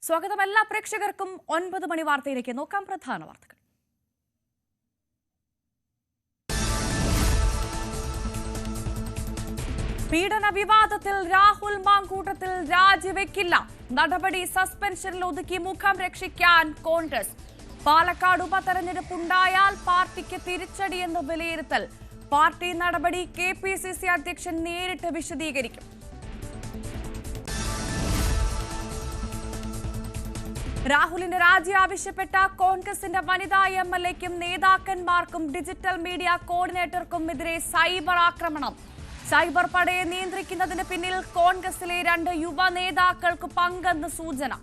സ്വാഗതം എല്ലാ പ്രേക്ഷകർക്കും 9 മണി വാർത്തയിലേക്ക് നോക്കാം. പ്രധാന വാർത്തകൾ. പീഡന വിവാദത്തിൽ രാഹുൽ മാങ്കൂട്ടത്തിൽ രാജിവെക്കില്ല. നടപടി സസ്പെൻഷനിൽ ഒതുക്കി മുഖം രക്ഷിക്കാൻ കോൺഗ്രസ്. പാലക്കാട് ഉപതെരഞ്ഞെടുപ്പുണ്ടായാൽ പാർട്ടിക്ക് തിരിച്ചടിയെന്ന് വിലയിരുത്തൽ. പാർട്ടി നടപടി കെപിസിസി അധ്യക്ഷൻ നേരിട്ട് വിശദീകരിക്കും. രാഹുലിന്റെ രാജി ആവശ്യപ്പെട്ട കോൺഗ്രസിന്റെ വനിതാ എംഎൽഎക്കും നേതാക്കന്മാർക്കും ഡിജിറ്റൽ മീഡിയ കോർഡിനേറ്റർക്കും എതിരെ സൈബർ ആക്രമണം. സൈബർ പടയെ നിയന്ത്രിക്കുന്നതിന് പിന്നിൽ കോൺഗ്രസിലെ 2 യുവ നേതാക്കൾക്ക് പങ്കെന്ന് സൂചന.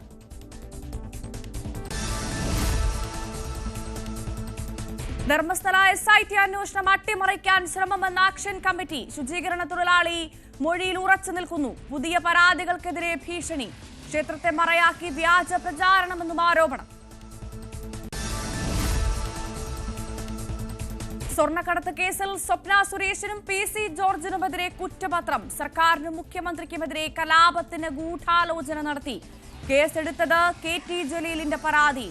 ധർമ്മസ്ഥല SIT അന്വേഷണം അട്ടിമറിക്കാൻ ശ്രമമെന്ന ആക്ഷൻ കമ്മിറ്റി. ശുചീകരണ തൊഴിലാളി മൊഴിയിൽ ഉറച്ചു നിൽക്കുന്നു. പുതിയ പരാതികൾക്കെതിരെ ഭീഷണി. ക്ഷേത്രത്തെ മറയാക്കി വ്യാജ പ്രചാരണമെന്നും ആരോപണം. സ്വർണ്ണക്കടത്ത് കേസിൽ സ്വപ്ന സുരേഷിനും PC ജോർജിനുമെതിരെ കുറ്റപത്രം. സർക്കാരിനും മുഖ്യമന്ത്രിക്കുമെതിരെ കലാപത്തിന് ഗൂഢാലോചന നടത്തി. കേസെടുത്തത് KT ജലീലിന്റെ പരാതി.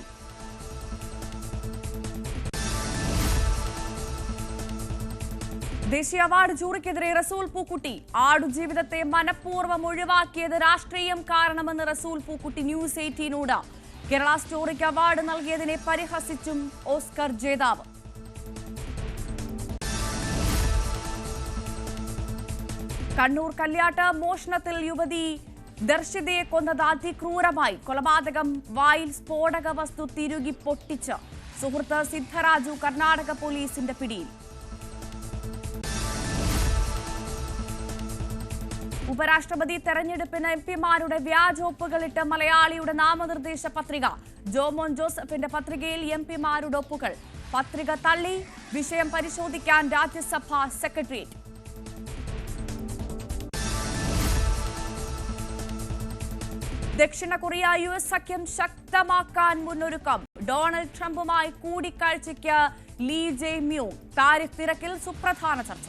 ദേശീയ അവാർഡ് ജൂറിക്കെതിരെ റസൂൽ പൂക്കുട്ടി. ആടുജീവിതത്തെ മനഃപൂർവ്വം ഒഴിവാക്കിയത് രാഷ്ട്രീയം കാരണമെന്ന് റസൂൽ പൂക്കുട്ടി ന്യൂസ് 18നോട്. കേരള സ്റ്റോറിക്ക് അവാർഡ് നൽകിയതിനെ പരിഹസിച്ചും ഓസ്കർ ജേതാവ്. കണ്ണൂർ കല്യാട്ട് മോഷണത്തിൽ യുവതി ദർശിതയെ കൊന്നത് അതിക്രൂരമായി. കൊലപാതകം വായിൽ സ്ഫോടക വസ്തു തിരുകി പൊട്ടിച്ച്. സുഹൃത്ത് സിദ്ധരാജു കർണാടക പോലീസിന്റെ പിടിയിൽ. ഉപരാഷ്ട്രപതി തെരഞ്ഞെടുപ്പിന് MP-മാരുടെ വ്യാജൊപ്പുകളിട്ട് മലയാളിയുടെ നാമനിർദ്ദേശ പത്രിക. ജോമോൻ ജോസഫിന്റെ പത്രികയിൽ MP-മാരുടെ ഒപ്പുകൾ. പത്രിക തള്ളി. വിഷയം പരിശോധിക്കാൻ രാജ്യസഭാ സെക്രട്ടേറിയറ്റ്. ദക്ഷിണ കൊറിയ US സഖ്യം ശക്തമാക്കാൻ മുന്നൊരുക്കം. ഡൊണാൾഡ് ട്രംപുമായി കൂടിക്കാഴ്ചയ്ക്ക് ലീ ജെ മ്യൂങ്. താരിഫ് തിരക്കിൽ സുപ്രധാന ചർച്ച.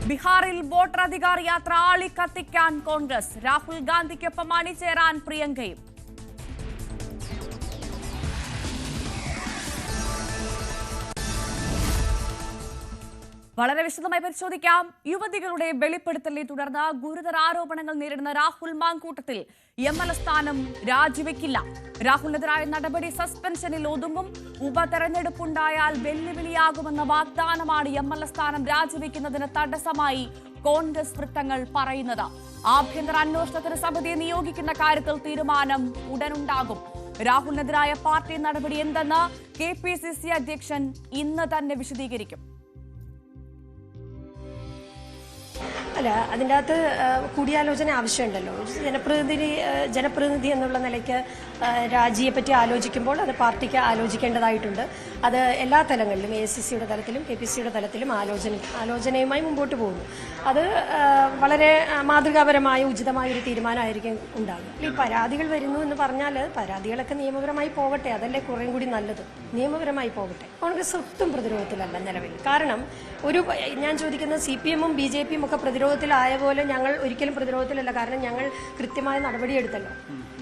ബീഹാറിൽ വോട്ടർ അധികാർ യാത്ര ആളിക്കത്തിക്കാൻ കോൺഗ്രസ്. രാഹുൽ ഗാന്ധിക്കൊപ്പം അണിചേരാൻ പ്രിയങ്കയും. വളരെ വിശദമായി പരിശോധിക്കാം. യുവതികളുടെ വെളിപ്പെടുത്തലിനെ തുടർന്ന് ഗുരുതര ആരോപണങ്ങൾ നേരിടുന്ന രാഹുൽ മാങ്കൂട്ടത്തിൽ MLA സ്ഥാനം രാജിവെക്കില്ല. രാഹുലിനെതിരായ നടപടി സസ്പെൻഷനിൽ ഒതുങ്ങും. ഉപതെരഞ്ഞെടുപ്പുണ്ടായാൽ വെല്ലുവിളിയാകുമെന്ന വാഗ്ദാനമാണ് MLA സ്ഥാനം രാജിവെക്കുന്നതിന് തടസ്സമായി കോൺഗ്രസ് വൃത്തങ്ങൾ പറയുന്നത്. ആഭ്യന്തര അന്വേഷണത്തിന് സമിതിയെ നിയോഗിക്കുന്ന കാര്യത്തിൽ തീരുമാനം ഉടനുണ്ടാകും. രാഹുലിനെതിരായ പാർട്ടി നടപടി എന്തെന്ന് KPCC അധ്യക്ഷൻ ഇന്ന് തന്നെ വിശദീകരിക്കും. അല്ല, അതിൻ്റെ അകത്ത് കൂടിയാലോചന ആവശ്യമുണ്ടല്ലോ. ജനപ്രതിനിധി എന്നുള്ള നിലയ്ക്ക് രാജിയെപ്പറ്റി ആലോചിക്കുമ്പോൾ അത് പാർട്ടിക്ക് ആലോചിക്കേണ്ടതായിട്ടുണ്ട്. അത് എല്ലാ തലങ്ങളിലും AICCയുടെ തലത്തിലും KPCCയുടെ തലത്തിലും ആലോചനയുമായി മുമ്പോട്ട് പോകുന്നു. അത് വളരെ മാതൃകാപരമായ ഉചിതമായ ഒരു തീരുമാനമായിരിക്കും ഉണ്ടാകും. ഈ പരാതികൾ വരുന്നു എന്ന് പറഞ്ഞാൽ പരാതികളൊക്കെ നിയമപരമായി പോകട്ടെ, അതല്ലേ കുറേം കൂടി നല്ലത്. നിയമപരമായി പോകട്ടെ. കോൺഗ്രസ് ഒട്ടും പ്രതിരോധത്തിലല്ല നിലവിൽ. കാരണം ഞാൻ ചോദിക്കുന്നത് CPM-ഉം BJP-യും ഒക്കെ പ്രതിരോധത്തിലായ പോലെ ഞങ്ങൾ ഒരിക്കലും പ്രതിരോധത്തിലല്ല. കാരണം ഞങ്ങൾ കൃത്യമായ നടപടിയെടുത്തല്ലോ.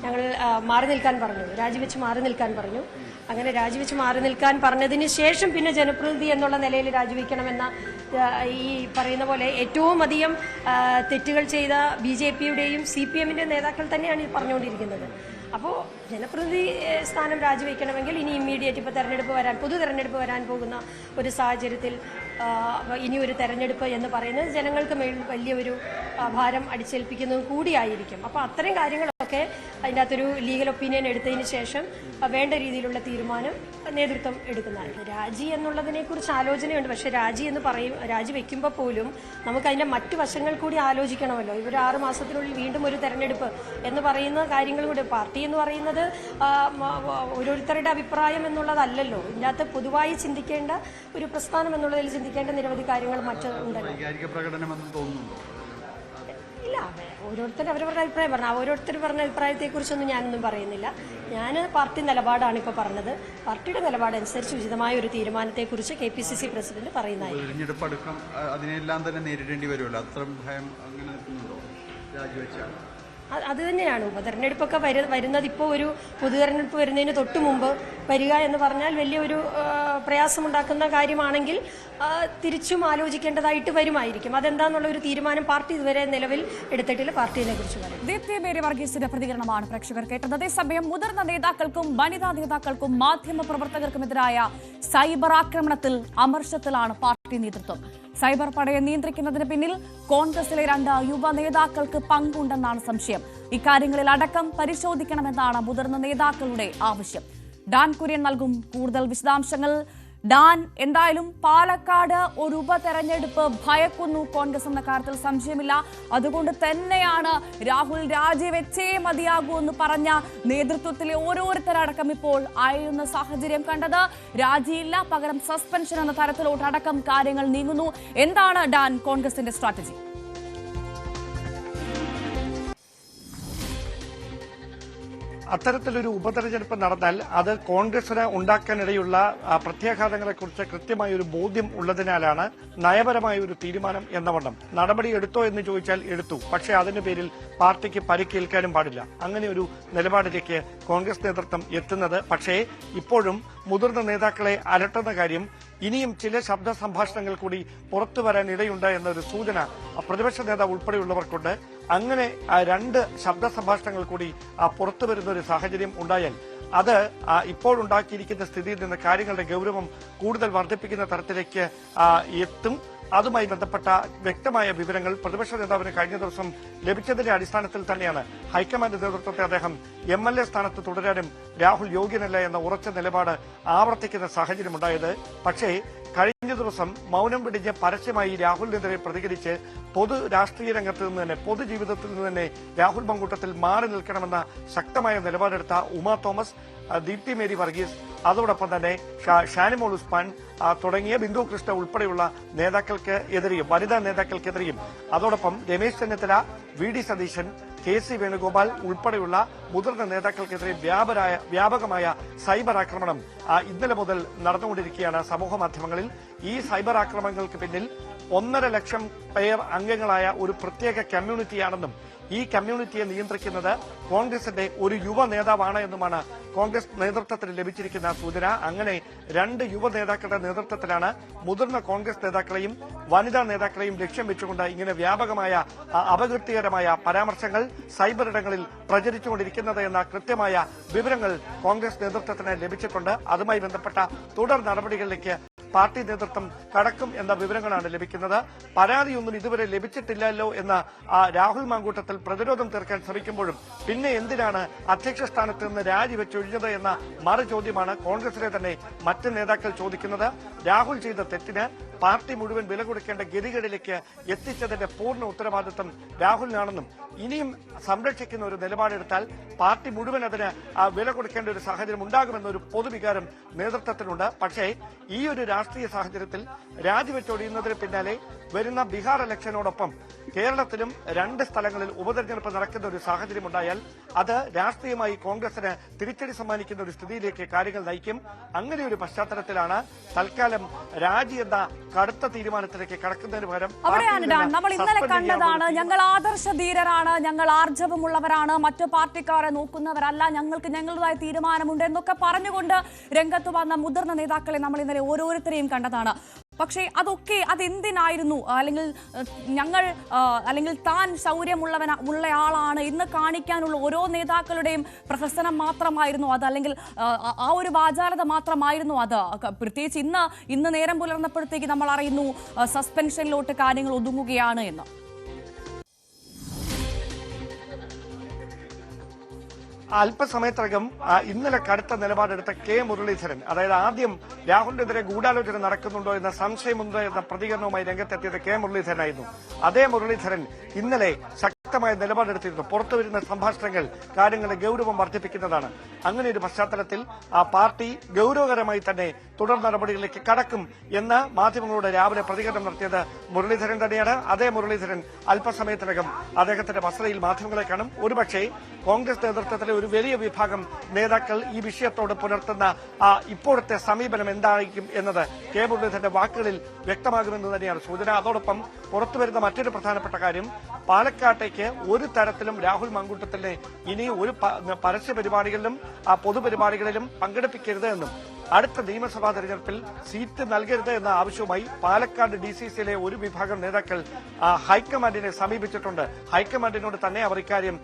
ഞങ്ങൾ മാറി നിൽക്കാൻ പറഞ്ഞു, രാജിവെച്ച് മാറി നിൽക്കാൻ പറഞ്ഞു. അങ്ങനെ രാജിവെച്ച് മാറി നിൽക്കാൻ പറഞ്ഞതിന് ശേഷം പിന്നെ ജനപ്രതിനിധി എന്നുള്ള നിലയിൽ രാജിവെക്കണമെന്ന ഈ പറയുന്ന പോലെ ഏറ്റവും അധികം തെറ്റുകൾ ചെയ്ത BJP-യുടെയും CPM-ന്റെ നേതാക്കൾ തന്നെയാണ് ഈ പറഞ്ഞുകൊണ്ടിരിക്കുന്നത്. അപ്പോൾ ജനപ്രതിനിധി സ്ഥാനം രാജിവെക്കണമെങ്കിൽ ഇനി ഇമ്മീഡിയറ്റ് ഇപ്പോൾ പൊതു തെരഞ്ഞെടുപ്പ് വരാൻ പോകുന്ന ഒരു സാഹചര്യത്തിൽ ഇനി ഒരു തെരഞ്ഞെടുപ്പ് എന്ന് പറയുന്നത് ജനങ്ങൾക്ക് മേൽ വലിയൊരു ഭാരം അടിച്ചേൽപ്പിക്കുന്നതും കൂടിയായിരിക്കും. അപ്പോൾ അത്തരം കാര്യങ്ങളൊക്കെ അതിൻ്റെ അകത്തൊരു ലീഗൽ ഒപ്പീനിയൻ എടുത്തതിന് ശേഷം വേണ്ട രീതിയിലുള്ള തീരുമാനം നേതൃത്വം എടുക്കുന്നതാണ്. രാജി എന്നുള്ളതിനെക്കുറിച്ച് ആലോചനയുണ്ട്. പക്ഷേ രാജി വെക്കുമ്പോൾ പോലും നമുക്ക് അതിൻ്റെ മറ്റു വശങ്ങൾ കൂടി ആലോചിക്കണമല്ലോ. ഇവർ 6 മാസത്തിനുള്ളിൽ വീണ്ടും ഒരു തെരഞ്ഞെടുപ്പ് എന്ന് പറയുന്ന കാര്യങ്ങൾ കൂടി. പാർട്ടി എന്ന് പറയുന്നത് ഓരോരുത്തരുടെ അഭിപ്രായം എന്നുള്ളതല്ലല്ലോ. ഇതിനകത്ത് പൊതുവായി ചിന്തിക്കേണ്ട ഒരു പ്രസ്ഥാനം എന്നുള്ളതിൽ ചിന്തിക്കേണ്ട നിരവധി കാര്യങ്ങൾ മറ്റുണ്ടല്ലോ. ഇല്ല, ഓരോരുത്തർ അവരവരുടെ അഭിപ്രായം പറഞ്ഞു. ഓരോരുത്തർ പറഞ്ഞ അഭിപ്രായത്തെക്കുറിച്ചൊന്നും ഞാനൊന്നും പറയുന്നില്ല. ഞാൻ പാർട്ടി നിലപാടാണ് ഇപ്പോൾ പറഞ്ഞത്. പാർട്ടിയുടെ നിലപാടനുസരിച്ച് ഉചിതമായ ഒരു തീരുമാനത്തെക്കുറിച്ച് KPCC പ്രസിഡന്റ് പറയുന്നതായിരിക്കും. അതിനെല്ലാം തന്നെ നേരിടേണ്ടി വരുമല്ലോ. അത്ര ഭയം അങ്ങനെ രാജിവെച്ചാണ്. അത് തന്നെയാണ്. ഉപതെരഞ്ഞെടുപ്പൊക്കെ വരുന്നത് ഇപ്പോൾ ഒരു പൊതുതെരഞ്ഞെടുപ്പ് വരുന്നതിന് തൊട്ട് മുമ്പ് വരിക എന്ന് പറഞ്ഞാൽ വലിയൊരു പ്രയാസമുണ്ടാക്കുന്ന കാര്യമാണെങ്കിൽ തിരിച്ചും ആലോചിക്കേണ്ടതായിട്ട് വരുമായിരിക്കും. അതെന്താന്നുള്ള ഒരു തീരുമാനം പാർട്ടി ഇതുവരെ നിലവിൽ എടുത്തിട്ടില്ല. പാർട്ടിയെ കുറിച്ച് പറയും. ദീപ്തി മേരി വർഗീസിന്റെ പ്രതികരണമാണ് പ്രേക്ഷകർ കേട്ടത്. അതേസമയം മുതിർന്ന നേതാക്കൾക്കും വനിതാ നേതാക്കൾക്കും മാധ്യമ പ്രവർത്തകർക്കുമെതിരായ സൈബർ ആക്രമണത്തിൽ അമർഷത്തിലാണ് പാർട്ടി നേതൃത്വം. സൈബർ പടയെ നിയന്ത്രിക്കുന്നതിന് പിന്നിൽ കോൺഗ്രസിലെ 2 യുവ നേതാക്കൾക്ക് പങ്കുണ്ടെന്നാണ് സംശയം. ഇക്കാര്യങ്ങളിൽ അടക്കം പരിശോധിക്കണമെന്നാണ് മുതിർന്ന നേതാക്കളുടെ ആവശ്യം. ഡാൻ കുര്യൻ നൽകും കൂടുതൽ വിശദാംശങ്ങൾ. ഡാൻ, എന്തായാലും പാലക്കാട് ഒരു ഉപതെരഞ്ഞെടുപ്പ് ഭയക്കുന്നു കോൺഗ്രസ് എന്ന കാര്യത്തിൽ സംശയമില്ല. അതുകൊണ്ട് തന്നെയാണ് രാഹുൽ രാജിവെച്ചേ മതിയാകൂ എന്ന് പറഞ്ഞ നേതൃത്വത്തിലെ ഓരോരുത്തരടക്കം ഇപ്പോൾ അയയുന്ന സാഹചര്യം കണ്ടത്. രാജിയില്ല, പകരം സസ്പെൻഷൻ എന്ന തരത്തിലോട്ടടക്കം കാര്യങ്ങൾ നീങ്ങുന്നു. എന്താണ് ഡാൻ കോൺഗ്രസിന്റെ സ്ട്രാറ്റജി? അത്തരത്തിലൊരു ഉപതെരഞ്ഞെടുപ്പ് നടന്നാൽ അത് കോൺഗ്രസിന് ഉണ്ടാക്കാനിടയുള്ള പ്രത്യാഘാതങ്ങളെക്കുറിച്ച് കൃത്യമായ ഒരു ബോധ്യം ഉള്ളതിനാലാണ് നയപരമായ ഒരു തീരുമാനം എന്നവണ്ണം നടപടി എടുത്തോ എന്ന് ചോദിച്ചാൽ എടുത്തു. പക്ഷേ അതിന്റെ പേരിൽ പാർട്ടിക്ക് പരിക്കേൽക്കാനും പാടില്ല. അങ്ങനെ ഒരു നിലപാടിലേക്ക് കോൺഗ്രസ് നേതൃത്വം എത്തുന്നത്. പക്ഷേ ഇപ്പോഴും മുതിർന്ന നേതാക്കളെ അലട്ടുന്ന കാര്യം ഇനിയും ചില ശബ്ദ സംഭാഷണങ്ങൾ കൂടി പുറത്തു വരാൻ ഇടയുണ്ട് എന്നൊരു സൂചന പ്രതിപക്ഷ നേതാവ് ഉൾപ്പെടെയുള്ളവർക്കുണ്ട്. അങ്ങനെ 2 ശബ്ദ സംഭാഷണങ്ങൾ കൂടി പുറത്തു വരുന്ന ഒരു സാഹചര്യം ഉണ്ടായാൽ അത് ഇപ്പോഴുണ്ടാക്കിയിരിക്കുന്ന സ്ഥിതിയിൽ നിന്ന് കാര്യങ്ങളുടെ ഗൌരവം കൂടുതൽ വർദ്ധിപ്പിക്കുന്ന തരത്തിലേക്ക് എത്തും. അതുമായി ബന്ധപ്പെട്ട വ്യക്തമായ വിവരങ്ങൾ പ്രതിപക്ഷ നേതാവിന് കഴിഞ്ഞ ദിവസം ലഭിച്ചതിന്റെ അടിസ്ഥാനത്തിൽ തന്നെയാണ് ഹൈക്കമാൻഡ് നേതൃത്വത്തെ അദ്ദേഹം MLA സ്ഥാനത്ത് തുടരാനും രാഹുൽ യോഗ്യനല്ല എന്ന ഉറച്ച നിലപാട് ആവർത്തിക്കുന്ന സാഹചര്യമുണ്ടായത്. പക്ഷേ കഴിഞ്ഞ ദിവസം മൌനം വെടിഞ്ഞ് പരസ്യമായി രാഹുലിനെതിരെ പ്രതികരിച്ച് പൊതു രാഷ്ട്രീയ രംഗത്ത് നിന്ന് തന്നെ പൊതുജീവിതത്തിൽ നിന്ന് തന്നെ രാഹുൽ മങ്കൂട്ടത്തിൽ മാറി നിൽക്കണമെന്ന ശക്തമായ നിലപാടെടുത്ത ഉമാ തോമസ്, ദീപ്തി മേരി വർഗീസ്, അതോടൊപ്പം തന്നെ ഷാനിമോൾ ഉസ്മാൻ തുടങ്ങിയ ബിന്ദു കൃഷ്ണ ഉൾപ്പെടെയുള്ള നേതാക്കൾക്ക് എതിരെയും വനിതാ നേതാക്കൾക്കെതിരെയും അതോടൊപ്പം രമേശ് ചെന്നിത്തല, VD സതീശൻ, KC വേണുഗോപാൽ ഉൾപ്പെടെയുള്ള മുതിർന്ന നേതാക്കൾക്കെതിരെ വ്യാപകമായ സൈബർ ആക്രമണം ഇന്നലെ മുതൽ നടന്നുകൊണ്ടിരിക്കുകയാണ് സമൂഹ മാധ്യമങ്ങളിൽ. ഈ സൈബർ ആക്രമണങ്ങൾക്ക് പിന്നിൽ 1.5 ലക്ഷം പേർ അംഗങ്ങളായ ഒരു പ്രത്യേക കമ്മ്യൂണിറ്റിയാണെന്നും ഈ കമ്മ്യൂണിറ്റിയെ നിയന്ത്രിക്കുന്നത് കോൺഗ്രസിന്റെ ഒരു യുവ നേതാവാണ് എന്നുമാണ് കോൺഗ്രസ് നേതൃത്വത്തിന് ലഭിച്ചിരിക്കുന്ന സൂചന. അങ്ങനെ 2 യുവ നേതാക്കളുടെ നേതൃത്വത്തിലാണ് മുതിർന്ന കോൺഗ്രസ് നേതാക്കളെയും വനിതാ നേതാക്കളെയും ലക്ഷ്യം വെച്ചുകൊണ്ട് ഇങ്ങനെ വ്യാപകമായ അപകീർത്തികരമായ പരാമർശങ്ങൾ സൈബർ ഇടങ്ങളിൽ പ്രചരിച്ചുകൊണ്ടിരിക്കുന്നത് എന്ന കൃത്യമായ വിവരങ്ങൾ കോൺഗ്രസ് നേതൃത്വത്തിന് ലഭിച്ചിട്ടുണ്ട്. അതുമായി ബന്ധപ്പെട്ട തുടർ നടപടികളിലേക്ക് പാർട്ടി നേതൃത്വം കടക്കും എന്ന വിവരങ്ങളാണ് ലഭിക്കുന്നത്. പരാതിയൊന്നും ഇതുവരെ ലഭിച്ചിട്ടില്ലല്ലോ എന്ന രാഹുൽ മാങ്കൂട്ടത്തിൽ പ്രതിരോധം തീർക്കാൻ ശ്രമിക്കുമ്പോഴും പിന്നെ എന്തിനാണ് അധ്യക്ഷ സ്ഥാനത്ത് നിന്ന് രാജിവെച്ചൊഴിഞ്ഞത് എന്ന മറു ചോദ്യമാണ് കോൺഗ്രസിലെ തന്നെ മറ്റ് നേതാക്കൾ ചോദിക്കുന്നത്. രാഹുൽ ചെയ്ത തെറ്റിന് പാർട്ടി മുഴുവൻ വില കൊടുക്കേണ്ട ഗതികേടിലേക്ക് എത്തിച്ചതിന്റെ പൂർണ്ണ ഉത്തരവാദിത്വം രാഹുലിനാണെന്നും ഇനിയും സംരക്ഷിക്കുന്ന ഒരു നിലപാടെടുത്താൽ പാർട്ടി മുഴുവൻ അതിന് വില കൊടുക്കേണ്ട ഒരു സാഹചര്യം ഉണ്ടാകുമെന്നൊരു പൊതുവികാരം നേതൃത്വത്തിനുണ്ട്. പക്ഷേ ഈ ഒരു രാഷ്ട്രീയ സാഹചര്യത്തിൽ രാജിവെച്ചൊഴിയുന്നതിന് പിന്നാലെ വരുന്ന ബീഹാർ ഇലക്ഷനോടൊപ്പം കേരളത്തിലും 2 സ്ഥലങ്ങളിൽ ഉപതെരഞ്ഞെടുപ്പ് നടക്കുന്ന ഒരു സാഹചര്യം ഉണ്ടായാൽ അത് രാഷ്ട്രീയമായി കോൺഗ്രസിന് തിരിച്ചടി സമ്മാനിക്കുന്ന ഒരു സ്ഥിതിയിലേക്ക് കാര്യങ്ങൾ നയിക്കും. അങ്ങനെ ഒരു പശ്ചാത്തലത്തിലാണ് തൽക്കാലം രാജി എന്ന കടുത്ത തീരുമാനത്തിലേക്ക് കടക്കുന്നതിന് പകരം അവിടെയാണ് നമ്മൾ ഇന്നലെ കണ്ടതാണ്. ഞങ്ങൾ ആദർശധീരരാണ്, ഞങ്ങൾ ആർജവമുള്ളവരാണ്, മറ്റു പാർട്ടിക്കാരെ നോക്കുന്നവരല്ല, ഞങ്ങൾക്ക് ഞങ്ങളുടേതായ തീരുമാനമുണ്ട് എന്നൊക്കെ പറഞ്ഞുകൊണ്ട് രംഗത്ത് വന്ന മുതിർന്ന നേതാക്കളെ നമ്മൾ ഇന്നലെ ഓരോരുത്തരെയും കണ്ടതാണ്. പക്ഷേ അതൊക്കെ അതെന്തിനായിരുന്നു? അല്ലെങ്കിൽ താൻ ശൗര്യമുള്ളയാളാണ് എന്ന് കാണിക്കാനുള്ള ഓരോ നേതാക്കളുടെയും പ്രഹസനം മാത്രമായിരുന്നു അത്? അല്ലെങ്കിൽ ആ ഒരു വാചാലത മാത്രമായിരുന്നു അത്? പ്രത്യേകിച്ച് ഇന്ന് നേരം പുലർന്നപ്പോഴത്തേക്ക് നമ്മൾ അറിയുന്നു സസ്പെൻഷനിലോട്ട് കാര്യങ്ങൾ ഒതുങ്ങുകയാണ് എന്ന്. അല്പസമയത്തിനകം ഇന്നലെ കടുത്ത നിലപാടെടുത്ത K മുരളീധരൻ, അതായത് ആദ്യം രാഹുലിനെതിരെ ഗൂഢാലോചന നടക്കുന്നുണ്ടോ എന്ന സംശയമുണ്ടോ എന്ന പ്രതികരണവുമായി രംഗത്തെത്തിയത് K മുരളീധരനായിരുന്നു. അതേ മുരളീധരൻ ഇന്നലെ ശക്തമായ നിലപാടെടുത്തിരുന്നു. പുറത്തുവരുന്ന സംഭാഷണങ്ങൾ കാര്യങ്ങളുടെ ഗൌരവം വർദ്ധിപ്പിക്കുന്നതാണ്. അങ്ങനെ ഒരു പശ്ചാത്തലത്തിൽ പാർട്ടി ഗൌരവകരമായി തന്നെ തുടർ നടപടികളിലേക്ക് കടക്കും എന്ന് മാധ്യമങ്ങളോട് രാവിലെ പ്രതികരണം നടത്തിയത് മുരളീധരൻ തന്നെയാണ്. അതേ മുരളീധരൻ അല്പസമയത്തിനകം അദ്ദേഹത്തിന്റെ വസതിയിൽ മാധ്യമങ്ങളെ കാണും. ഒരുപക്ഷെ കോൺഗ്രസ് നേതൃത്വത്തിലെ ഒരു വലിയ വിഭാഗം നേതാക്കൾ ഈ വിഷയത്തോട് പുലർത്തുന്ന ഇപ്പോഴത്തെ സമീപനം എന്തായിരിക്കും എന്നത് കെ മുരളീധരന്റെ വാക്കുകളിൽ വ്യക്തമാകുമെന്ന് തന്നെയാണ് സൂചന. അതോടൊപ്പം പുറത്തുവരുന്ന മറ്റൊരു പ്രധാനപ്പെട്ട കാര്യം, പാലക്കാട്ടേക്ക് ഒരു തരത്തിലും രാഹുൽ മാങ്കൂട്ടത്തിനെ ഇനി ഒരു പരസ്യ പരിപാടികളിലും പൊതുപരിപാടികളിലും പങ്കെടുപ്പിക്കരുത് എന്നും അടുത്ത നിയമസഭാ തെരഞ്ഞെടുപ്പിൽ സീറ്റ് നൽകരുത് എന്ന ആവശ്യവുമായി പാലക്കാട് DCCയിലെ ഒരു വിഭാഗം നേതാക്കൾ ഹൈക്കമാൻഡിനെ സമീപിച്ചിട്ടുണ്ട്. ഹൈക്കമാൻഡിനോട് തന്നെ അവർ ഇക്കാര്യം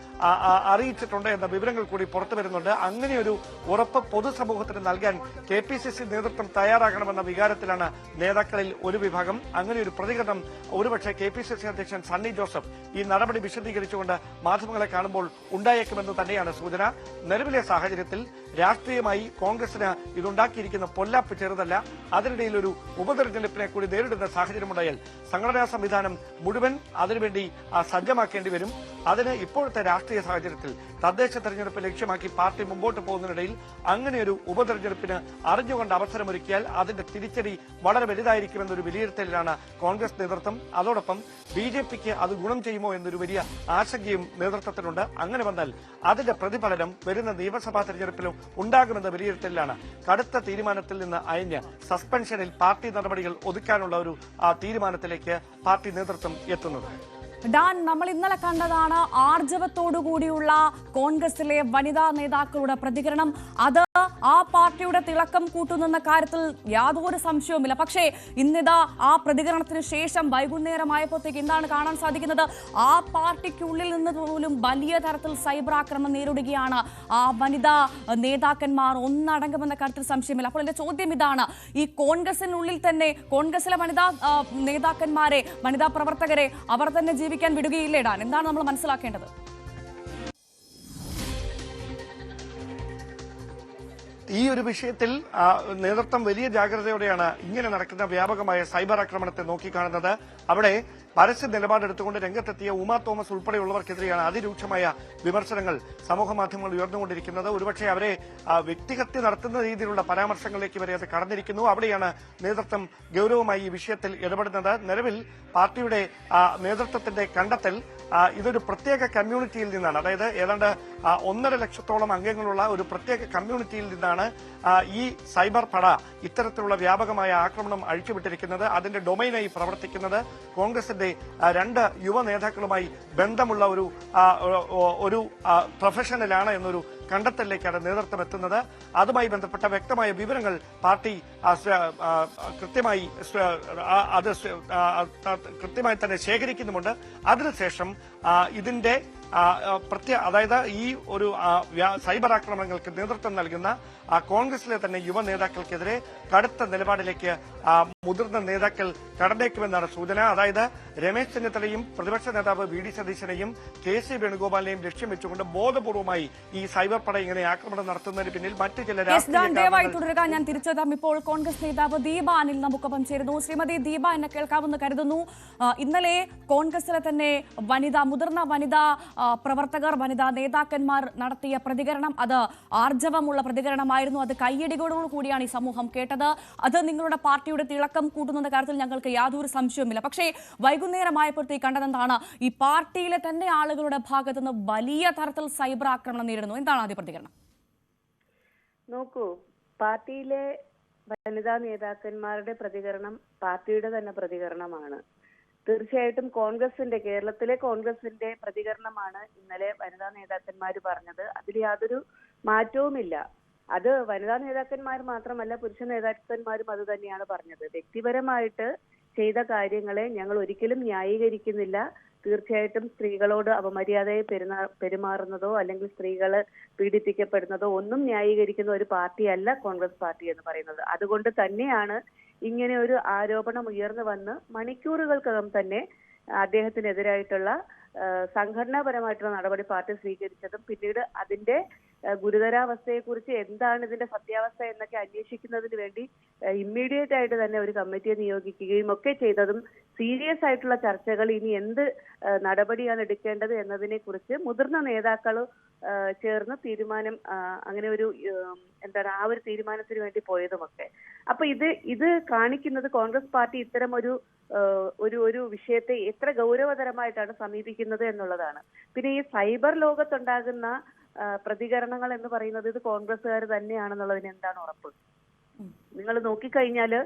അറിയിച്ചിട്ടുണ്ട് എന്ന വിവരങ്ങൾ കൂടി പുറത്തുവരുന്നുണ്ട്. അങ്ങനെയൊരു ഉറപ്പ് പൊതുസമൂഹത്തിന് നൽകാൻ KPCC നേതൃത്വം തയ്യാറാകണമെന്ന വികാരത്തിലാണ് നേതാക്കളിൽ ഒരു വിഭാഗം. അങ്ങനെയൊരു പ്രതികരണം ഒരുപക്ഷെ KPCC അധ്യക്ഷൻ സണ്ണി ജോസഫ് ഈ നടപടി വിശദീകരിച്ചുകൊണ്ട് മാധ്യമങ്ങളെ കാണുമ്പോൾ ഉണ്ടായേക്കുമെന്ന് തന്നെയാണ് സൂചന. നിലവിലെ സാഹചര്യത്തിൽ രാഷ്ട്രീയമായി കോൺഗ്രസിന് ഇതുണ്ടാക്കിയിരിക്കുന്ന പൊല്ലാപ്പ് ചെറുതല്ല. അതിനിടയിൽ ഒരു ഉപതെരഞ്ഞെടുപ്പിനെ കൂടി നേരിടുന്ന സാഹചര്യമുണ്ടായാൽ സംഘടനാ സംവിധാനം മുഴുവൻ അതിനുവേണ്ടി സജ്ജമാക്കേണ്ടി വരും. അതിന് ഇപ്പോഴത്തെ രാഷ്ട്രീയ സാഹചര്യത്തിൽ തദ്ദേശ തെരഞ്ഞെടുപ്പ് ലക്ഷ്യമാക്കി പാർട്ടി മുമ്പോട്ട് പോകുന്നതിനിടയിൽ അങ്ങനെയൊരു ഉപതെരഞ്ഞെടുപ്പിന് അറിഞ്ഞുകൊണ്ട് അവസരമൊരുക്കിയാൽ അതിന്റെ തിരിച്ചടി വളരെ വലുതായിരിക്കുമെന്നൊരു വിലയിരുത്തലിലാണ് കോൺഗ്രസ് നേതൃത്വം. അതോടൊപ്പം BJPക്ക് അത് ഗുണം ചെയ്യുമോ എന്നൊരു വലിയ ആശങ്കയും നേതൃത്വത്തിനുണ്ട്. അങ്ങനെ വന്നാൽ അതിന്റെ പ്രതിഫലനം വരുന്ന നിയമസഭാ തെരഞ്ഞെടുപ്പിലും ഉണ്ടാകുമെന്ന വിലയിരുത്തലിലാണ് കടുത്ത തീരുമാനത്തിൽ നിന്ന് അയഞ്ഞ് സസ്പെൻഷനിൽ പാർട്ടി നടപടികൾ ഒതുക്കാനുള്ള ഒരു തീരുമാനത്തിലേക്ക് പാർട്ടി നേതൃത്വം എത്തുന്നത്. ഡാൻ, നമ്മൾ ഇന്നലെ കണ്ടതാണ് ആർജവത്തോടുകൂടിയുള്ള കോൺഗ്രസിലെ വനിതാ നേതാക്കളുടെ പ്രതികരണം. അത് ആ പാർട്ടിയുടെ തിളക്കം കൂട്ടുന്നെന്ന കാര്യത്തിൽ യാതൊരു സംശയവുമില്ല. പക്ഷേ ഇന്നിതാ ആ പ്രതികരണത്തിന് ശേഷം വൈകുന്നേരമായപ്പോഴത്തേക്ക് എന്താണ് കാണാൻ സാധിക്കുന്നത്? ആ പാർട്ടിക്കുള്ളിൽ നിന്ന് പോലും വലിയ തരത്തിൽ സൈബർ ആക്രമണം നേരിടുകയാണ് ആ വനിതാ നേതാക്കന്മാർ ഒന്നടങ്കമെന്ന കാര്യത്തിൽ സംശയമില്ല. അപ്പോൾ എന്റെ ചോദ്യം ഇതാണ്, ഈ കോൺഗ്രസിനുള്ളിൽ തന്നെ കോൺഗ്രസിലെ വനിതാ നേതാക്കന്മാരെ, വനിതാ പ്രവർത്തകരെ അവർ തന്നെ ജീവിക്കാൻ വിടുകയില്ലേ ഡാൻ? എന്താണ് നമ്മൾ മനസ്സിലാക്കേണ്ടത്? ഈ ഒരു വിഷയത്തിൽ നേതൃത്വം വലിയ ജാഗ്രതയോടെയാണ് ഇങ്ങനെ നടക്കുന്ന വ്യാപകമായ സൈബർ ആക്രമണത്തെ നോക്കിക്കാണുന്നത്. അവിടെ പരസ്യ നിലപാടെടുത്തുകൊണ്ട് രംഗത്തെത്തിയ ഉമാ തോമസ് ഉൾപ്പെടെയുള്ളവർക്കെതിരെയാണ് അതിരൂക്ഷമായ വിമർശനങ്ങൾ സമൂഹമാധ്യമങ്ങൾ ഉയർന്നുകൊണ്ടിരിക്കുന്നത്. ഒരുപക്ഷെ അവരെ വ്യക്തിഹത്യ നടത്തുന്ന രീതിയിലുള്ള പരാമർശങ്ങളിലേക്ക് വരെ അത് കടന്നിരിക്കുന്നു. അവിടെയാണ് നേതൃത്വം ഗൌരവമായി ഈ വിഷയത്തിൽ ഇടപെടുന്നത്. നിലവിൽ പാർട്ടിയുടെ നേതൃത്വത്തിന്റെ കണ്ടെത്തൽ ഇതൊരു പ്രത്യേക കമ്മ്യൂണിറ്റിയിൽ നിന്നാണ്, അതായത് ഏതാണ്ട് 1.5 ലക്ഷത്തോളം അംഗങ്ങളുള്ള ഒരു പ്രത്യേക കമ്മ്യൂണിറ്റിയിൽ നിന്നാണ് ഈ സൈബർ പട ഇത്തരത്തിലുള്ള വ്യാപകമായ ആക്രമണം അഴിച്ചുവിട്ടിരിക്കുന്നത്. അതിന്റെ ഡൊമൈനായി പ്രവർത്തിക്കുന്നത് കോൺഗ്രസിന്റെ 2 യുവ നേതാക്കളുമായി ബന്ധമുള്ള ഒരു പ്രൊഫഷണലാണ് എന്നൊരു കണ്ടെത്തലിലേക്കാണ് നേതൃത്വം എത്തുന്നത്. അതുമായി ബന്ധപ്പെട്ട വ്യക്തമായ വിവരങ്ങൾ പാർട്ടി കൃത്യമായി തന്നെ ശേഖരിക്കുന്നുമുണ്ട്. അതിനുശേഷം ഇതിന്റെ അതായത് ഈ ഒരു സൈബർ ആക്രമണങ്ങൾക്ക് നേതൃത്വം നൽകുന്ന കോൺഗ്രസിലെ തന്നെ യുവ നേതാക്കൾക്കെതിരെ കടുത്ത നിലപാടിലേക്ക് മുതിർന്ന നേതാക്കൾ കടന്നേക്കുമെന്നാണ് സൂചന. അതായത് രമേശ് ചെന്നിത്തലയും പ്രതിപക്ഷ നേതാവ് VD സതീശനെയും KC വേണുഗോപാലിനെയും ലക്ഷ്യം വെച്ചുകൊണ്ട് ബോധപൂർവമായി ഈ സൈബർ പട ഇങ്ങനെ ആക്രമണം നടത്തുന്നതിന് പിന്നിൽ മറ്റു ചില ദയവായി തുടരുക. ഞാൻ തിരിച്ചെത്താം. ഇപ്പോൾ കോൺഗ്രസ് നേതാവ് ദീപ അനിൽ നമുക്കൊപ്പം ചേരുന്നു. ശ്രീമതി ദീപ, എന്നെ കേൾക്കാമെന്ന് കരുതുന്നു. ഇന്നലെ കോൺഗ്രസിലെ തന്നെ മുതിർന്ന വനിതാ പ്രവർത്തകർ, വനിതാ നേതാക്കന്മാർ നടത്തിയ പ്രതികരണം അത് ആർജവമുള്ള പ്രതികരണമായിരുന്നു. അത് കയ്യടികളോടുകൂടിയാണ് ഈ സമൂഹം കേട്ടത്. അത് നിങ്ങളുടെ പാർട്ടിയുടെ തിളക്കം കൂട്ടുന്ന കാര്യത്തിൽ ഞങ്ങൾക്ക് യാതൊരു സംശയവുമില്ല. പക്ഷേ വൈകുന്നേരമായപ്പോഴത്തേക്ക് കണ്ടതെന്താണ്? ഈ പാർട്ടിയിലെ തന്നെ ആളുകളുടെ ഭാഗത്തുനിന്ന് വലിയ തരത്തിൽ സൈബർ ആക്രമണം നേരിടുന്നു. എന്താണ് ആദ്യ പ്രതികരണം? നോക്കൂ, പാർട്ടിയിലെ വനിതാ നേതാക്കന്മാരുടെ പ്രതികരണം പാർട്ടിയുടെ തന്നെ പ്രതികരണമാണ്. തീർച്ചയായിട്ടും കേരളത്തിലെ കോൺഗ്രസിന്റെ പ്രതികരണമാണ് ഇന്നലെ വനിതാ നേതാക്കന്മാർ പറഞ്ഞത്. അതിൽ യാതൊരു മാറ്റവുമില്ല. അത് വനിതാ നേതാക്കന്മാർ മാത്രമല്ല, പുരുഷ നേതാക്കന്മാരും അത് തന്നെയാണ് പറഞ്ഞത്. വ്യക്തിപരമായിട്ട് ചെയ്ത കാര്യങ്ങളെ ഞങ്ങൾ ഒരിക്കലും ന്യായീകരിക്കുന്നില്ല. തീർച്ചയായിട്ടും സ്ത്രീകളോട് അപമര്യാദയെ പെരുമാറുന്നതോ അല്ലെങ്കിൽ സ്ത്രീകൾ പീഡിപ്പിക്കപ്പെടുന്നതോ ഒന്നും ന്യായീകരിക്കുന്ന ഒരു പാർട്ടിയല്ല കോൺഗ്രസ് പാർട്ടി എന്ന് പറയുന്നത്. അതുകൊണ്ട് തന്നെയാണ് ഇങ്ങനെ ഒരു ആരോപണം ഉയർന്നു വന്ന് മണിക്കൂറുകൾക്കകം തന്നെ അദ്ദേഹത്തിനെതിരായിട്ടുള്ള സംഘടനാപരമായിട്ടുള്ള നടപടി പാർട്ടി സ്വീകരിച്ചതും പിന്നീട് അതിന്റെ ഗുരുതരാവസ്ഥയെക്കുറിച്ച് എന്താണ് ഇതിന്റെ സത്യാവസ്ഥ എന്നൊക്കെ അന്വേഷിക്കുന്നതിന് വേണ്ടി ഇമ്മീഡിയറ്റ് ആയിട്ട് തന്നെ ഒരു കമ്മിറ്റിയെ നിയോഗിക്കുകയും ഒക്കെ ചെയ്തതും സീരിയസ് ആയിട്ടുള്ള ചർച്ചകൾ ഇനി എന്ത് നടപടിയാണ് എടുക്കേണ്ടത് എന്നതിനെ കുറിച്ച് മുതിർന്ന നേതാക്കൾ ചേർന്ന് തീരുമാനം അങ്ങനെ ഒരു എന്താണ് ആ ഒരു തീരുമാനത്തിന് വേണ്ടി പോയതുമൊക്കെ. അപ്പൊ ഇത് കാണിക്കുന്നത് കോൺഗ്രസ് പാർട്ടി ഇത്തരം ഒരു വിഷയത്തെ എത്ര ഗൗരവതരമായിട്ടാണ് സമീപിക്കുന്നത് എന്നുള്ളതാണ്. പിന്നെ ഈ സൈബർ ലോകത്തുണ്ടാകുന്ന പ്രതികരണങ്ങൾ എന്ന് പറയുന്നത് ഇത് കോൺഗ്രസ്സുകാർ തന്നെയാണെന്നുള്ളതിന് എന്താണ് ഉറപ്പ്? നിങ്ങൾ നോക്കിക്കഴിഞ്ഞാല്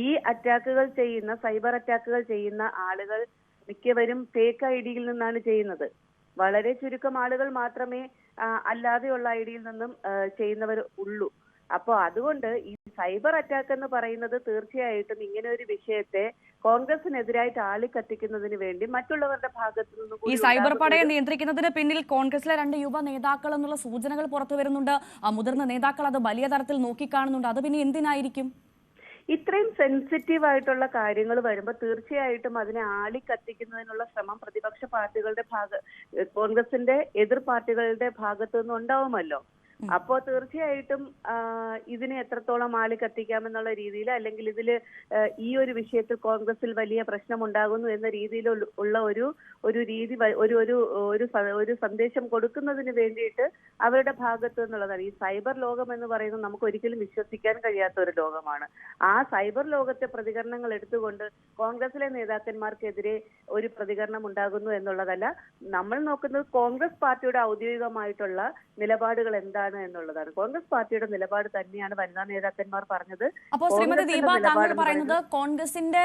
ഈ അറ്റാക്കുകൾ ചെയ്യുന്ന സൈബർ അറ്റാക്കുകൾ ചെയ്യുന്ന ആളുകൾ മിക്കവരും ഫേക്ക് ഐഡിയിൽ നിന്നാണ് ചെയ്യുന്നത്. വളരെ ചുരുക്കം ആളുകൾ മാത്രമേ അല്ലാതെയുള്ള ഐഡിയിൽ നിന്നും ചെയ്യുന്നവർ ഉള്ളൂ. അപ്പൊ അതുകൊണ്ട് ഈ സൈബർ അറ്റാക്ക് എന്ന് പറയുന്നത് തീർച്ചയായിട്ടും ഇങ്ങനെ ഒരു വിഷയത്തെ കോൺഗ്രസിനെതിരായിട്ട് ആളിക്കത്തിക്കുന്നതിന് വേണ്ടി മറ്റുള്ളവരുടെ ഭാഗത്തു നിന്നും ഈ സൈബർ പടയെ നിയന്ത്രിക്കുന്നതിന് പിന്നിൽ കോൺഗ്രസിലെ 2 യുവ നേതാക്കൾ എന്നുള്ള സൂചനകൾ പുറത്തു വരുന്നുണ്ട്. മുതിർന്ന നേതാക്കൾ അത് വലിയ തരത്തിൽ നോക്കിക്കാണുന്നുണ്ട്. അത് പിന്നെ എന്തിനായിരിക്കും? ഇത്രയും സെൻസിറ്റീവ് ആയിട്ടുള്ള കാര്യങ്ങൾ വരുമ്പോൾ തീർച്ചയായിട്ടും അതിനെ ആളിക്കത്തിക്കുന്നതിനുള്ള ശ്രമം പ്രതിപക്ഷ പാർട്ടികളുടെ കോൺഗ്രസിന്റെ എതിർ പാർട്ടികളുടെ ഭാഗത്തു നിന്ന് ഉണ്ടാവുമല്ലോ. അപ്പോ തീർച്ചയായിട്ടും ഇതിനെ എത്രത്തോളം ആളി കത്തിക്കാമെന്നുള്ള രീതിയിൽ, അല്ലെങ്കിൽ ഇതില് ഈ ഒരു വിഷയത്തിൽ കോൺഗ്രസിൽ വലിയ പ്രശ്നം ഉണ്ടാകുന്നു എന്ന രീതിയിൽ ഉള്ള ഒരു രീതി ഒരു സന്ദേശം കൊടുക്കുന്നതിന് വേണ്ടിയിട്ട് അവരുടെ ഭാഗത്ത് നിന്നുള്ളതാണ്. ഈ സൈബർ ലോകം എന്ന് പറയുന്നത് നമുക്ക് ഒരിക്കലും വിശ്വസിക്കാൻ കഴിയാത്ത ഒരു ലോകമാണ്. ആ സൈബർ ലോകത്തെ പ്രതികരണങ്ങൾ എടുത്തുകൊണ്ട് കോൺഗ്രസിലെ നേതാക്കന്മാർക്കെതിരെ ഒരു പ്രതികരണം ഉണ്ടാകുന്നു എന്നുള്ളതല്ല. നമ്മൾ നോക്കുന്നത് കോൺഗ്രസ് പാർട്ടിയുടെ ഔദ്യോഗികമായിട്ടുള്ള നിലപാടുകൾ എന്താണ് എന്നുള്ളതാണ്. കോൺഗ്രസ് പാർട്ടിയുടെ നിലപാട് തന്നെയാണ് വനിതാ നേതാക്കന്മാർ പറഞ്ഞത്. അപ്പോൾ ശ്രീമതി ദീപ, താങ്കൾ പറയുന്നത് കോൺഗ്രസിന്റെ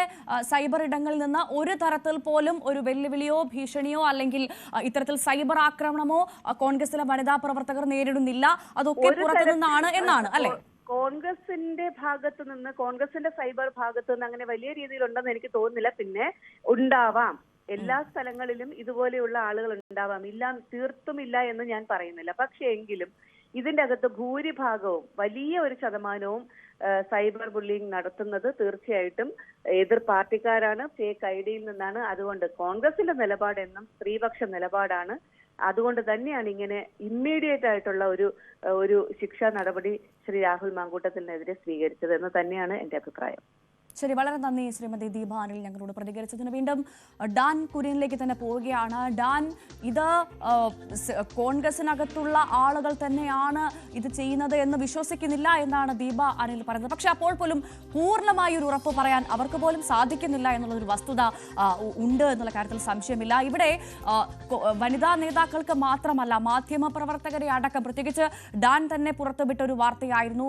സൈബർ ഇടങ്ങളിൽ നിന്ന് ഒരു തരത്തിൽ പോലും ഒരു വെല്ലുവിളിയോ ഭീഷണിയോ അല്ലെങ്കിൽ ഇത്തരത്തിൽ സൈബർ ആക്രമണമോ കോൺഗ്രസിലെ വനിതാ പ്രവർത്തകർ നേരിടുന്നില്ല, അതൊക്കെ പുറത്തു നിന്നാണ് എന്നാണ് അല്ലെ? കോൺഗ്രസിന്റെ ഭാഗത്തു നിന്ന്, കോൺഗ്രസിന്റെ സൈബർ ഭാഗത്തു നിന്ന് അങ്ങനെ വലിയ രീതിയിലുണ്ടെന്ന് എനിക്ക് തോന്നുന്നില്ല. പിന്നെ ഉണ്ടാവാം, എല്ലാ സ്ഥലങ്ങളിലും ഇതുപോലെയുള്ള ആളുകൾ ഉണ്ടാവാം, തീർത്തും ഇല്ല എന്ന് ഞാൻ പറയുന്നില്ല. പക്ഷെ എങ്കിലും ഇതിന്റെ അകത്ത് ഭൂരിഭാഗവും, വലിയ ഒരു ശതമാനവും സൈബർ ബുള്ളിങ് നടത്തുന്നത് തീർച്ചയായിട്ടും എതിർ പാർട്ടിക്കാരാണ്, ഫേക്ക് ഐഡിയിൽ നിന്നാണ്. അതുകൊണ്ട് കോൺഗ്രസിന്റെ നിലപാട് എന്നും സ്ത്രീപക്ഷ നിലപാടാണ്. അതുകൊണ്ട് തന്നെയാണ് ഇങ്ങനെ ഇമ്മീഡിയറ്റ് ആയിട്ടുള്ള ഒരു ശിക്ഷാ നടപടി ശ്രീ രാഹുൽ മാങ്കൂട്ടത്തിനെതിരെ സ്വീകരിച്ചത് എന്ന് തന്നെയാണ് എന്റെ അഭിപ്രായം. ശരി, വളരെ നന്ദി ശ്രീമതി ദീപ അനിൽ ഞങ്ങളോട് പ്രതികരിച്ചതിന്. വീണ്ടും ഡാൻ കുര്യനിലേക്ക് തന്നെ പോവുകയാണ്. ഡാൻ, ഇത് കോൺഗ്രസിനകത്തുള്ള ആളുകൾ തന്നെയാണ് ഇത് ചെയ്യുന്നത് എന്ന് വിശ്വസിക്കുന്നില്ല എന്നാണ് ദീപ അനിൽ പറയുന്നത്. പക്ഷെ അപ്പോൾ പോലും പൂർണ്ണമായി ഒരു ഉറപ്പ് പറയാൻ അവർക്ക് പോലും സാധിക്കുന്നില്ല എന്നുള്ളൊരു വസ്തുത ഉണ്ട് എന്നുള്ള കാര്യത്തിൽ സംശയമില്ല. ഇവിടെ വനിതാ നേതാക്കൾക്ക് മാത്രമല്ല, മാധ്യമ പ്രവർത്തകരെ അടക്കം, പ്രത്യേകിച്ച് ഡാൻ തന്നെ പുറത്തുവിട്ട ഒരു വാർത്തയായിരുന്നു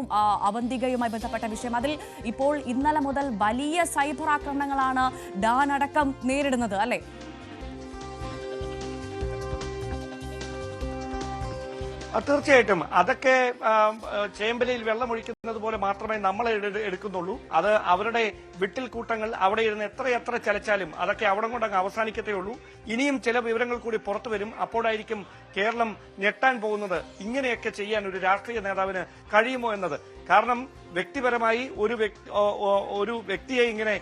അവന്തികയുമായി ബന്ധപ്പെട്ട വിഷയം. അതിൽ ഇപ്പോൾ ഇന്നലെ മുതൽ വലിയ സൈബർ ആക്രമണങ്ങളാണ് ഡാൻ അടക്കം നേരിടുന്നത് അല്ലെ? തീർച്ചയായിട്ടും അതൊക്കെ ചേമ്പലയിൽ വെള്ളമൊഴിക്കുന്നത് പോലെ മാത്രമേ നമ്മൾ എടുക്കുന്നുള്ളൂ. അത് അവരുടെ വിട്ടിൽ കൂട്ടങ്ങൾ അവിടെ ഇരുന്ന് എത്ര ചലച്ചാലും അതൊക്കെ അവിടെ കൊണ്ടങ്ങ് അവസാനിക്കത്തേ ഉള്ളൂ. ഇനിയും ചില വിവരങ്ങൾ കൂടി പുറത്തു വരും. അപ്പോഴായിരിക്കും കേരളം ഞെട്ടാൻ പോകുന്നത്. ഇങ്ങനെയൊക്കെ ചെയ്യാൻ ഒരു രാഷ്ട്രീയ നേതാവിന് കഴിയുമോ എന്നത്. കാരണം വ്യക്തിപരമായി ഒരു വ്യക്തിയെ ഇങ്ങനെ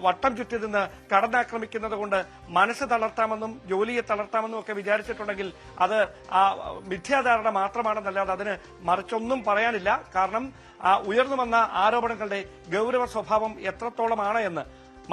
വട്ടം ചുറ്റി നിന്ന് കടന്നാക്രമിക്കുന്നത് കൊണ്ട് മനസ്സ് തളർത്താമെന്നും ജോലിയെ തളർത്താമെന്നും ഒക്കെ വിചാരിച്ചിട്ടുണ്ടെങ്കിൽ അത് മിഥ്യാധാരണ മാത്രമാണെന്നല്ലാതെ അതിന് മറിച്ചൊന്നും പറയാനില്ല. കാരണം ഉയർന്നു വന്ന ആരോപണങ്ങളുടെ ഗൌരവ സ്വഭാവം എത്രത്തോളമാണ് എന്ന്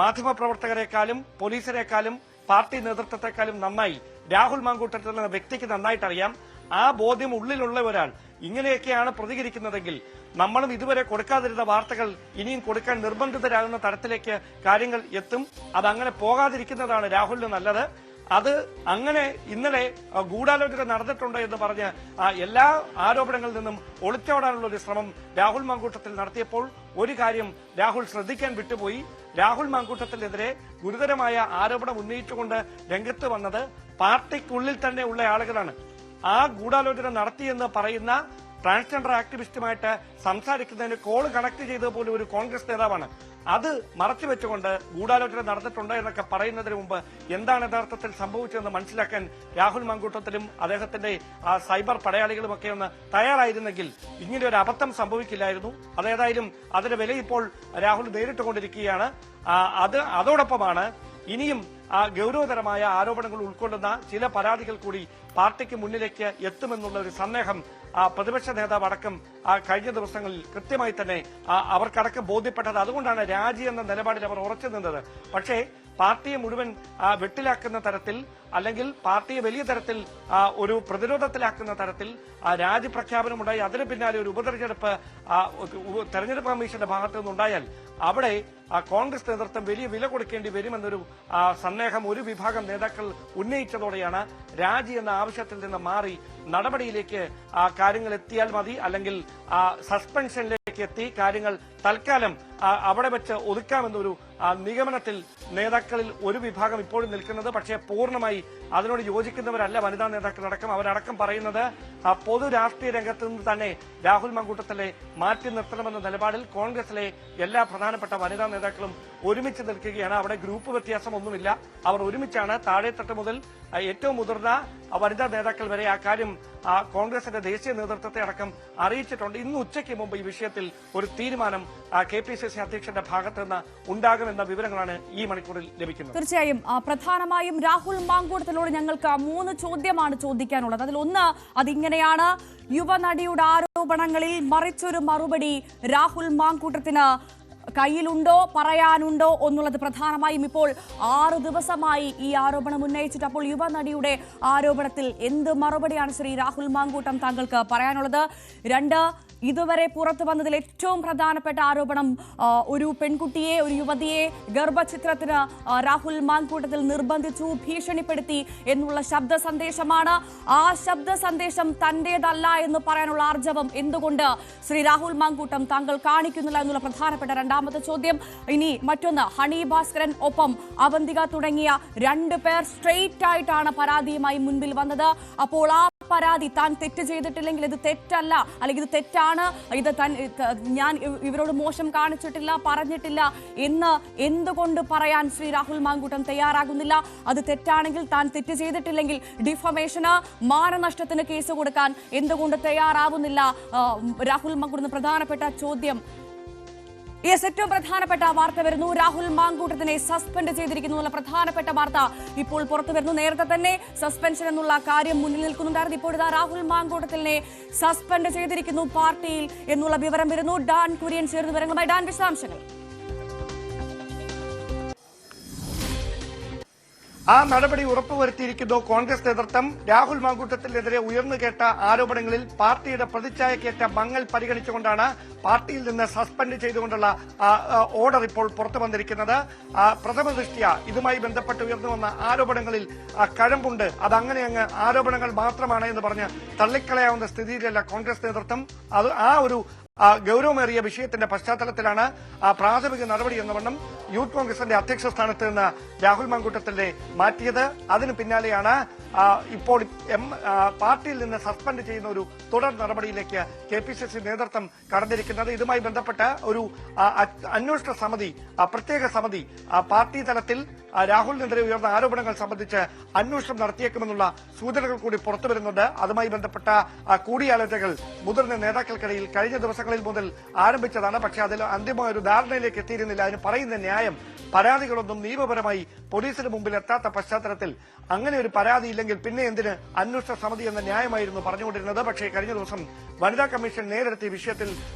മാധ്യമപ്രവർത്തകരെക്കാളും പോലീസിനേക്കാളും പാർട്ടി നേതൃത്വത്തെക്കാളും നന്നായി രാഹുൽ മാങ്കൂട്ടത്തിൽ എന്ന വ്യക്തിക്ക് നന്നായിട്ടറിയാം. ആ ബോധ്യം ഉള്ളിലുള്ള ഒരാൾ ഇങ്ങനെയൊക്കെയാണ് പ്രതികരിക്കുന്നതെങ്കിൽ നമ്മളും ഇതുവരെ കൊടുക്കാതിരുന്ന വാർത്തകൾ ഇനിയും കൊടുക്കാൻ നിർബന്ധിതരാകുന്ന തരത്തിലേക്ക് കാര്യങ്ങൾ എത്തും. അതങ്ങനെ പോകാതിരിക്കുന്നതാണ് രാഹുലിന് നല്ലത്. അത് അങ്ങനെ ഇന്നലെ ഗൂഢാലോചന നടന്നിട്ടുണ്ട് എന്ന് പറഞ്ഞ് എല്ലാ ആരോപണങ്ങളിൽ നിന്നും ഒളിച്ചോടാനുള്ള ഒരു ശ്രമം രാഹുൽ മാങ്കൂട്ടത്തിൽ നടത്തിയപ്പോൾ ഒരു കാര്യം രാഹുൽ ശ്രദ്ധിക്കാൻ വിട്ടുപോയി. രാഹുൽ മാങ്കൂട്ടത്തിനെതിരെ ഗുരുതരമായ ആരോപണം ഉന്നയിച്ചുകൊണ്ട് രംഗത്ത് വന്നത് പാർട്ടിക്കുള്ളിൽ തന്നെ ഉള്ള ആളുകളാണ്. ആ ഗൂഢാലോചന നടത്തിയെന്ന് പറയുന്ന ട്രാൻസ്ജെൻഡർ ആക്ടിവിസ്റ്റുമായിട്ട് സംസാരിക്കുന്നതിന് കോൾ കണക്ട് ചെയ്തത് പോലും ഒരു കോൺഗ്രസ് നേതാവാണ്. അത് മറച്ചുവെച്ചുകൊണ്ട് ഗൂഢാലോചന നടന്നിട്ടുണ്ട് എന്നൊക്കെ പറയുന്നതിന് മുമ്പ് എന്താണ് യഥാർത്ഥത്തിൽ സംഭവിച്ചതെന്ന് മനസ്സിലാക്കാൻ രാഹുൽ മാങ്കൂട്ടത്തിലും അദ്ദേഹത്തിന്റെ സൈബർ പടയാളികളുമൊക്കെ ഒന്ന് തയ്യാറായിരുന്നെങ്കിൽ ഇങ്ങനെ ഒരു അബദ്ധം സംഭവിക്കില്ലായിരുന്നു. അതേതായാലും അതിന്റെ വില ഇപ്പോൾ രാഹുൽ നേരിട്ടുകൊണ്ടിരിക്കുകയാണ്. അതോടൊപ്പമാണ് ഇനിയും ഗൌരവതരമായ ആരോപണങ്ങൾ ഉൾക്കൊള്ളുന്ന ചില പരാതികൾ കൂടി പാർട്ടിക്ക് മുന്നിലേക്ക് എത്തുമെന്നുള്ള ഒരു സന്ദേഹം പ്രതിപക്ഷ നേതാവ് അടക്കം കഴിഞ്ഞ ദിവസങ്ങളിൽ കൃത്യമായി തന്നെ അവർക്കടക്കം ബോധ്യപ്പെട്ടത്. അതുകൊണ്ടാണ് രാജി എന്ന നിലപാടിൽ അവർ ഉറച്ചു നിന്നത്. പക്ഷേ പാർട്ടിയെ മുഴുവൻ വെട്ടിലാക്കുന്ന തരത്തിൽ അല്ലെങ്കിൽ പാർട്ടിയെ വലിയ തരത്തിൽ ഒരു പ്രതിരോധത്തിലാക്കുന്ന തരത്തിൽ രാജി പ്രഖ്യാപനമുണ്ടായി. അതിന് പിന്നാലെ ഒരു ഉപതെരഞ്ഞെടുപ്പ് തെരഞ്ഞെടുപ്പ് കമ്മീഷന്റെ ഭാഗത്തു നിന്നുണ്ടായാൽ അവിടെ കോൺഗ്രസ് നേതൃത്വം വലിയ വില കൊടുക്കേണ്ടി വരുമെന്നൊരു സന്ദേഹം ഒരു വിഭാഗം നേതാക്കൾ ഉന്നയിച്ചതോടെയാണ് രാജി എന്ന ആവശ്യത്തിൽ നിന്ന് മാറി നടപടിയിലേക്ക് കാര്യങ്ങൾ എത്തിയാൽ മതി, അല്ലെങ്കിൽ സസ്പെൻഷനിലേക്ക് എത്തി കാര്യങ്ങൾ തൽക്കാലം അവിടെ വെച്ച് ഒതുക്കാമെന്നൊരു നിഗമനത്തിൽ നേതാക്കളിൽ ഒരു വിഭാഗം ഇപ്പോഴും നിൽക്കുന്നത്. പക്ഷേ പൂർണ്ണമായി അതിനോട് യോജിക്കുന്നവരല്ല വനിതാ നേതാക്കളടക്കം. അവരടക്കം പറയുന്നത് പൊതു രാഷ്ട്രീയ രംഗത്ത് നിന്ന് തന്നെ രാഹുൽ മാങ്കൂട്ടത്തിലെ മാറ്റി നിർത്തണമെന്ന നിലപാടിൽ കോൺഗ്രസിലെ എല്ലാ പ്രധാനപ്പെട്ട വനിതാ നേതാക്കളും ഒരുമിച്ച് നിൽക്കുകയാണ്. അവിടെ ഗ്രൂപ്പ് വ്യത്യാസമൊന്നുമില്ല. അവർ ഒരുമിച്ചാണ്. താഴെത്തട്ട് മുതൽ ഏറ്റവും മുതിർന്ന വനിതാ നേതാക്കൾ വരെ ആ കാര്യം കോൺഗ്രസിന്റെ ദേശീയ നേതൃത്വത്തെ അടക്കം അറിയിച്ചിട്ടുണ്ട്. ഇന്ന് ഉച്ചയ്ക്ക് മുമ്പ് ഈ വിഷയത്തിൽ ഒരു തീരുമാനം KPCC അധ്യക്ഷന്റെ ഭാഗത്ത് നിന്ന് ഉണ്ടാകുമെന്ന വിവരങ്ങളാണ് ഈ മണിക്കൂറിൽ ലഭിക്കുന്നത്. തീർച്ചയായും പ്രധാനമായും രാഹുൽ മാങ്കൂട്ടത്തിനോട് ഞങ്ങൾക്ക് 3 ചോദ്യമാണ് ചോദിക്കാനുള്ളത്. അതിലൊന്ന് അതിങ്ങനെയാണ്: യുവനടിയുടെ ആരോപണങ്ങളിൽ മറിച്ചൊരു മറുപടി രാഹുൽ മാങ്കൂട്ടത്തിന് കയ്യിലുണ്ടോ, പറയാനുണ്ടോ എന്നുള്ളത് പ്രധാനമായും ഇപ്പോൾ 6 ദിവസമായി ഈ ആരോപണം ഉന്നയിച്ചിട്ട്. അപ്പോൾ യുവനടിയുടെ ആരോപണത്തിൽ എന്ത് മറുപടിയാണ് ശ്രീ രാഹുൽ മാങ്കൂട്ടം താങ്കൾക്ക് പറയാനുള്ളത്? 2, ഇതുവരെ പുറത്തു വന്നതിൽ ഏറ്റവും പ്രധാനപ്പെട്ട ആരോപണം ഒരു പെൺകുട്ടിയെ, ഒരു യുവതിയെ ഗർഭചിത്രത്തിന് രാഹുൽ മാങ്കൂട്ടത്തിൽ നിർബന്ധിച്ചു, ഭീഷണിപ്പെടുത്തി എന്നുള്ള ശബ്ദ സന്ദേശമാണ്. ആ ശബ്ദ സന്ദേശം തന്റേതല്ല എന്ന് പറയാനുള്ള ആർജവം എന്തുകൊണ്ട് ശ്രീ രാഹുൽ മാങ്കൂട്ടം താങ്കൾ കാണിക്കുന്നില്ല എന്നുള്ള പ്രധാനപ്പെട്ട രണ്ടാമത്തെ ചോദ്യം. ഇനി മറ്റൊന്ന്, ഹണി ഭാസ്കരൻ ഒപ്പം അവന്തിക തുടങ്ങിയ 2 പേർ സ്ട്രെയിറ്റ് ആയിട്ടാണ് പരാതിയുമായി മുൻപിൽ വന്നത്. അപ്പോൾ ആ പരാതി താൻ തെറ്റ് ചെയ്തിട്ടില്ലെങ്കിൽ ഇത് തെറ്റല്ല, അല്ലെങ്കിൽ ഇത് തെറ്റാണ്, ഇത് ഞാൻ ഇവരോട് മോശം കാണിച്ചിട്ടില്ല, പറഞ്ഞിട്ടില്ല എന്ന് എന്തുകൊണ്ട് പറയാൻ ശ്രീ രാഹുൽ മാങ്കൂട്ടം തയ്യാറാകുന്നില്ല? അത് തെറ്റാണെങ്കിൽ, താൻ തെറ്റ് ചെയ്തിട്ടില്ലെങ്കിൽ ഡിഫമേഷന്, മാനനഷ്ടത്തിന് കേസ് കൊടുക്കാൻ എന്തുകൊണ്ട് തയ്യാറാവുന്നില്ല രാഹുൽ മാങ്കൂട്ടം? പ്രധാനപ്പെട്ട ചോദ്യം. ഏറ്റവും പ്രധാനപ്പെട്ട വാർത്ത വരുന്നു. രാഹുൽ മാങ്കൂട്ടത്തിനെ സസ്പെൻഡ് ചെയ്തിരിക്കുന്നു എന്നുള്ള പ്രധാനപ്പെട്ട വാർത്ത ഇപ്പോൾ പുറത്തു വരുന്നു. നേരത്തെ തന്നെ സസ്പെൻഷൻ എന്നുള്ള കാര്യം മുന്നിൽ നിൽക്കുന്നുണ്ടായിരുന്നു. ഇപ്പോഴിതാ രാഹുൽ മാങ്കൂട്ടത്തിനെ സസ്പെൻഡ് ചെയ്തിരിക്കുന്നു പാർട്ടിയിൽ എന്നുള്ള വിവരം വരുന്നു. ഡാൻ കുര്യൻ ചേർന്ന് വിവരങ്ങളുമായി. ഡാൻ, വിശദാംശങ്ങൾ. ആ നടപടി ഉറപ്പുവരുത്തിയിരിക്കുന്നു കോൺഗ്രസ് നേതൃത്വം. രാഹുൽ മാങ്കൂട്ടത്തിനെതിരെ ഉയർന്നു കേട്ട ആരോപണങ്ങളിൽ പാർട്ടിയുടെ പ്രതിച്ഛായക്കേറ്റ മങ്ങൽ പരിഗണിച്ചുകൊണ്ടാണ് പാർട്ടിയിൽ നിന്ന് സസ്പെൻഡ് ചെയ്തുകൊണ്ടുള്ള ഓർഡർ ഇപ്പോൾ പുറത്തു വന്നിരിക്കുന്നത്. പ്രഥമ ദൃഷ്ട്യാ ഇതുമായി ബന്ധപ്പെട്ട് ഉയർന്നു വന്ന ആരോപണങ്ങളിൽ കഴമ്പുണ്ട്, അതങ്ങനെ അങ്ങ് ആരോപണങ്ങൾ മാത്രമാണ് എന്ന് പറഞ്ഞ് തള്ളിക്കളയാവുന്ന സ്ഥിതിയിലല്ല കോൺഗ്രസ് നേതൃത്വം. അത് ആ ഒരു ഗൌരവമേറിയ വിഷയത്തിന്റെ പശ്ചാത്തലത്തിലാണ് പ്രാഥമിക നടപടി എന്ന വണ്ണം യൂത്ത് കോൺഗ്രസിന്റെ അധ്യക്ഷ സ്ഥാനത്ത് നിന്ന് രാഹുൽ മാങ്കൂട്ടത്തിനെ മാറ്റിയത്. അതിന് പിന്നാലെയാണ് ഇപ്പോൾ പാർട്ടിയിൽ നിന്ന് സസ്പെൻഡ് ചെയ്യുന്ന ഒരു തുടർ നടപടിയിലേക്ക് KPCC നേതൃത്വം കടന്നിരിക്കുന്നത്. ഇതുമായി ബന്ധപ്പെട്ട് ഒരു അന്വേഷണ സമിതി, പ്രത്യേക സമിതി പാർട്ടി തലത്തിൽ രാഹുലിനെതിരെ ഉയർന്ന ആരോപണങ്ങൾ സംബന്ധിച്ച് അന്വേഷണം നടത്തിയേക്കുമെന്നുള്ള സൂചനകൾ കൂടി പുറത്തുവരുന്നുണ്ട്. അതുമായി ബന്ധപ്പെട്ട കൂടിയാലോചനകൾ മുതിർന്ന നേതാക്കൾക്കിടയിൽ കഴിഞ്ഞ ദിവസങ്ങളിൽ മുതൽ ആരംഭിച്ചതാണ്. പക്ഷേ അതിൽ അന്തിമമായ ഒരു ധാരണയിലേക്ക് എത്തിയിരുന്നില്ല. അതിന് പറയുന്ന ന്യായം, പരാതികളൊന്നും നിയമപരമായി പോലീസിന് മുമ്പിൽ എത്താത്ത പശ്ചാത്തലത്തിൽ അങ്ങനെ ഒരു പരാതി ഇല്ലെങ്കിൽ പിന്നെ എന്തിന് അന്വേഷണ സമിതി എന്ന ന്യായമായിരുന്നു പറഞ്ഞുകൊണ്ടിരുന്നത്. പക്ഷേ കഴിഞ്ഞ ദിവസം വനിതാ കമ്മീഷൻ നേരിട്ട് വിഷയത്തിൽ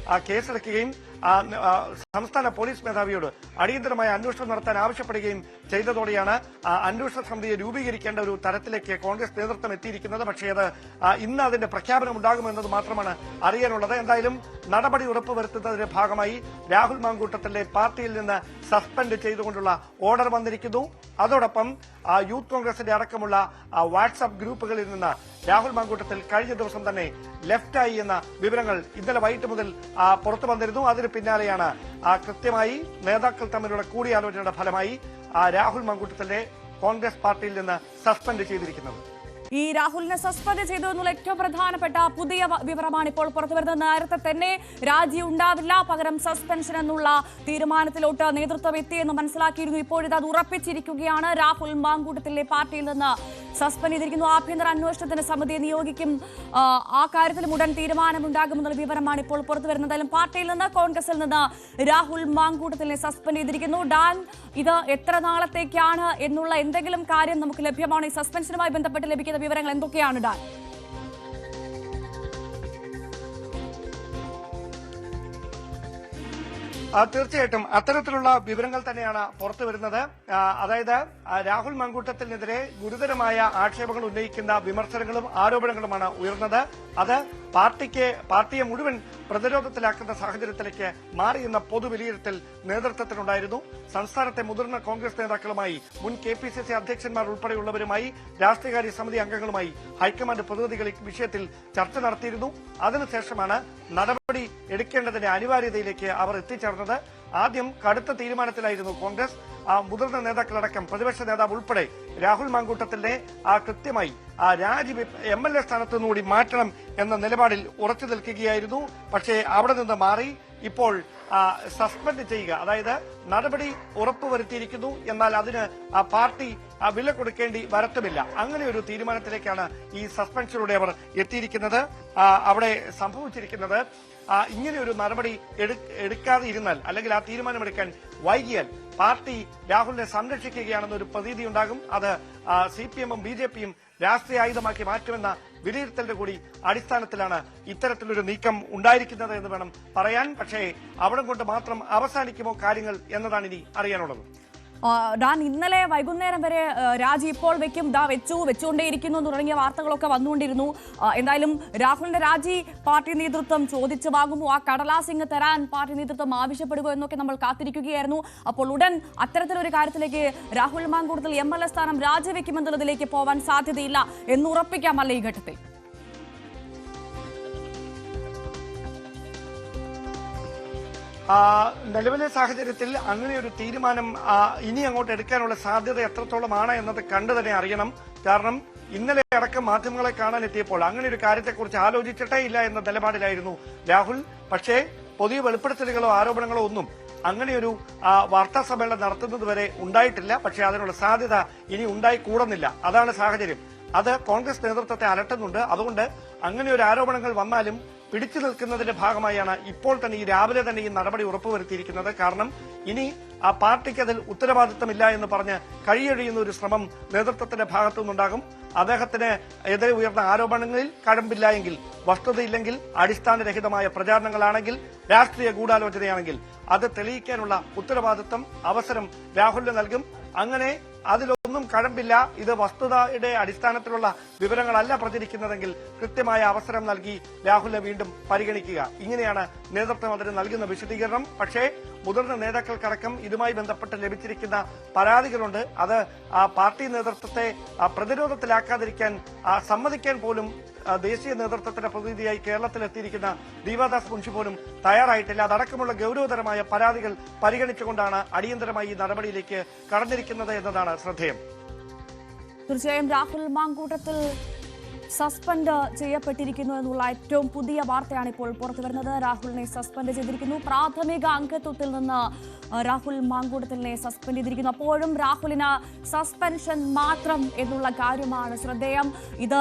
കേസെടുക്കുകയും സംസ്ഥാന പോലീസ് മേധാവിയോട് അടിയന്തരമായ അന്വേഷണം നടത്താൻ ആവശ്യപ്പെടുകയും ചെയ്തതോടെയാണ് അന്വേഷണ സമിതിയെ രൂപീകരിക്കേണ്ട ഒരു തരത്തിലേക്ക് കോൺഗ്രസ് നേതൃത്വം എത്തിയിരിക്കുന്നത്. പക്ഷേ അത് ഇന്ന് അതിന്റെ പ്രഖ്യാപനം ഉണ്ടാകുമെന്നത് മാത്രമാണ് അറിയാനുള്ളത്. എന്തായാലും നടപടി ഉറപ്പുവരുത്തുന്നതിന്റെ ഭാഗമായി രാഹുൽ മാങ്കൂട്ടത്തിലെ പാർട്ടിയിൽ നിന്ന് സസ്പെൻഡ് ചെയ്തുകൊണ്ടുള്ള ഓർഡർ വന്നിരിക്കുന്നു. അതോടൊപ്പം യൂത്ത് കോൺഗ്രസിന്റെ അടക്കമുള്ള വാട്സ്ആപ്പ് ഗ്രൂപ്പുകളിൽ നിന്ന് രാഹുൽ മാങ്കൂട്ടത്തിൽ കഴിഞ്ഞ ദിവസം തന്നെ ലെഫ്റ്റായി എന്ന വിവരങ്ങൾ ഇന്നലെ വൈകിട്ട് മുതൽ പുറത്തു വന്നിരുന്നു. അതിന് പിന്നാലെയാണ് കൃത്യമായി നേതാക്കൾ തമ്മിലുള്ള കൂടിയാലോചനയുടെ ഫലമായി രാഹുൽ മാങ്കൂട്ടത്തിനെ കോൺഗ്രസ് പാർട്ടിയിൽ നിന്ന് സസ്പെൻഡ് ചെയ്തിരിക്കുന്നത്. ഈ രാഹുലിനെ സസ്പെൻഡ് ചെയ്തു എന്നുള്ള ഏറ്റവും പ്രധാനപ്പെട്ട പുതിയ വിവരമാണ് ഇപ്പോൾ പുറത്തുവരുന്നത്. നേരത്തെ തന്നെ രാജി ഉണ്ടാവില്ല, പകരം സസ്പെൻഷൻ എന്നുള്ള തീരുമാനത്തിലോട്ട് നേതൃത്വം എത്തിയെന്ന് മനസ്സിലാക്കിയിരുന്നു. ഇപ്പോഴിത് അത് ഉറപ്പിച്ചിരിക്കുകയാണ്. രാഹുൽ മാങ്കൂട്ടത്തിലെ പാർട്ടിയിൽ നിന്ന് സസ്പെൻഡ് ചെയ്തിരിക്കുന്നു. ആഭ്യന്തര അന്വേഷണത്തിന് സമിതിയെ നിയോഗിക്കും. ആ കാര്യത്തിലും ഉടൻ തീരുമാനമുണ്ടാകുമെന്നുള്ള വിവരമാണ് ഇപ്പോൾ പുറത്തുവരുന്നത്. എന്തായാലും പാർട്ടിയിൽ നിന്ന്, കോൺഗ്രസിൽ നിന്ന് രാഹുൽ മാങ്കൂട്ടത്തിനെ സസ്പെൻഡ് ചെയ്തിരിക്കുന്നു. ഡാൻ, ഇത് എത്ര നാളത്തേക്കാണ് എന്നുള്ള എന്തെങ്കിലും കാര്യം നമുക്ക് ലഭ്യമാണ്? ഈ സസ്പെൻഷനുമായി ബന്ധപ്പെട്ട് ലഭിക്കുന്ന വിവരങ്ങൾ എന്തൊക്കെയാണ് ഡാൻ? തീർച്ചയായിട്ടും അത്തരത്തിലുള്ള വിവരങ്ങൾ തന്നെയാണ് പുറത്തു വരുന്നത്. അതായത് രാഹുൽ മാങ്കൂട്ടത്തിനെതിരെ ഗുരുതരമായ ആക്ഷേപങ്ങൾ ഉന്നയിക്കുന്ന വിമർശനങ്ങളും ആരോപണങ്ങളുമാണ് ഉയർന്നത്. അത് പാർട്ടിയെ മുഴുവൻ പ്രതിരോധത്തിലാക്കുന്ന സാഹചര്യത്തിലേക്ക് മാറിയെന്ന പൊതുവിലയിരുത്തൽ നേതൃത്വത്തിനുണ്ടായിരുന്നു. സംസ്ഥാനത്തെ മുതിർന്ന കോൺഗ്രസ് നേതാക്കളുമായി, മുൻ KPCC അധ്യക്ഷന്മാർ ഉൾപ്പെടെയുള്ളവരുമായി, രാഷ്ട്രീയകാര്യ സമിതി അംഗങ്ങളുമായി ഹൈക്കമാൻഡ് പ്രതിനിധികൾ വിഷയത്തിൽ ചർച്ച നടത്തിയിരുന്നു. അതിനുശേഷമാണ് നടപടി എടുക്കേണ്ടതിന്റെ അനിവാര്യതയിലേക്ക് അവർ എത്തിച്ചേർന്നത്. ആദ്യം കടുത്ത തീരുമാനത്തിലായിരുന്നു കോൺഗ്രസ്. മുതിർന്ന നേതാക്കളടക്കം പ്രതിപക്ഷ നേതാവ് ഉൾപ്പെടെ രാഹുൽ മാങ്കൂട്ടത്തിനെ കൃത്യമായി MLA സ്ഥാനത്തു നിന്നുകൂടി മാറ്റണം എന്ന നിലപാടിൽ ഉറച്ചു നിൽക്കുകയായിരുന്നു. പക്ഷേ അവിടെ നിന്ന് മാറി ഇപ്പോൾ സസ്പെൻഡ് ചെയ്യുക, അതായത് നടപടി ഉറപ്പുവരുത്തിയിരിക്കുന്നു, എന്നാൽ അതിന് പാർട്ടി വില കൊടുക്കേണ്ടി വരത്തുമില്ല. അങ്ങനെ ഒരു തീരുമാനത്തിലേക്കാണ് ഈ സസ്പെൻഷനിലൂടെ അവർ എത്തിയിരിക്കുന്നത്. അവിടെ സംഭവിച്ചിരിക്കുന്നത് ഇങ്ങനെ ഒരു നടപടി എടുക്കാതെ ഇരുന്നാൽ, അല്ലെങ്കിൽ ആ തീരുമാനമെടുക്കാൻ വൈകിയാൽ പാർട്ടി രാഹുലിനെ സംരക്ഷിക്കുകയാണെന്നൊരു പ്രതീതി ഉണ്ടാകും. അത് CPM-ഉം BJP-യും രാഷ്ട്രീയ ആയുധമാക്കി മാറ്റുമെന്ന വിലയിരുത്തലിന്റെ കൂടി അടിസ്ഥാനത്തിലാണ് ഇത്തരത്തിലൊരു നീക്കം ഉണ്ടായിരിക്കുന്നത് എന്ന് വേണം പറയാൻ. പക്ഷേ അവിടെ കൊണ്ട് മാത്രം അവസാനിക്കുമോ കാര്യങ്ങൾ എന്നതാണ് ഇനി അറിയാനുള്ളത്. ഡാൻ, ഇന്നലെ വൈകുന്നേരം വരെ രാജി ഇപ്പോൾ വെക്കും, വെച്ചുകൊണ്ടേയിരിക്കുന്നു തുടങ്ങിയ വാർത്തകളൊക്കെ വന്നുകൊണ്ടിരുന്നു. എന്തായാലും രാഹുലിന്റെ രാജി പാർട്ടി നേതൃത്വം ചോദിച്ചു വാങ്ങുമോ, ആ കടലാസ് ഇങ്ങ് തരാൻ പാർട്ടി നേതൃത്വം ആവശ്യപ്പെടുമോ എന്നൊക്കെ നമ്മൾ കാത്തിരിക്കുകയായിരുന്നു. അപ്പോൾ ഉടൻ അത്തരത്തിലൊരു കാര്യത്തിലേക്ക് രാഹുൽ മാങ്കൂട്ടത്തിൽ MLA സ്ഥാനം രാജിവെക്കുമെന്നുള്ളതിലേക്ക് പോവാൻ സാധ്യതയില്ല എന്നുറപ്പിക്കാമല്ലേ ഈ ഘട്ടത്തിൽ? നിലവിലെ സാഹചര്യത്തിൽ അങ്ങനെ ഒരു തീരുമാനം ഇനി അങ്ങോട്ട് എടുക്കാനുള്ള സാധ്യത എത്രത്തോളമാണ് എന്നത് കണ്ടു തന്നെ അറിയണം. കാരണം ഇന്നലെ അടക്കം മാധ്യമങ്ങളെ കാണാൻ എത്തിയപ്പോൾ അങ്ങനെ ഒരു കാര്യത്തെക്കുറിച്ച് ആലോചിച്ചിട്ടേ ഇല്ല എന്ന നിലപാടിലായിരുന്നു രാഹുൽ. പക്ഷേ പുതിയ വെളിപ്പെടുത്തലുകളോ ആരോപണങ്ങളോ ഒന്നും അങ്ങനെയൊരു വാർത്താ സമ്മേളനം നടത്തുന്നത് വരെ ഉണ്ടായിട്ടില്ല. പക്ഷേ അതിനുള്ള സാധ്യത ഇനി ഉണ്ടായിക്കൂടുന്നില്ല. അതാണ് സാഹചര്യം. അത് കോൺഗ്രസ് നേതൃത്വത്തെ അലട്ടുന്നുണ്ട്. അതുകൊണ്ട് അങ്ങനെ ഒരു ആരോപണങ്ങൾ വന്നാലും പിടിച്ചു നിൽക്കുന്നതിന്റെ ഭാഗമായാണ് ഇപ്പോൾ തന്നെ ഈ രാവിലെ തന്നെ ഈ നടപടി ഉറപ്പുവരുത്തിയിരിക്കുന്നത്. കാരണം ഇനി ആ പാർട്ടിക്ക് അതിൽ ഉത്തരവാദിത്തമില്ല എന്ന് പറഞ്ഞ് കഴിയൊഴിയുന്ന ഒരു ശ്രമം നേതൃത്വത്തിന്റെ ഭാഗത്തുനിന്നുണ്ടാകും. അദ്ദേഹത്തിന് എതിരെ ഉയർന്ന ആരോപണങ്ങളിൽ കഴമ്പില്ല എങ്കിൽ, വസ്തുതയില്ലെങ്കിൽ, അടിസ്ഥാനരഹിതമായ പ്രചാരണങ്ങളാണെങ്കിൽ, രാഷ്ട്രീയ ഗൂഢാലോചനയാണെങ്കിൽ അത് തെളിയിക്കാനുള്ള ഉത്തരവാദിത്തം, അവസരം രാഹുലിന് നൽകും. അങ്ങനെ അതിലൊന്നും കഴമ്പില്ല, ഇത് വസ്തുതയുടെ അടിസ്ഥാനത്തിലുള്ള വിവരങ്ങളല്ല പ്രചരിക്കുന്നതെങ്കിൽ കൃത്യമായ അവസരം നൽകി രാഹുലിനെ വീണ്ടും പരിഗണിക്കുക. ഇങ്ങനെയാണ് നേതൃത്വം അതിന് നൽകുന്ന വിശദീകരണം. പക്ഷേ മുതിർന്ന നേതാക്കൾക്കടക്കം ഇതുമായി ബന്ധപ്പെട്ട് ലഭിച്ചിരിക്കുന്ന പരാതികളുണ്ട്. അത് പാർട്ടി നേതൃത്വത്തെ പ്രതിരോധത്തിലാക്കാതിരിക്കാൻ സമ്മതിക്കാൻ പോലും ദേശീയ നേതൃത്വത്തിന്റെ പ്രതിനിധിയായി കേരളത്തിലെത്തിയിരിക്കുന്ന ദീപാദാസ് മുൻഷി പോലും തയ്യാറായിട്ടില്ല. അതടക്കമുള്ള ഗൌരവതരമായ പരാതികൾ പരിഗണിച്ചുകൊണ്ടാണ് അടിയന്തരമായി ഈ നടപടിയിലേക്ക് കടന്നിരിക്കുന്നത് എന്നതാണ് ശ്രദ്ധേയം. തീർച്ചയായും രാഹുൽ മാങ്കൂട്ടത്തിൽ സസ്പെൻഡ് ചെയ്യപ്പെട്ടിരിക്കുന്നു എന്നുള്ള ഏറ്റവും പുതിയ വാർത്തയാണ് ഇപ്പോൾ പുറത്തു വരുന്നത്. രാഹുലിനെ സസ്പെൻഡ് ചെയ്തിരിക്കുന്നു. പ്രാഥമിക അംഗത്വത്തിൽ നിന്ന് രാഹുൽ മാങ്കൂട്ടത്തിനെ സസ്പെൻഡ് ചെയ്തിരിക്കുന്നു. അപ്പോഴും രാഹുലിന് സസ്പെൻഷൻ മാത്രം എന്നുള്ള കാര്യമാണ് ശ്രദ്ധേയം. ഇത്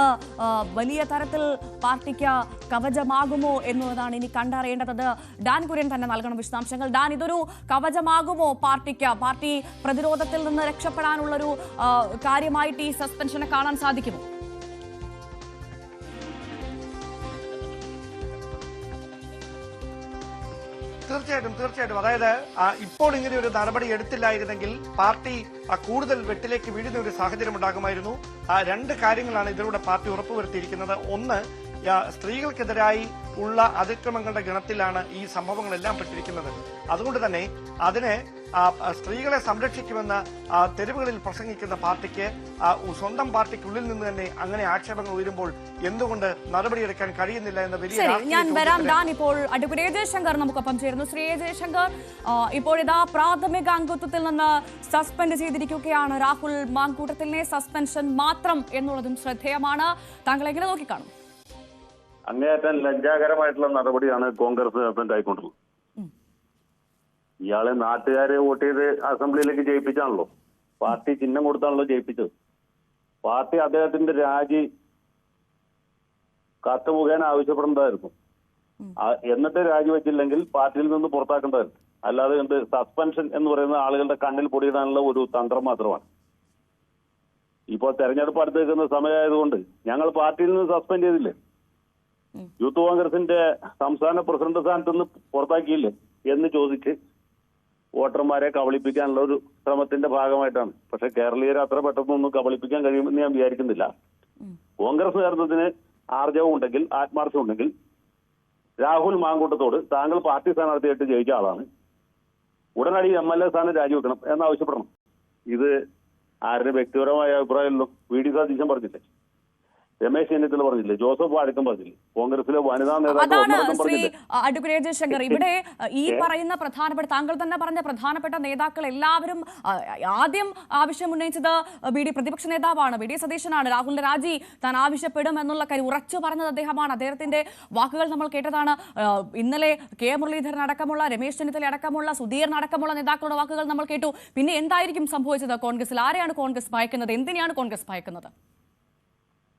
വലിയ തരത്തിൽ പാർട്ടിക്ക് കവചമാകുമോ എന്നുള്ളതാണ് ഇനി കണ്ടറിയേണ്ടത്. ഡാൻ കുര്യൻ തന്നെ നൽകണം വിശദാംശങ്ങൾ. ഡാൻ, ഇതൊരു കവചമാകുമോ പാർട്ടിക്ക്? പാർട്ടി പ്രതിരോധത്തിൽ നിന്ന് രക്ഷപ്പെടാനുള്ളൊരു കാര്യമായിട്ട് ഈ സസ്പെൻഷനെ കാണാൻ സാധിക്കുമോ? തീർച്ചയായിട്ടും. അതായത് ഇപ്പോൾ ഇങ്ങനെ ഒരു നടപടി എടുത്തില്ലായിരുന്നെങ്കിൽ പാർട്ടി കൂടുതൽ വെട്ടിലേക്ക് വീഴുന്ന ഒരു സാഹചര്യം ഉണ്ടാകുമായിരുന്നു. രണ്ട് കാര്യങ്ങളാണ് ഇതിലൂടെ പാർട്ടി ഉറപ്പുവരുത്തിയിരിക്കുന്നത്. ഒന്ന്, സ്ത്രീകൾക്കെതിരായി ഉള്ള അതിക്രമങ്ങളുടെ ഗണത്തിലാണ് ഈ സംഭവങ്ങളെല്ലാം പെട്ടിരിക്കുന്നത്. അതുകൊണ്ട് തന്നെ അതിനെ സ്ത്രീകളെ സംരക്ഷിക്കുമെന്ന് തെരുവുകളിൽ പ്രസംഗിക്കുന്ന പാർട്ടിക്ക് സ്വന്തം പാർട്ടിക്കുള്ളിൽ നിന്ന് തന്നെ അങ്ങനെ ആക്ഷേപങ്ങൾ ഉയരുമ്പോൾ എന്തുകൊണ്ട് നടപടിയെടുക്കാൻ കഴിയുന്നില്ല എന്ന വലിയ ഞാൻ വരാം. ഡാൻ, ഇപ്പോൾ അഡ്വക്കേറ്റ് എ ജയശങ്കർ നമുക്കൊപ്പം ചേരുന്നു. ശ്രീ എ ജയശങ്കർ, ഇപ്പോൾ ഇതാ പ്രാഥമിക അംഗത്വത്തിൽ നിന്ന് സസ്പെൻഡ് ചെയ്തിരിക്കുകയാണ് രാഹുൽ മാങ്കൂട്ടത്തിനെ. സസ്പെൻഷൻ മാത്രം എന്നുള്ളതും ശ്രദ്ധേയമാണ്. താങ്കൾ എങ്ങനെ നോക്കിക്കാണും? അങ്ങേയറ്റം ലജ്ജാകരമായിട്ടുള്ള നടപടിയാണ് കോൺഗ്രസ് ഗവൺമെന്റ് ആയിക്കൊണ്ടുള്ളത്. ഇയാളെ നാട്ടുകാരെ വോട്ട് ചെയ്ത് അസംബ്ലിയിലേക്ക് ജയിപ്പിച്ചാണല്ലോ, പാർട്ടി ചിഹ്നം കൊടുത്താണല്ലോ ജയിപ്പിച്ചത്. പാർട്ടി അദ്ദേഹത്തിന്റെ രാജി കത്ത് മുഖേന ആവശ്യപ്പെടേണ്ടതായിരുന്നു. എന്നിട്ട് രാജിവെച്ചില്ലെങ്കിൽ പാർട്ടിയിൽ നിന്ന് പുറത്താക്കേണ്ടതായിരുന്നു. അല്ലാതെ എന്ത് സസ്പെൻഷൻ എന്ന് പറയുന്നത് ആളുകളുടെ കണ്ണിൽ പൊടിയിടാനുള്ള ഒരു തന്ത്രം മാത്രമാണ്. ഇപ്പോൾ തെരഞ്ഞെടുപ്പ് അടുത്ത് നിൽക്കുന്ന സമയമായതുകൊണ്ട് ഞങ്ങൾ പാർട്ടിയിൽ നിന്ന് സസ്പെൻഡ് ചെയ്തില്ലേ, യൂത്ത് കോൺഗ്രസിന്റെ സംസ്ഥാന പ്രസിഡന്റ് സ്ഥാനത്ത് നിന്ന് പുറത്താക്കിയില്ലേ എന്ന് ചോദിച്ച് വോട്ടർമാരെ കബളിപ്പിക്കാനുള്ള ഒരു ശ്രമത്തിന്റെ ഭാഗമായിട്ടാണ്. പക്ഷെ കേരളീയരെ അത്ര പെട്ടെന്നൊന്നും കബളിപ്പിക്കാൻ കഴിയുമെന്ന് ഞാൻ വിചാരിക്കുന്നില്ല. കോൺഗ്രസ് നേതൃത്വത്തിന് ആർജവം ഉണ്ടെങ്കിൽ, ആത്മാർത്ഥം ഉണ്ടെങ്കിൽ, രാഹുൽ മാങ്കൂട്ടത്തോട് താങ്കൾ പാർട്ടി സ്ഥാനാർത്ഥിയായിട്ട് ജയിച്ച ആളാണ്, ഉടനടി MLA സ്ഥാനം രാജിവെക്കണം എന്നാവശ്യപ്പെടണം. ഇത് ആരുടെ വ്യക്തിപരമായ അഭിപ്രായമല്ലോ. VD സതീശൻ പറഞ്ഞില്ലേ, രമേശ് ചെന്നിത്തല പറഞ്ഞില്ലേ, ജോസഫ് വാഴക്കൻ പറഞ്ഞില്ലേ, കോൺഗ്രസിലെ വനിതാ അതാണ് നേതാക്കൾ ശ്രീ അഡ്വക്കേറ്റ് രാജശേഖർ, ഇവിടെ ഈ പറയുന്ന പ്രധാനപ്പെട്ട, താങ്കൾ തന്നെ പറഞ്ഞ പ്രധാനപ്പെട്ട നേതാക്കൾ എല്ലാവരും ആദ്യം ആവശ്യം ഉന്നയിച്ചത് പ്രതിപക്ഷ നേതാവാണ്, VD സതീശനാണ്. രാഹുലിന്റെ രാജി താൻ ആവശ്യപ്പെടും എന്നുള്ള കാര്യം ഉറച്ചു പറഞ്ഞത് അദ്ദേഹമാണ്. അദ്ദേഹത്തിന്റെ വാക്കുകൾ നമ്മൾ കേട്ടതാണ്. ഇന്നലെ K മുരളീധരൻ അടക്കമുള്ള, രമേശ് ചെന്നിത്തല അടക്കമുള്ള, സുധീരൻ അടക്കമുള്ള നേതാക്കളുടെ വാക്കുകൾ നമ്മൾ കേട്ടു. പിന്നെ എന്തായിരിക്കും സംഭവിച്ചത് കോൺഗ്രസിൽ? ആരെയാണ് കോൺഗ്രസ് ഭയക്കുന്നത്? എന്തിനാണ് കോൺഗ്രസ് ഭയക്കുന്നത്?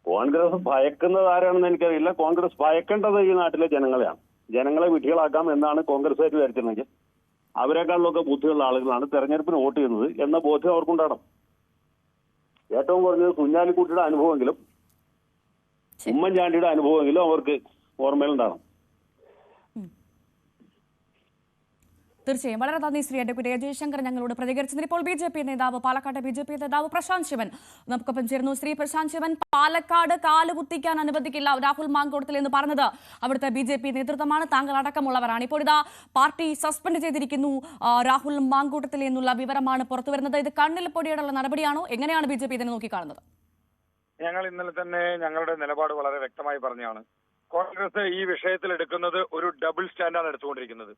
കോൺഗ്രസ് ഭയക്കുന്നത് ആരാണെന്ന് എനിക്കറിയില്ല. കോൺഗ്രസ് ഭയക്കേണ്ടത് ഈ നാട്ടിലെ ജനങ്ങളെയാണ്. ജനങ്ങളെ വിഡ്ഢികളാക്കാം എന്നാണ് കോൺഗ്രസ്സുകാർ വിചാരിച്ചിരുന്നെങ്കിൽ അവരെക്കാളിലൊക്കെ ബുദ്ധിയുള്ള ആളുകളാണ് തെരഞ്ഞെടുപ്പിന് വോട്ട് ചെയ്യുന്നത് എന്ന ബോധ്യം അവർക്കുണ്ടാകണം. ഏറ്റവും കുറഞ്ഞത് കുഞ്ഞാലിക്കുട്ടിയുടെ അനുഭവമെങ്കിലും ഉമ്മൻചാണ്ടിയുടെ അനുഭവമെങ്കിലും അവർക്ക് ഓർമ്മയിലുണ്ടാകണം. തീർച്ചയായും വളരെ നന്ദി ശ്രീ അഡ്വക്കേറ്റ് ജയശങ്കർ ഞങ്ങളോട് പ്രതികരിച്ചതിന്. ഇപ്പോൾ BJP നേതാവ്, പാലക്കാട് BJP നേതാവ് പ്രശാന്ത് ശിവൻ നമുക്കൊപ്പം ചേർന്നു. ശ്രീ പ്രശാന്ത് ശിവൻ, പാലക്കാട് കാലുകുത്തിക്കാൻ അനുവദിക്കില്ല രാഹുൽ മാങ്കൂട്ടത്തിൽ എന്ന് പറഞ്ഞത് അവിടുത്തെ BJP നേതൃത്വമാണ്, താങ്കൾ അടക്കമുള്ളവരാണ്. ഇപ്പോൾ ഇതാ പാർട്ടി സസ്പെൻഡ് ചെയ്തിരിക്കുന്നു രാഹുൽ മാങ്കൂട്ടത്തിൽ എന്നുള്ള വിവരമാണ് പുറത്തുവരുന്നത്. ഇത് കണ്ണിൽ പൊടിയോടുള്ള നടപടിയാണോ? എങ്ങനെയാണ് BJP ഇതിനെ നോക്കിക്കാണുന്നത്? ഞങ്ങൾ ഇന്നലെ തന്നെ ഞങ്ങളുടെ നിലപാട് വളരെ വ്യക്തമായി പറഞ്ഞാണ്. കോൺഗ്രസ് ഈ വിഷയത്തിൽ എടുക്കുന്നത് ഒരു ഡബിൾ സ്റ്റാൻഡാണ് എടുത്തുകൊണ്ടിരിക്കുന്നത്.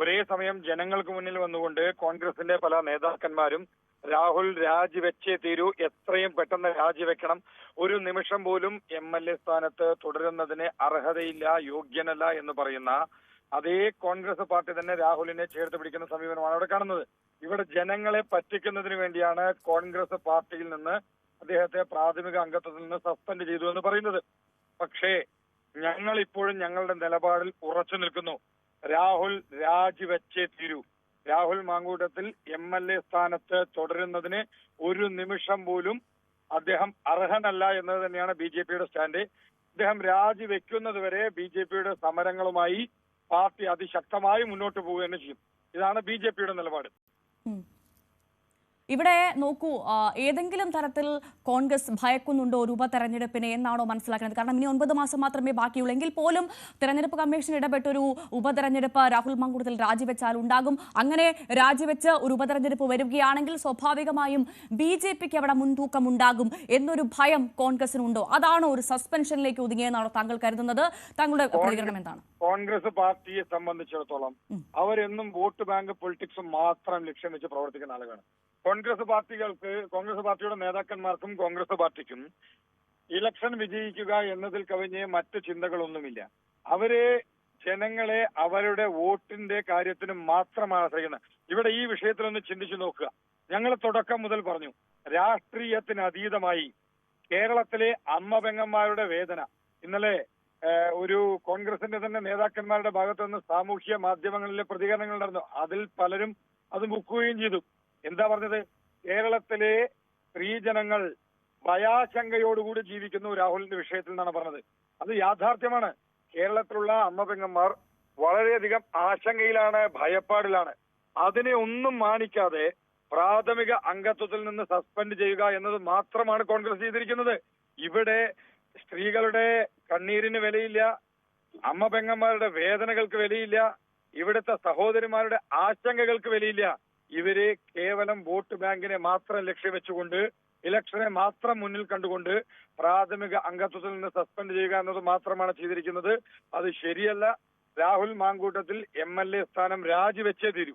ഒരേ സമയം ജനങ്ങൾക്ക് മുന്നിൽ വന്നുകൊണ്ട് കോൺഗ്രസിന്റെ പല നേതാക്കന്മാരും രാഹുൽ രാജിവെച്ചേ തീരൂ, എത്രയും പെട്ടെന്ന് രാജിവെക്കണം, ഒരു നിമിഷം പോലും MLA സ്ഥാനത്ത് തുടരുന്നതിന് അർഹതയില്ല, യോഗ്യനല്ല എന്ന് പറയുന്ന അതേ കോൺഗ്രസ് പാർട്ടി തന്നെ രാഹുലിനെ ചേർത്ത് പിടിക്കുന്ന സമീപനമാണ് അവിടെ കാണുന്നത്. ഇവിടെ ജനങ്ങളെ പറ്റിക്കുന്നതിന് വേണ്ടിയാണ് കോൺഗ്രസ് പാർട്ടിയിൽ നിന്ന് അദ്ദേഹത്തെ പ്രാഥമിക അംഗത്വത്തിൽ നിന്ന് സസ്പെൻഡ് ചെയ്തു എന്ന് പറയുന്നത്. പക്ഷേ ഞങ്ങൾ ഇപ്പോഴും ഞങ്ങളുടെ നിലപാടിൽ ഉറച്ചു നിൽക്കുന്നു. രാഹുൽ രാജിവെച്ചേ തീരൂ. രാഹുൽ മാങ്കൂട്ടത്തിൽ MLA സ്ഥാനത്ത് തുടരുന്നതിന് ഒരു നിമിഷം പോലും അദ്ദേഹം അർഹനല്ല എന്നത് തന്നെയാണ് BJPയുടെ സ്റ്റാൻഡ്. അദ്ദേഹം രാജിവെക്കുന്നതുവരെ BJPയുടെ സമരങ്ങളുമായി പാർട്ടി അതിശക്തമായി മുന്നോട്ട് പോവുക തന്നെ ചെയ്യും. ഇതാണ് BJPയുടെ നിലപാട്. ഇവിടെ നോക്കൂ, ഏതെങ്കിലും തരത്തിൽ കോൺഗ്രസ് ഭയക്കുന്നുണ്ടോ ഒരു ഉപതെരഞ്ഞെടുപ്പിനെ എന്നാണോ മനസ്സിലാക്കുന്നത്? കാരണം ഇനി 9 മാസം മാത്രമേ ബാക്കിയുള്ളൂ. എങ്കിൽ പോലും തെരഞ്ഞെടുപ്പ് കമ്മീഷൻ ഇടപെട്ടൊരു ഉപതെരഞ്ഞെടുപ്പ് രാഹുൽ മാങ്കൂട്ടത്തിൽ രാജിവെച്ചാൽ ഉണ്ടാകും. അങ്ങനെ രാജിവെച്ച് ഒരു ഉപതെരഞ്ഞെടുപ്പ് വരികയാണെങ്കിൽ സ്വാഭാവികമായും BJPക്ക് അവിടെ മുൻതൂക്കം ഉണ്ടാകും എന്നൊരു ഭയം കോൺഗ്രസിനുണ്ടോ? അതാണോ ഒരു സസ്പെൻഷനിലേക്ക് ഒതുങ്ങിയെന്നാണോ താങ്കൾ കരുതുന്നത്? താങ്കളുടെ പ്രതികരണം എന്താണ്? കോൺഗ്രസ് പാർട്ടിയെ സംബന്ധിച്ചിടത്തോളം അവരെന്നും വോട്ട് ബാങ്ക് പൊളിറ്റിക്സും മാത്രം ലക്ഷ്യം വെച്ച് പ്രവർത്തിക്കുന്ന ആളുകളാണ്. കോൺഗ്രസ് പാർട്ടിയുടെ നേതാക്കന്മാർക്കും കോൺഗ്രസ് പാർട്ടിക്കും ഇലക്ഷൻ വിജയിക്കുക എന്നതിൽ കവിഞ്ഞ് മറ്റ് ചിന്തകളൊന്നുമില്ല. അവര് ജനങ്ങളെ അവരുടെ വോട്ടിന്റെ കാര്യത്തിന് മാത്രമാണ് ആശ്രയിക്കുന്നത്. ഇവിടെ ഈ വിഷയത്തിലൊന്ന് ചിന്തിച്ചു നോക്കുക. ഞങ്ങൾ തുടക്കം മുതൽ പറഞ്ഞു, രാഷ്ട്രീയത്തിന് അതീതമായി കേരളത്തിലെ അമ്മ പെങ്ങന്മാരുടെ വേദന. ഇന്നലെ ഒരു കോൺഗ്രസിന്റെ തന്നെ നേതാക്കന്മാരുടെ ഭാഗത്തു നിന്ന് സാമൂഹ്യ മാധ്യമങ്ങളിലെ പ്രതികരണങ്ങൾ നടന്നു. അതിൽ പലരും അത് മുക്കുകയും ചെയ്തു. എന്താ പറഞ്ഞത്? കേരളത്തിലെ സ്ത്രീജനങ്ങൾ ഭയാശങ്കയോടുകൂടി ജീവിക്കുന്നു രാഹുലിന്റെ വിഷയത്തിൽ എന്നാണ് പറഞ്ഞത്. അത് യാഥാർത്ഥ്യമാണ്. കേരളത്തിലുള്ള അമ്മ പെങ്ങന്മാർ വളരെയധികം ആശങ്കയിലാണ്, ഭയപ്പാടിലാണ്. അതിനെ ഒന്നും മാനിക്കാതെ പ്രാഥമിക അംഗത്വത്തിൽ നിന്ന് സസ്പെൻഡ് ചെയ്യുക എന്നത് മാത്രമാണ് കോൺഗ്രസ് ചെയ്തിരിക്കുന്നത്. ഇവിടെ സ്ത്രീകളുടെ കണ്ണീരിന് വിലയില്ല, അമ്മ പെങ്ങന്മാരുടെ വേദനകൾക്ക് വിലയില്ല, ഇവിടുത്തെ സഹോദരിമാരുടെ ആശങ്കകൾക്ക് വിലയില്ല. ഇവര് കേവലം വോട്ട് ബാങ്കിനെ മാത്രം ലക്ഷ്യം വെച്ചുകൊണ്ട്, ഇലക്ഷനെ മാത്രം മുന്നിൽ കണ്ടുകൊണ്ട് പ്രാഥമിക അംഗത്വത്തിൽ നിന്ന് സസ്പെൻഡ് ചെയ്യുക എന്നത് മാത്രമാണ് ചെയ്തിരിക്കുന്നത്. അത് ശരിയല്ല. രാഹുൽ മാങ്കൂട്ടത്തിൽ MLA സ്ഥാനം രാജിവെച്ചേ തീരൂ.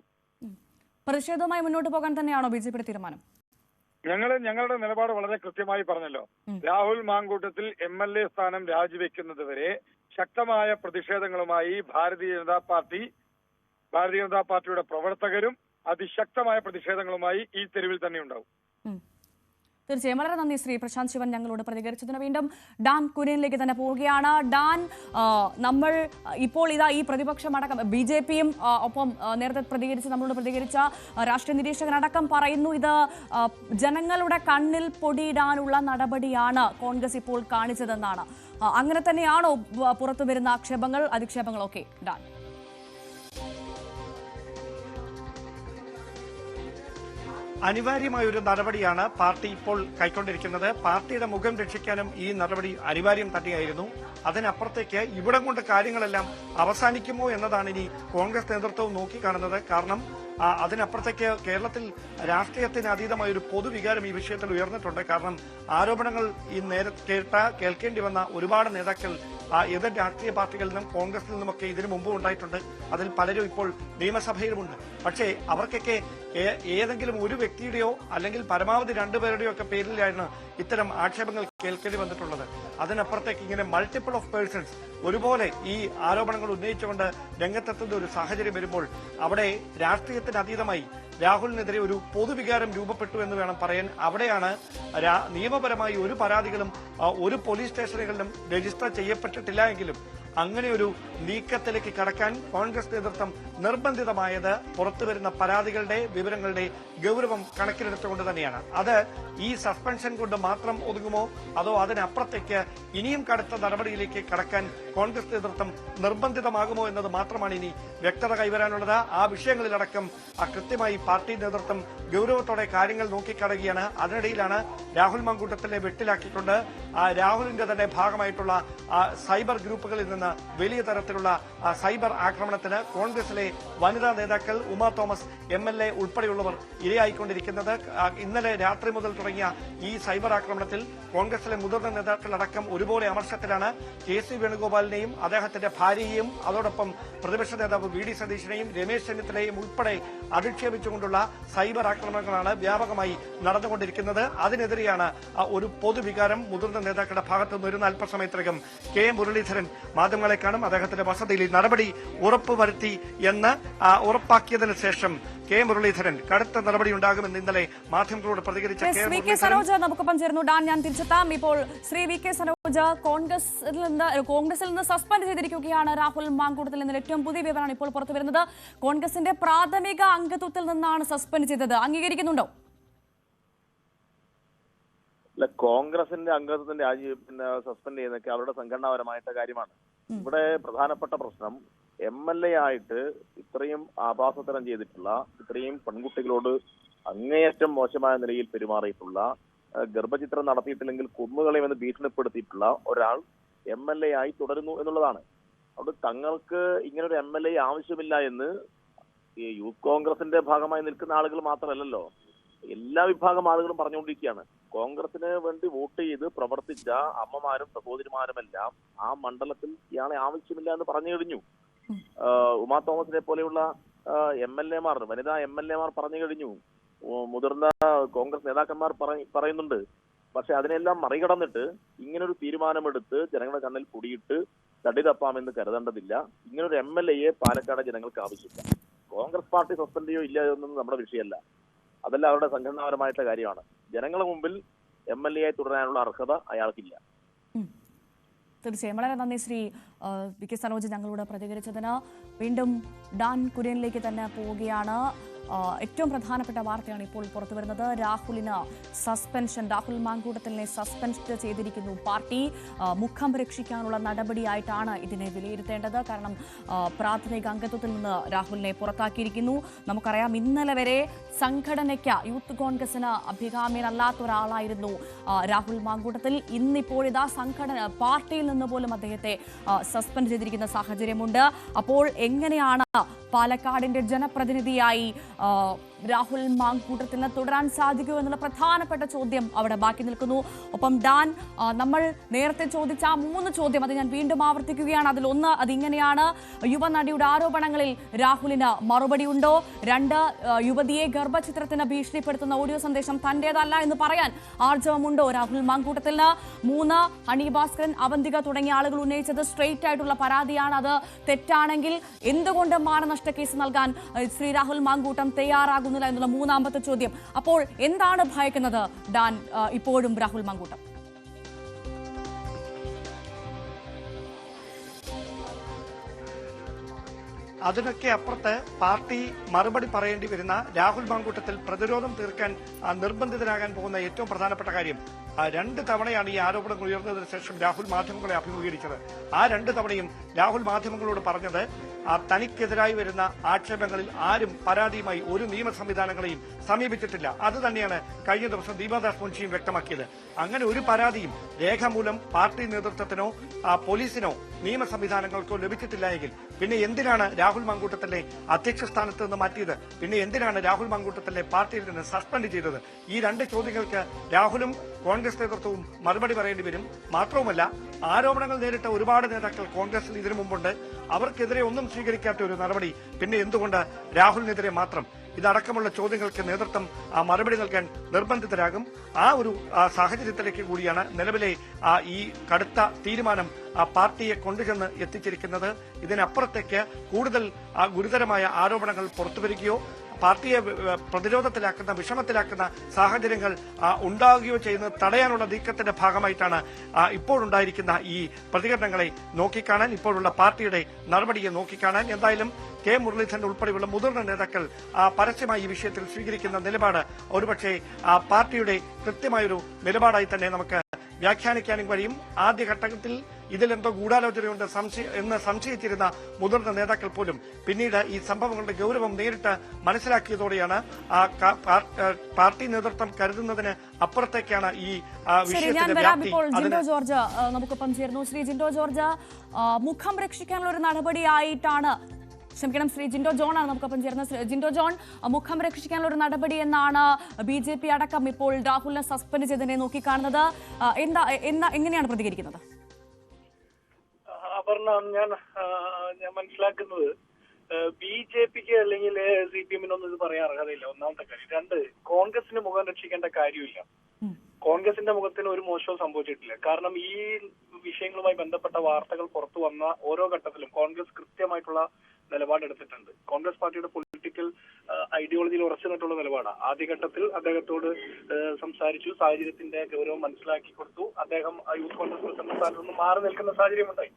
പ്രതിഷേധവുമായി മുന്നോട്ട് പോകാൻ തന്നെയാണോ BJPയുടെ തീരുമാനം? ഞങ്ങളുടെ നിലപാട് വളരെ കൃത്യമായി പറഞ്ഞല്ലോ. രാഹുൽ മാങ്കൂട്ടത്തിൽ MLA സ്ഥാനം രാജിവെക്കുന്നത് വരെ ശക്തമായ പ്രതിഷേധങ്ങളുമായി ഭാരതീയ ജനതാ പാർട്ടിയുടെ പ്രവർത്തകരും അതിശക്തമായ പ്രതിഷേധങ്ങളുമായി ഈ തെരുവിൽ തന്നെ ഉണ്ടാവും. തീർച്ചയായും വളരെ നന്ദി ശ്രീ പ്രശാന്ത് ശിവൻ ഞങ്ങളോട് പ്രതികരിച്ചതിന്. വീണ്ടും ഡാൻ കുര്യനിലേക്ക് തന്നെ പോവുകയാണ്. ഡാൻ, നമ്മൾ ഇപ്പോൾ ഇതാ ഈ പ്രതിപക്ഷമടക്കം BJPയും ഒപ്പം നേരത്തെ നമ്മളോട് പ്രതികരിച്ച രാഷ്ട്രീയ നിരീക്ഷകനടക്കം പറയുന്നു ഇത് ജനങ്ങളുടെ കണ്ണിൽ പൊടിയിടാനുള്ള നടപടിയാണ് കോൺഗ്രസ് ഇപ്പോൾ കാണിച്ചതെന്നാണ്. അങ്ങനെ തന്നെയാണോ പുറത്തു വരുന്ന അധിക്ഷേപങ്ങളൊക്കെ? ഡാൻ, അനിവാര്യമായ ഒരു നടപടിയാണ് പാർട്ടി ഇപ്പോൾ കൈക്കൊണ്ടിരിക്കുന്നത്. പാർട്ടിയുടെ മുഖം രക്ഷിക്കാനും ഈ നടപടി അനിവാര്യം തന്നെയായിരുന്നു. അതിനപ്പുറത്തേക്ക് ഇവിടം കൊണ്ട് കാര്യങ്ങളെല്ലാം അവസാനിക്കുമോ എന്നതാണ് ഇനി കോൺഗ്രസ് നേതൃത്വവും നോക്കിക്കാണുന്നത്. കാരണം അതിനപ്പുറത്തേക്ക് കേരളത്തിൽ രാഷ്ട്രീയത്തിന് അതീതമായ ഒരു പൊതുവികാരം ഈ വിഷയത്തിൽ ഉയർന്നിട്ടുണ്ട്. കാരണം ആരോപണങ്ങൾ ഈ കേൾക്കേണ്ടി വന്ന ഒരുപാട് നേതാക്കൾ എതിർ രാഷ്ട്രീയ പാർട്ടികളിൽ നിന്നും കോൺഗ്രസിൽ നിന്നുമൊക്കെ ഇതിനു മുമ്പ് ഉണ്ടായിട്ടുണ്ട്. അതിൽ പലരും ഇപ്പോൾ നിയമസഭയിലുമുണ്ട്. പക്ഷേ അവർക്കൊക്കെ ഏതെങ്കിലും ഒരു വ്യക്തിയുടെയോ അല്ലെങ്കിൽ പരമാവധി രണ്ടുപേരുടെയോ ഒക്കെ പേരിലാണ് ഇത്തരം ആക്ഷേപങ്ങൾ കേൾക്കേണ്ടി വന്നിട്ടുള്ളത്. അതിനപ്പുറത്തേക്ക് ഇങ്ങനെ മൾട്ടിപ്പിൾ ഓഫ് പേഴ്സൺസ് ഒരുപോലെ ഈ ആരോപണങ്ങൾ ഉന്നയിച്ചുകൊണ്ട് രംഗത്തെത്തുന്ന ഒരു സാഹചര്യം വരുമ്പോൾ അവിടെ രാഷ്ട്രീയത്തിന് അതീതമായി രാഹുലിനെതിരെ ഒരു പൊതുവികാരം രൂപപ്പെട്ടു എന്ന് വേണം പറയാൻ. അവിടെയാണ് നിയമപരമായി ഒരു പരാതികളും ഒരു പോലീസ് സ്റ്റേഷനുകളിലും രജിസ്റ്റർ ചെയ്യപ്പെട്ടിട്ടില്ല എങ്കിലും അങ്ങനെ ഒരു നീക്കത്തിലേക്ക് കടക്കാൻ കോൺഗ്രസ് നേതൃത്വം നിർബന്ധിതമായത് പുറത്തുവരുന്ന പരാതികളുടെ വിവരങ്ങളുടെ ഗൌരവം കണക്കിലെടുത്തുകൊണ്ട് തന്നെയാണ്. അത് ഈ സസ്പെൻഷൻ കൊണ്ട് മാത്രം ഒതുങ്ങുമോ അതോ അതിനപ്പുറത്തേക്ക് ഇനിയും കടുത്ത നടപടിയിലേക്ക് കടക്കാൻ കോൺഗ്രസ് നേതൃത്വം നിർബന്ധിതമാകുമോ എന്നത് മാത്രമാണ് ഇനി വ്യക്തത കൈവരാനുള്ളത്. ആ വിഷയങ്ങളിലടക്കം കൃത്യമായി പാർട്ടി നേതൃത്വം ഗൌരവത്തോടെ കാര്യങ്ങൾ നോക്കിക്കടയുകയാണ്. അതിനിടയിലാണ് രാഹുൽ മാങ്കൂട്ടത്തിലെ വെട്ടിലാക്കിക്കൊണ്ട് രാഹുലിന്റെ തന്നെ ഭാഗമായിട്ടുള്ള സൈബർ ഗ്രൂപ്പുകളിൽ നിന്ന് വലിയ തരത്തിലുള്ള സൈബർ ആക്രമണത്തിന് കോൺഗ്രസിലെ വനിതാ നേതാക്കൾ ഉമാ തോമസ് MLA ഉൾപ്പെടെയുള്ളവർ ഇരയായിക്കൊണ്ടിരിക്കുന്നത്. ഇന്നലെ രാത്രി മുതൽ തുടങ്ങിയ ഈ സൈബർ ആക്രമണത്തിൽ കോൺഗ്രസിലെ മുതിർന്ന നേതാക്കളടക്കം ഒരുപോലെ അമർഷത്തിലാണ്. KC വേണുഗോപാലിനെയും അദ്ദേഹത്തിന്റെ ഭാര്യയെയും അതോടൊപ്പം പ്രതിപക്ഷ നേതാവ് VD സതീശനെയും രമേശ് ചെന്നിത്തലയെയും ഉൾപ്പെടെ അധിക്ഷേപിച്ചുകൊണ്ടുള്ള സൈബർ ആക്രമണങ്ങളാണ് വ്യാപകമായി നടന്നുകൊണ്ടിരിക്കുന്നത്. അതിനെതിരെയാണ് ഒരു പൊതുവികാരം മുതിർന്ന നേതാക്കളുടെ ഭാഗത്തുനിന്ന് വരുന്ന അല്പസമയത്തിനകം K മുരളീധരൻ മാധ്യമങ്ങളെ കാണും. അദ്ദേഹത്തിന്റെ വസതിയിൽ നടപടി ഉറപ്പുവരുത്തി എന്ന് ഉറപ്പാക്കിയതിനു ശേഷം K മുരളീധരൻ കടുത്ത നടപടി ഉണ്ടാകുമെന്ന് ഇന്നലെ മാധ്യമങ്ങളോട് പ്രതികരിച്ച VK സനോജ് നമുക്കൊപ്പം ചേർന്നു. ഡാൻ, ഞാൻ തിരിച്ചെത്താം. ഇപ്പോൾ ശ്രീ VK സനോജ്, കോൺഗ്രസിൽ നിന്ന് സസ്പെൻഡ് ചെയ്തിരിക്കുകയാണ് രാഹുൽ മാങ്കൂട്ടത്തിൽ എന്നതിൽ ഏറ്റവും പുതിയ വിവരമാണ് ഇപ്പോൾ പുറത്തുവരുന്നത്. കോൺഗ്രസിന്റെ പ്രാഥമിക അംഗത്വത്തിൽ നിന്നാണ് സസ്പെൻഡ് ചെയ്തത്. അംഗീകരിക്കുന്നുണ്ടോ? അല്ല, കോൺഗ്രസിന്റെ അംഗത്വത്തിന്റെ സസ്പെൻഡ് ചെയ്യുന്നതൊക്കെ അവരുടെ സംഘടനാപരമായിട്ട് കാര്യമാണ്. ഇവിടെ പ്രധാനപ്പെട്ട പ്രശ്നം MLA ആയിട്ട് ഇത്രയും ആഭാസത്തരം ചെയ്തിട്ടുള്ള, ഇത്രയും പെൺകുട്ടികളോട് അങ്ങേയറ്റം മോശമായ നിലയിൽ പെരുമാറിയിട്ടുള്ള, ഗർഭചിത്രം നടത്തിയിട്ടില്ലെങ്കിൽ കൊന്നുകളയുമെന്ന് ഭീഷണിപ്പെടുത്തിയിട്ടുള്ള ഒരാൾ MLA ആയി തുടരുന്നു എന്നുള്ളതാണ്. അവിടെ തങ്ങൾക്ക് ഇങ്ങനൊരു MLA ആവശ്യമില്ല എന്ന് ഈ യൂത്ത് കോൺഗ്രസിന്റെ ഭാഗമായി നിൽക്കുന്ന ആളുകൾ മാത്രമല്ലല്ലോ, എല്ലാ വിഭാഗം ആളുകളും പറഞ്ഞുകൊണ്ടിരിക്കുകയാണ്. കോൺഗ്രസിന് വേണ്ടി വോട്ട് ചെയ്ത് പ്രവർത്തിച്ച അമ്മമാരും സഹോദരിമാരുമെല്ലാം ആ മണ്ഡലത്തിൽ ഇയാളെ ആവശ്യമില്ല എന്ന് പറഞ്ഞു കഴിഞ്ഞു. ഉമാ തോമസിനെ പോലെയുള്ള MLA മാർ, വനിതാ MLA മാർ പറഞ്ഞു കഴിഞ്ഞു. മുതിർന്ന കോൺഗ്രസ് നേതാക്കന്മാർ പറയുന്നുണ്ട്. പക്ഷെ അതിനെല്ലാം മറികടന്നിട്ട് ഇങ്ങനൊരു തീരുമാനമെടുത്ത് ജനങ്ങളുടെ കണ്ണിൽ പൊടിയിട്ട് തടി തപ്പാമെന്ന് കരുതേണ്ടതില്ല. ഇങ്ങനൊരു MLA പാലക്കാട് ജനങ്ങൾക്ക് ആവശ്യമില്ല. കോൺഗ്രസ് പാർട്ടി സസ്പെൻഡ് ചെയ്യോ ഇല്ല എന്നൊന്നും നമ്മുടെ വിഷയമല്ല. അതെല്ലാം അവരുടെ സംഘടനാപരമായിട്ടുള്ള കാര്യമാണ്. ജനങ്ങളുടെ മുമ്പിൽ MLA ആയി തുടരാനുള്ള അർഹത അയാൾക്കില്ല. തീർച്ചയായും വളരെ നന്ദി ശ്രീ VK സനോജ് ഞങ്ങളോട് പ്രതികരിച്ചതിന്. വീണ്ടും ഡാൻ കുര്യനിലേക്ക് തന്നെ പോവുകയാണ്. ഏറ്റവും പ്രധാനപ്പെട്ട വാർത്തയാണ് ഇപ്പോൾ പുറത്തുവരുന്നത്. രാഹുലിന് സസ്പെൻഷൻ, രാഹുൽ മാങ്കൂട്ടത്തിലിനെ സസ്പെൻഡ് ചെയ്തിരിക്കുന്നു പാർട്ടി. മുഖം രക്ഷിക്കാനുള്ള നടപടിയായിട്ടാണ് ഇതിനെ വിലയിരുത്തേണ്ടത്. കാരണം പ്രാഥമിക അംഗത്വത്തിൽ നിന്ന് രാഹുലിനെ പുറത്താക്കിയിരിക്കുന്നു. നമുക്കറിയാം, ഇന്നലെ വരെ സംഘടനയ്ക്ക്, യൂത്ത് കോൺഗ്രസിന് അഭികാമ്യനല്ലാത്ത ഒരാളായിരുന്നു രാഹുൽ മാങ്കൂട്ടത്തിൽ. ഇന്നിപ്പോഴിതാ പാർട്ടിയിൽ നിന്ന് പോലും അദ്ദേഹത്തെ സസ്പെൻഡ് ചെയ്തിരിക്കുന്ന സാഹചര്യമുണ്ട്. അപ്പോൾ എങ്ങനെയാണ് പാലക്കാടിന്റെ ജനപ്രതിനിധിയായി രാഹുൽ മാങ്കൂട്ടത്തിന് തുടരാൻ സാധിക്കൂ എന്നുള്ള പ്രധാനപ്പെട്ട ചോദ്യം അവിടെ ബാക്കി നിൽക്കുന്നു. ഒപ്പം ഡാൻ, നമ്മൾ നേരത്തെ ചോദിച്ച 3 ചോദ്യം അത് ഞാൻ വീണ്ടും ആവർത്തിക്കുകയാണ്. അതിലൊന്ന് അതിങ്ങനെയാണ്: യുവനടിയുടെ ആരോപണങ്ങളിൽ രാഹുലിന് മറുപടി ഉണ്ടോ? 2, യുവതിയെ ഗർഭചിത്രത്തിന് ഭീഷണിപ്പെടുത്തുന്ന ഓഡിയോ സന്ദേശം തന്റേതല്ല എന്ന് പറയാൻ ആർജവമുണ്ടോ രാഹുൽ മാങ്കൂട്ടത്തിന്? 3, ഹണി ഭാസ്കരൻ, അവന്തിക തുടങ്ങിയ ആളുകൾ ഉന്നയിച്ചത് സ്ട്രെയിറ്റ് ആയിട്ടുള്ള പരാതിയാണ്. അത് തെറ്റാണെങ്കിൽ എന്തുകൊണ്ട് മാനനഷ്ട കേസ് നൽകാൻ ശ്രീ രാഹുൽ മാങ്കൂട്ടം തയ്യാറാകുന്നില്ല എന്നുള്ള 3ാമത്തെ ചോദ്യം. അപ്പോൾ എന്താണ് ഭയക്കുന്നത് ഡാൻ ഇപ്പോഴും രാഹുൽ മാങ്കൂട്ടം? അതിനൊക്കെ അപ്പുറത്ത് പാർട്ടി മറുപടി പറയേണ്ടി വരുന്ന, രാഹുൽ മാങ്കൂട്ടത്തിൽ പ്രതിരോധം തീർക്കാൻ നിർബന്ധിതനാകാൻ പോകുന്ന ഏറ്റവും പ്രധാനപ്പെട്ട കാര്യം, 2 തവണയാണ് ഈ ആരോപണങ്ങൾ ഉയർന്നതിന് ശേഷം രാഹുൽ മാധ്യമങ്ങളെ അഭിമുഖീകരിച്ചത്. ആ 2 തവണയും രാഹുൽ മാധ്യമങ്ങളോട് പറഞ്ഞത് തനിക്കെതിരായി വരുന്ന ആക്ഷേപങ്ങളിൽ ആരും പരാതിയുമായി ഒരു നിയമ സംവിധാനങ്ങളെയും സമീപിച്ചിട്ടില്ല. അത് തന്നെയാണ് കഴിഞ്ഞ ദിവസം ദീപാദാസ് മുൻഷിയും വ്യക്തമാക്കിയത്. അങ്ങനെ ഒരു പരാതിയും രേഖാമൂലം പാർട്ടി നേതൃത്വത്തിനോ പോലീസിനോ നിയമ സംവിധാനങ്ങൾക്കോ ലഭിച്ചിട്ടില്ല എങ്കിൽ പിന്നെ എന്തിനാണ് രാഹുൽ മാങ്കൂട്ടത്തിലെ അധ്യക്ഷ സ്ഥാനത്ത് നിന്ന് മാറ്റിയത്? പിന്നെ എന്തിനാണ് രാഹുൽ മാങ്കൂട്ടത്തിലെ പാർട്ടിയിൽ നിന്ന് സസ്പെൻഡ് ചെയ്തത്? ഈ രണ്ട് ചോദ്യങ്ങൾക്ക് രാഹുലും കോൺഗ്രസ് നേതൃത്വവും മറുപടി പറയേണ്ടി വരും. മാത്രവുമല്ല, ആരോപണങ്ങൾ നേരിട്ട ഒരുപാട് നേതാക്കൾ കോൺഗ്രസിൽ ഇതിനു മുമ്പുണ്ട്. അവർക്കെതിരെ ഒന്നും സ്വീകരിക്കാത്ത ഒരു നടപടി പിന്നെ എന്തുകൊണ്ട് രാഹുലിനെതിരെ മാത്രം? ഇതടക്കമുള്ള ചോദ്യങ്ങൾക്ക് നേതൃത്വം മറുപടി നൽകാൻ നിർബന്ധിതരാകും. ആ ഒരു സാഹചര്യത്തിലേക്ക് കൂടിയാണ് നിലവിലെ ഈ കടുത്ത തീരുമാനം പാർട്ടിയെ കൊണ്ടുചെന്ന് എത്തിച്ചിരിക്കുന്നത്. ഇതിനപ്പുറത്തേക്ക് കൂടുതൽ ഗുരുതരമായ ആരോപണങ്ങൾ പുറത്തുവരികയോ പാർട്ടിയെ പ്രതിരോധത്തിലാക്കുന്ന വിഷമത്തിലാക്കുന്ന സാഹചര്യങ്ങൾ ഉണ്ടാകുകയോ ചെയ്യുന്നത് തടയാനുള്ള നീക്കത്തിന്റെ ഭാഗമായിട്ടാണ് ഇപ്പോഴുണ്ടായിരിക്കുന്ന ഈ പ്രതികരണങ്ങളെ നോക്കിക്കാണാൻ, ഇപ്പോഴുള്ള പാർട്ടിയുടെ നടപടിയെ നോക്കിക്കാണാൻ. എന്തായാലും കെ മുരളീധരൻ ഉൾപ്പെടെയുള്ള മുതിർന്ന നേതാക്കൾ പരസ്യമായി ഈ വിഷയത്തിൽ സ്വീകരിക്കുന്ന നിലപാട് ഒരുപക്ഷെ പാർട്ടിയുടെ കൃത്യമായൊരു നിലപാടായി തന്നെ നമുക്ക് വ്യാഖ്യാനിക്കാനും കഴിയും. ആദ്യഘട്ടത്തിൽ ഇതിലെന്തോ ഗൂഢാലോചനയുണ്ട് എന്ന് സംശയിച്ചിരുന്ന മുതിർന്ന നേതാക്കൾ പോലും പിന്നീട് ഈ സംഭവങ്ങളുടെ ഗൌരവം നേരിട്ട് മനസ്സിലാക്കിയതോടെയാണ് പാർട്ടി നേതൃത്വം കരുതുന്നതിന് അപ്പുറത്തേക്കാണ് ഈ വിഷയത്തിന്റെ വ്യാപ്തി. ജിൻഡോ ജോർജ് നമുക്കൊപ്പം ചേർന്നു. ശ്രീ ജിൻഡോ ജോർജ്, മുഖം രക്ഷിക്കാനുള്ള ഒരു നടപടിയായിട്ടാണ് ശ്രീ ജിൻഡോ ജോൺ ആണ് നമുക്കൊപ്പം ചേർന്നത്. ജിൻഡോ ജോൺ, മുഖം രക്ഷിക്കാനുള്ള ഒരു നടപടി എന്നാണ് BJP അടക്കം ഇപ്പോൾ രാഹുലിനെ സസ്പെൻഡ് ചെയ്തതിനെ നോക്കിക്കാണുന്നത്. എങ്ങനെയാണ് പ്രതികരിക്കുന്നത്? അപർണ, ഞാൻ മനസ്സിലാക്കുന്നത് BJPക്ക് അല്ലെങ്കിൽ CPM-നൊന്നും ഇത് പറയാൻ അർഹതയില്ല. ഒന്നാമത്തെ കാര്യം. രണ്ട്, കോൺഗ്രസിന് മുഖം രക്ഷിക്കേണ്ട കാര്യമില്ല. കോൺഗ്രസിന്റെ മുഖത്തിന് ഒരു മോശവും സംഭവിച്ചിട്ടില്ല. കാരണം ഈ വിഷയങ്ങളുമായി ബന്ധപ്പെട്ട വാർത്തകൾ പുറത്തു വന്ന ഓരോ ഘട്ടത്തിലും കോൺഗ്രസ് കൃത്യമായിട്ടുള്ള നിലപാടെടുത്തിട്ടുണ്ട്. കോൺഗ്രസ് പാർട്ടിയുടെ പൊളിറ്റിക്കൽ ഐഡിയോളജിയിൽ ഉറച്ചു നിന്നിട്ടുള്ള നിലപാടാണ്. ആദ്യഘട്ടത്തിൽ അദ്ദേഹത്തോട് സംസാരിച്ചു, സാഹചര്യത്തിന്റെ ഗൗരവം മനസ്സിലാക്കി കൊടുത്തു. അദ്ദേഹം യൂത്ത് കോൺഗ്രസ് പ്രസിഡന്റ് സ്ഥാനത്ത് നിന്ന് മാറി നിൽക്കുന്ന സാഹചര്യം ഉണ്ടായി.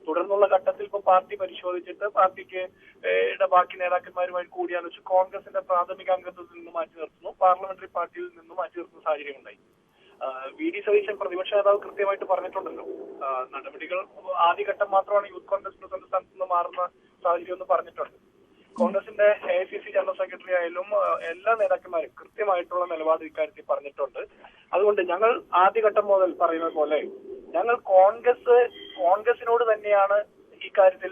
തുടർന്നുള്ള ഘട്ടത്തിൽ ഇപ്പോൾ പാർട്ടി പരിശോധിച്ചിട്ട് പാർട്ടിക്ക് ബാക്കി നേതാക്കന്മാരുമായി കൂടിയാലോചിച്ച് കോൺഗ്രസിന്റെ പ്രാഥമിക അംഗത്വത്തിൽ നിന്ന് മാറ്റി നിർത്തുന്നു, പാർലമെന്ററി പാർട്ടിയിൽ നിന്ന് മാറ്റി നിർത്തുന്ന സാഹചര്യം ഉണ്ടായി. VD സതീശൻ പ്രതിപക്ഷ നേതാവ് കൃത്യമായിട്ട് പറഞ്ഞിട്ടുണ്ടല്ലോ, നടപടികൾ ആദ്യഘട്ടം മാത്രമാണ് യൂത്ത് കോൺഗ്രസ് പ്രസിഡന്റ് സ്ഥാനത്ത് നിന്ന് മാറുന്ന സാഹചര്യം എന്ന് പറഞ്ഞിട്ടുണ്ട്. കോൺഗ്രസിന്റെ AICC ജനറൽ സെക്രട്ടറി ആയാലും എല്ലാ നേതാക്കന്മാരും കൃത്യമായിട്ടുള്ള നിലപാട് ഇക്കാര്യത്തിൽ പറഞ്ഞിട്ടുണ്ട്. അതുകൊണ്ട് ഞങ്ങൾ ആദ്യഘട്ടം മുതൽ പറയുന്നത് പോലെ ഞങ്ങൾ കോൺഗ്രസിനോട് തന്നെയാണ് ഇക്കാര്യത്തിൽ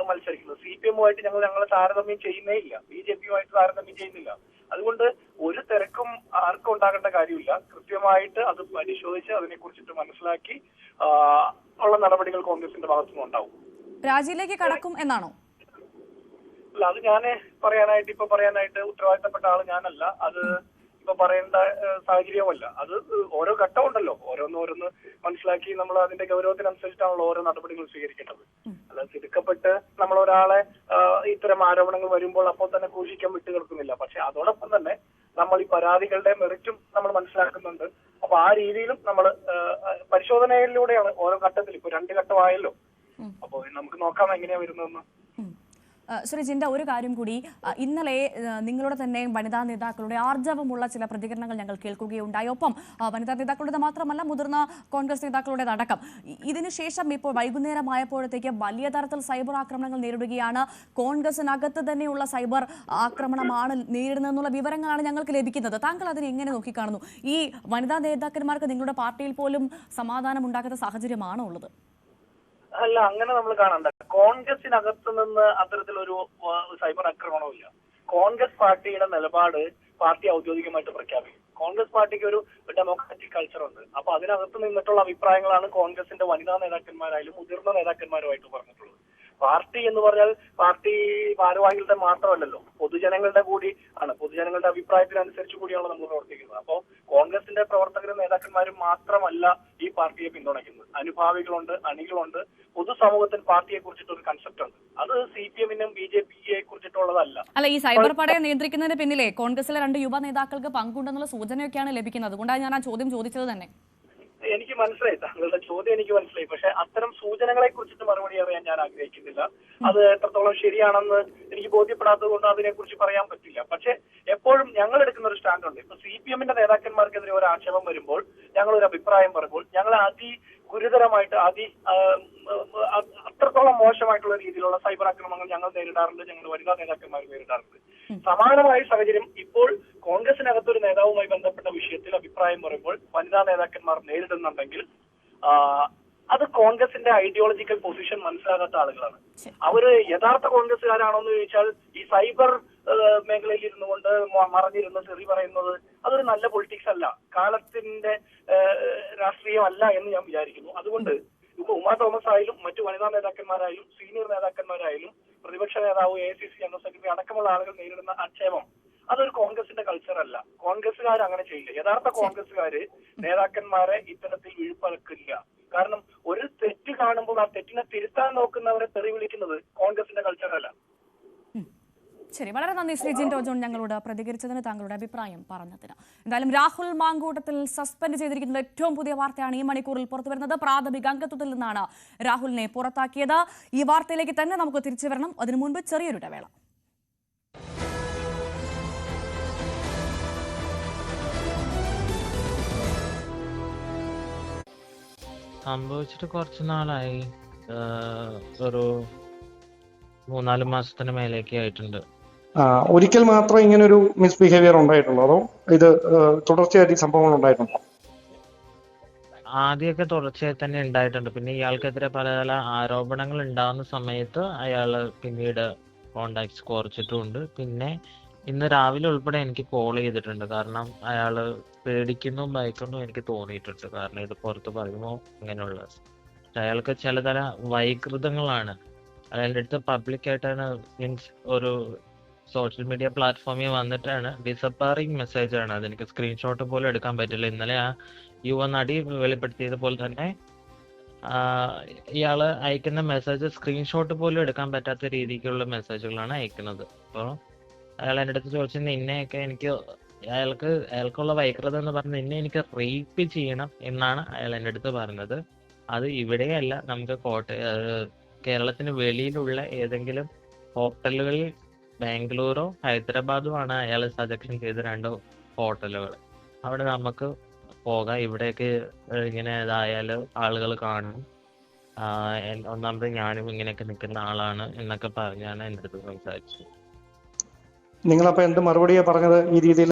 മത്സരിക്കുന്നത്. CPM-ഉമായിട്ട് ഞങ്ങളെ താരതമ്യം ചെയ്യുന്നേ ഇല്ല, BJP-യുമായിട്ട് താരതമ്യം ചെയ്യുന്നില്ല. അതുകൊണ്ട് ഒരു തിരക്കും ആർക്കും ഉണ്ടാകേണ്ട കാര്യമില്ല. കൃത്യമായിട്ട് അത് പരിശോധിച്ച് അതിനെ കുറിച്ചിട്ട് മനസ്സിലാക്കി ഉള്ള നടപടികൾ കോൺഗ്രസിന്റെ ഭാഗത്തുനിന്ന് ഉണ്ടാവും. രാജിയിലേക്ക് കടക്കും എന്നാണോ? അല്ല, അത് ഞാൻ പറയാനായിട്ട് ഉത്തരവാദിത്തപ്പെട്ട ആള് ഞാനല്ല. അത് ഇപ്പൊ പറയേണ്ട സാഹചര്യമല്ല. അത് ഓരോ ഘട്ടമുണ്ടല്ലോ, ഓരോന്ന് മനസ്സിലാക്കി നമ്മൾ അതിന്റെ ഗൗരവത്തിനനുസരിച്ചിട്ടാണല്ലോ ഓരോ നടപടികൾ സ്വീകരിക്കേണ്ടത്. അല്ല, തിടുക്കപ്പെട്ട് നമ്മൾ ഒരാളെ ഇത്തരം ആരോപണങ്ങൾ വരുമ്പോൾ അപ്പോൾ തന്നെ ക്രൂശിക്കാൻ വിട്ടുകിടക്കുന്നില്ല. പക്ഷെ അതോടൊപ്പം തന്നെ നമ്മൾ ഈ പരാതികളുടെ മെറിറ്റും നമ്മൾ മനസ്സിലാക്കുന്നുണ്ട്. അപ്പൊ ആ രീതിയിലും നമ്മൾ പരിശോധനയിലൂടെയാണ് ഓരോ ഘട്ടത്തിൽ, ഇപ്പൊ 2 ഘട്ടമായല്ലോ, അപ്പൊ നമുക്ക് നോക്കാം എങ്ങനെയാ വരുന്നതെന്ന്. ശ്രീ ജിൻഡ, ഒരു കാര്യം കൂടി, ഇന്നലെ നിങ്ങളുടെ തന്നെ വനിതാ നേതാക്കളുടെ ആർജവമുള്ള ചില പ്രതികരണങ്ങൾ ഞങ്ങൾ കേൾക്കുകയുണ്ടായി. ഒപ്പം വനിതാ നേതാക്കളുടേത് മാത്രമല്ല, മുതിർന്ന കോൺഗ്രസ് നേതാക്കളുടേതടക്കം. ഇതിനുശേഷം ഇപ്പോൾ വൈകുന്നേരമായപ്പോഴത്തേക്ക് വലിയ തരത്തിൽ സൈബർ ആക്രമണങ്ങൾ നേരിടുകയാണ്. കോൺഗ്രസിനകത്ത് തന്നെയുള്ള സൈബർ ആക്രമണമാണ് നേരിടുന്നതെന്നുള്ള വിവരങ്ങളാണ് ഞങ്ങൾക്ക് ലഭിക്കുന്നത്. താങ്കൾ അതിനെ എങ്ങനെ നോക്കിക്കാണുന്നു? ഈ വനിതാ നേതാക്കന്മാർക്ക് നിങ്ങളുടെ പാർട്ടിയിൽ പോലും സമാധാനം ഉണ്ടാക്കുന്ന സാഹചര്യമാണോ ഉള്ളത്? അല്ല, അങ്ങനെ നമ്മൾ കാണണ്ട. കോൺഗ്രസിനകത്ത് നിന്ന് അത്തരത്തിലൊരു സൈബർ ആക്രമണമില്ല. കോൺഗ്രസ് പാർട്ടിയുടെ നിലപാട് പാർട്ടി ഔദ്യോഗികമായിട്ട് പ്രഖ്യാപിക്കും. കോൺഗ്രസ് പാർട്ടിക്ക് ഒരു ഡെമോക്രാറ്റിക് കൾച്ചറുണ്ട്. അപ്പൊ അതിനകത്ത് നിന്നിട്ടുള്ള അഭിപ്രായങ്ങളാണ് കോൺഗ്രസിന്റെ വനിതാ നേതാക്കന്മാരായാലും മുതിർന്ന നേതാക്കന്മാരുമായിട്ട് പറഞ്ഞിട്ടുള്ളത്. പാർട്ടി എന്ന് പറഞ്ഞാൽ പാർട്ടി ഭാരവാഹികളുടെ മാത്രമല്ലല്ലോ, പൊതുജനങ്ങളുടെ കൂടി ആണ്. പൊതുജനങ്ങളുടെ അഭിപ്രായത്തിനനുസരിച്ച് കൂടിയാണ് നമ്മൾ പ്രവർത്തിക്കുന്നത്. അപ്പോൾ കോൺഗ്രസിന്റെ പ്രവർത്തകരും നേതാക്കന്മാരും മാത്രമല്ല ഈ പാർട്ടിയെ പിന്തുണയ്ക്കുന്നത്. അനുഭാവികളുണ്ട്, അണികളുണ്ട്. പൊതുസമൂഹത്തിൽ പാർട്ടിയെ കുറിച്ചിട്ടൊരു കൺസെപ്റ്റ് ഉണ്ട്. അത് CPM-നും BJP-യെ കുറിച്ചിട്ടുള്ളതല്ല. അല്ല, ഈ സൈബർ പടയെ നിയന്ത്രിക്കുന്നതിന് പിന്നിലെ കോൺഗ്രസിലെ 2 യുവ നേതാക്കൾക്ക് പങ്കുണ്ടെന്നുള്ള സൂചനയൊക്കെയാണ് ലഭിക്കുന്നത്. അതുകൊണ്ടാണ് ഞാൻ ആ ചോദ്യം ചോദിച്ചത് തന്നെ. എനിക്ക് മനസ്സിലായി, താങ്കളുടെ ചോദ്യം എനിക്ക് മനസ്സിലായി. പക്ഷെ അത്തരം സൂചനകളെ കുറിച്ചിട്ട് മറുപടി അറിയാൻ ഞാൻ ആഗ്രഹിക്കുന്നില്ല. അത് എത്രത്തോളം ശരിയാണെന്ന് എനിക്ക് ബോധ്യപ്പെടാത്തത് കൊണ്ട് അതിനെക്കുറിച്ച് പറയാൻ പറ്റില്ല. പക്ഷെ എപ്പോഴും ഞങ്ങൾ എടുക്കുന്ന ഒരു സ്റ്റാൻഡ് ഉണ്ട്. ഇപ്പൊ CPM-ന്റെ നേതാക്കന്മാർക്കെതിരെ ഒരു ആക്ഷേപം വരുമ്പോൾ, ഞങ്ങൾ ഒരു അഭിപ്രായം പറയുമ്പോൾ, ഞങ്ങൾ ഗുരുതരമായിട്ട് അത്രത്തോളം മോശമായിട്ടുള്ള രീതിയിലുള്ള സൈബർ ആക്രമണങ്ങൾ ഞങ്ങൾ നേരിടാറുണ്ട്, ഞങ്ങൾ വനിതാ നേതാക്കന്മാർ നേരിടാറുണ്ട്. സമാനമായ സാഹചര്യം ഇപ്പോൾ കോൺഗ്രസിനകത്തൊരു നേതാവുമായി ബന്ധപ്പെട്ട വിഷയത്തിൽ അഭിപ്രായം പറയുമ്പോൾ വനിതാ നേതാക്കന്മാർ നേരിടുന്നുണ്ടെങ്കിൽ അത് കോൺഗ്രസിന്റെ ഐഡിയോളജിക്കൽ പൊസിഷൻ മനസ്സിലാകാത്ത ആളുകളാണ്. അവര് യഥാർത്ഥ കോൺഗ്രസ്സുകാരാണോ എന്ന് ചോദിച്ചാൽ ഈ സൈബർ മേഖലയിൽ ഇരുന്നു കൊണ്ട് മറഞ്ഞിരുന്ന് തെറി പറയുന്നത് അതൊരു നല്ല പൊളിറ്റിക്സ് അല്ല, കാലത്തിന്റെ രാഷ്ട്രീയമല്ല എന്ന് ഞാൻ വിചാരിക്കുന്നു. അതുകൊണ്ട് ഇപ്പൊ ഉമാ തോമസ് ആയാലും മറ്റു വനിതാ നേതാക്കന്മാരായാലും സീനിയർ നേതാക്കന്മാരായാലും പ്രതിപക്ഷ നേതാവ് AICC ജനറൽ സെക്രട്ടറി അടക്കമുള്ള ആളുകൾ നേരിടുന്ന ആക്ഷേപം അതൊരു കോൺഗ്രസിന്റെ കൾച്ചർ അല്ല. കോൺഗ്രസ്സുകാർ അങ്ങനെ ചെയ്യില്ല. യഥാർത്ഥ കോൺഗ്രസ്സുകാര് നേതാക്കന്മാരെ ഇത്തരത്തിൽ വിഴുപ്പലക്കില്ല. കാരണം ഒരു തെറ്റ് കാണുമ്പോൾ ആ തെറ്റിനെ തിരുത്താൻ നോക്കുന്നവരെ തെറി വിളിക്കുന്നത് കോൺഗ്രസിന്റെ കൾച്ചർ അല്ല. ശരി, വളരെ നന്ദി ശ്രീ ജിൻഡോ ജോൺ ഞങ്ങളോട് പ്രതികരിച്ചതിന്, താങ്കളുടെ അഭിപ്രായം പറഞ്ഞതിന്. എന്തായാലും രാഹുൽ മാങ്കൂട്ടത്തിൽ സസ്പെൻഡ് ചെയ്തിരിക്കുന്ന ഏറ്റവും പുതിയ വാർത്തയാണ് ഈ മണിക്കൂറിൽ പുറത്തുവരുന്നത്. പ്രാഥമിക അംഗത്വത്തിൽ നിന്നാണ് രാഹുലിനെ പുറത്താക്കിയത്. ഈ വാർത്തയിലേക്ക് തന്നെ നമുക്ക് തിരിച്ചു വരണം. അതിനു മുൻപ് ചെറിയൊരു ഇടവേള. സംഭവിച്ചിട്ട് കുറച്ച് നാളായി, ഒരു 3-4 മാസത്തിന് മേലേക്ക് ആയിട്ടുണ്ട്. ഒരിക്കൽ മാത്രം ഇങ്ങനെ ഒരു മിസ്ബിഹേവിയർ ഉണ്ടായിട്ടുള്ളൂ, അതോ ഇത് തുടർച്ചയായിട്ട് സംഭവങ്ങൾ ഉണ്ടായിട്ടുണ്ടോ? ആദ്യമൊക്കെ തുടർച്ചയായി തന്നെ ഉണ്ടായിട്ടുണ്ട്. പിന്നെ ഇയാൾക്കെതിരെ പല പല ആരോപണങ്ങൾ ഉണ്ടാകുന്ന സമയത്ത് അയാള് പിന്നീട് കോണ്ടാക്ട്സ് കുറച്ചിട്ടുമുണ്ട്. പിന്നെ ഇന്ന് രാവിലെ ഉൾപ്പെടെ എനിക്ക് കോൾ ചെയ്തിട്ടുണ്ട്. കാരണം അയാള് പേടിക്കുന്നു ഭയക്കുന്നു എനിക്ക് തോന്നിയിട്ടുണ്ട്. കാരണം ഇത് പുറത്ത് പറയുമ്പോൾ ഇങ്ങനെയുള്ള അയാൾക്ക് ചിലതര വൈകൃതങ്ങളാണ്. അയാളുടെ അടുത്ത് പബ്ലിക്കായിട്ടാണ്, മീൻസ് ഒരു സോഷ്യൽ മീഡിയ പ്ലാറ്റ്ഫോമിൽ വന്നിട്ടാണ് ഡിസപ്പാറിങ് മെസ്സേജ് ആണ്. അതെനിക്ക് സ്ക്രീൻഷോട്ട് പോലും എടുക്കാൻ പറ്റില്ല. ഇന്നലെ ആ യുവനടി വെളിപ്പെടുത്തിയത് പോലെ തന്നെ ഇയാള് അയക്കുന്ന മെസ്സേജ് സ്ക്രീൻഷോട്ട് പോലും എടുക്കാൻ പറ്റാത്ത രീതിക്കുള്ള മെസ്സേജുകളാണ് അയക്കുന്നത്. അപ്പോൾ അയാൾ എൻ്റെ അടുത്ത് ചോദിച്ചു, നിന്നെയൊക്കെ എനിക്ക് അയാൾക്കുള്ള വൈകൃതം എന്ന് പറഞ്ഞ് നിന്നെ എനിക്ക് റേപ്പ് ചെയ്യണം എന്നാണ് അയാൾ എൻ്റെ അടുത്ത് പറഞ്ഞത്. അത് ഇവിടെയല്ല, നമുക്ക് കേരളത്തിന് വെളിയിലുള്ള ഏതെങ്കിലും ഹോട്ടലുകളിൽ ബാംഗ്ലൂരോ ഹൈദരാബാദോ ആണ് അയാൾ സജക്ഷൻ ചെയ്ത 2 ഹോട്ടലുകൾ. അവിടെ നമുക്ക് പോകാം, ഇവിടേക്ക് ഇങ്ങനെ ഇതായാൽ ആളുകൾ കാണും, ഒന്നാമത് ഞാനും ഇങ്ങനെയൊക്കെ നിൽക്കുന്ന ആളാണ് എന്നൊക്കെ പറഞ്ഞാണ് എൻ്റെ അടുത്ത് സംസാരിച്ചത്. നിങ്ങളപ്പോ എന്ത് മറുപടിയാ പറഞ്ഞത് ഈ രീതിയിൽ?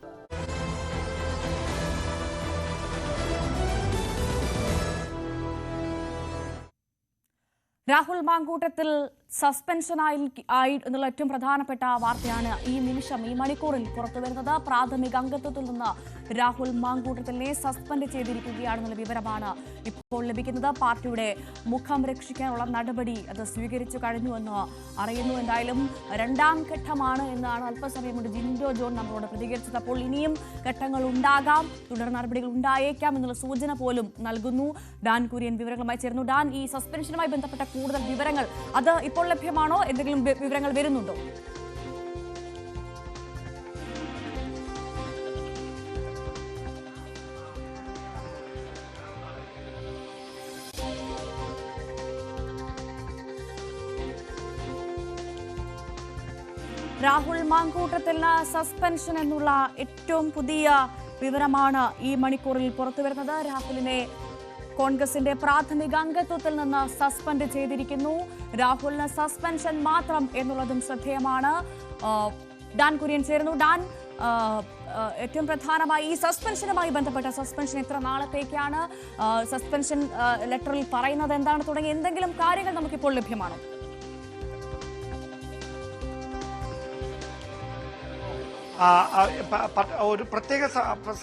രാഹുൽ മാങ്കൂട്ടത്തിൽ സസ്പെൻഷനായി എന്നുള്ള ഏറ്റവും പ്രധാനപ്പെട്ട വാർത്തയാണ് ഈ നിമിഷം ഈ മണിക്കൂറിൽ പുറത്തുവരുന്നത്. പ്രാഥമിക അംഗത്വത്തിൽ നിന്ന് രാഹുൽ മാങ്കൂട്ടത്തിനെ സസ്പെൻഡ് ചെയ്തിരിക്കുകയാണെന്നുള്ള വിവരമാണ് ഇപ്പോൾ ലഭിക്കുന്നത്. പാർട്ടിയുടെ മുഖം രക്ഷിക്കാനുള്ള നടപടി അത് സ്വീകരിച്ചു കഴിഞ്ഞുവെന്ന് അറിയുന്നു. എന്തായാലും 2ാം ഘട്ടമാണ് എന്നാണ് അല്പസമയം കൊണ്ട് ജിൻഡോ ജോൺ നമ്മളോട് പ്രതികരിച്ചത്. അപ്പോൾ ഇനിയും ഘട്ടങ്ങൾ ഉണ്ടാകാം, തുടർ നടപടികൾ ഉണ്ടായേക്കാം എന്നുള്ള സൂചന പോലും നൽകുന്നു. ഡാൻ കുര്യൻ വിവരങ്ങളുമായി ചേർന്നു. ഡാൻ, ഈ സസ്പെൻഷനുമായി ബന്ധപ്പെട്ട കൂടുതൽ വിവരങ്ങൾ അത് ഇപ്പോൾ ലഭ്യമാണോ? എന്തെങ്കിലും വിവരങ്ങൾ വരുന്നുണ്ടോ? രാഹുൽ മാങ്കൂട്ടത്തിന് സസ്പെൻഷൻ എന്നുള്ള ഏറ്റവും പുതിയ വിവരമാണ് ഈ മണിക്കൂറിൽ പുറത്തുവരുന്നത്. രാഹുലിനെ കോൺഗ്രസിന്റെ പ്രാഥമിക അംഗത്വത്തിൽ നിന്ന് സസ്പെൻഡ് ചെയ്തിരിക്കുന്നു. രാഹുലിന് സസ്പെൻഷൻ മാത്രം എന്നുള്ളതും ശ്രദ്ധേയമാണ്. ഡാൻ കുര്യൻ ചേരുന്നു. ഡാൻ, ഏറ്റവും പ്രധാനമായി ഈ സസ്പെൻഷനുമായി ബന്ധപ്പെട്ട സസ്പെൻഷൻ എത്ര നാളത്തേക്കാണ്, സസ്പെൻഷൻ ലെറ്ററിൽ പറയുന്നത് എന്താണ് തുടങ്ങിയ എന്തെങ്കിലും കാര്യങ്ങൾ നമുക്കിപ്പോൾ ലഭ്യമാണോ? ഒരു പ്രത്യേക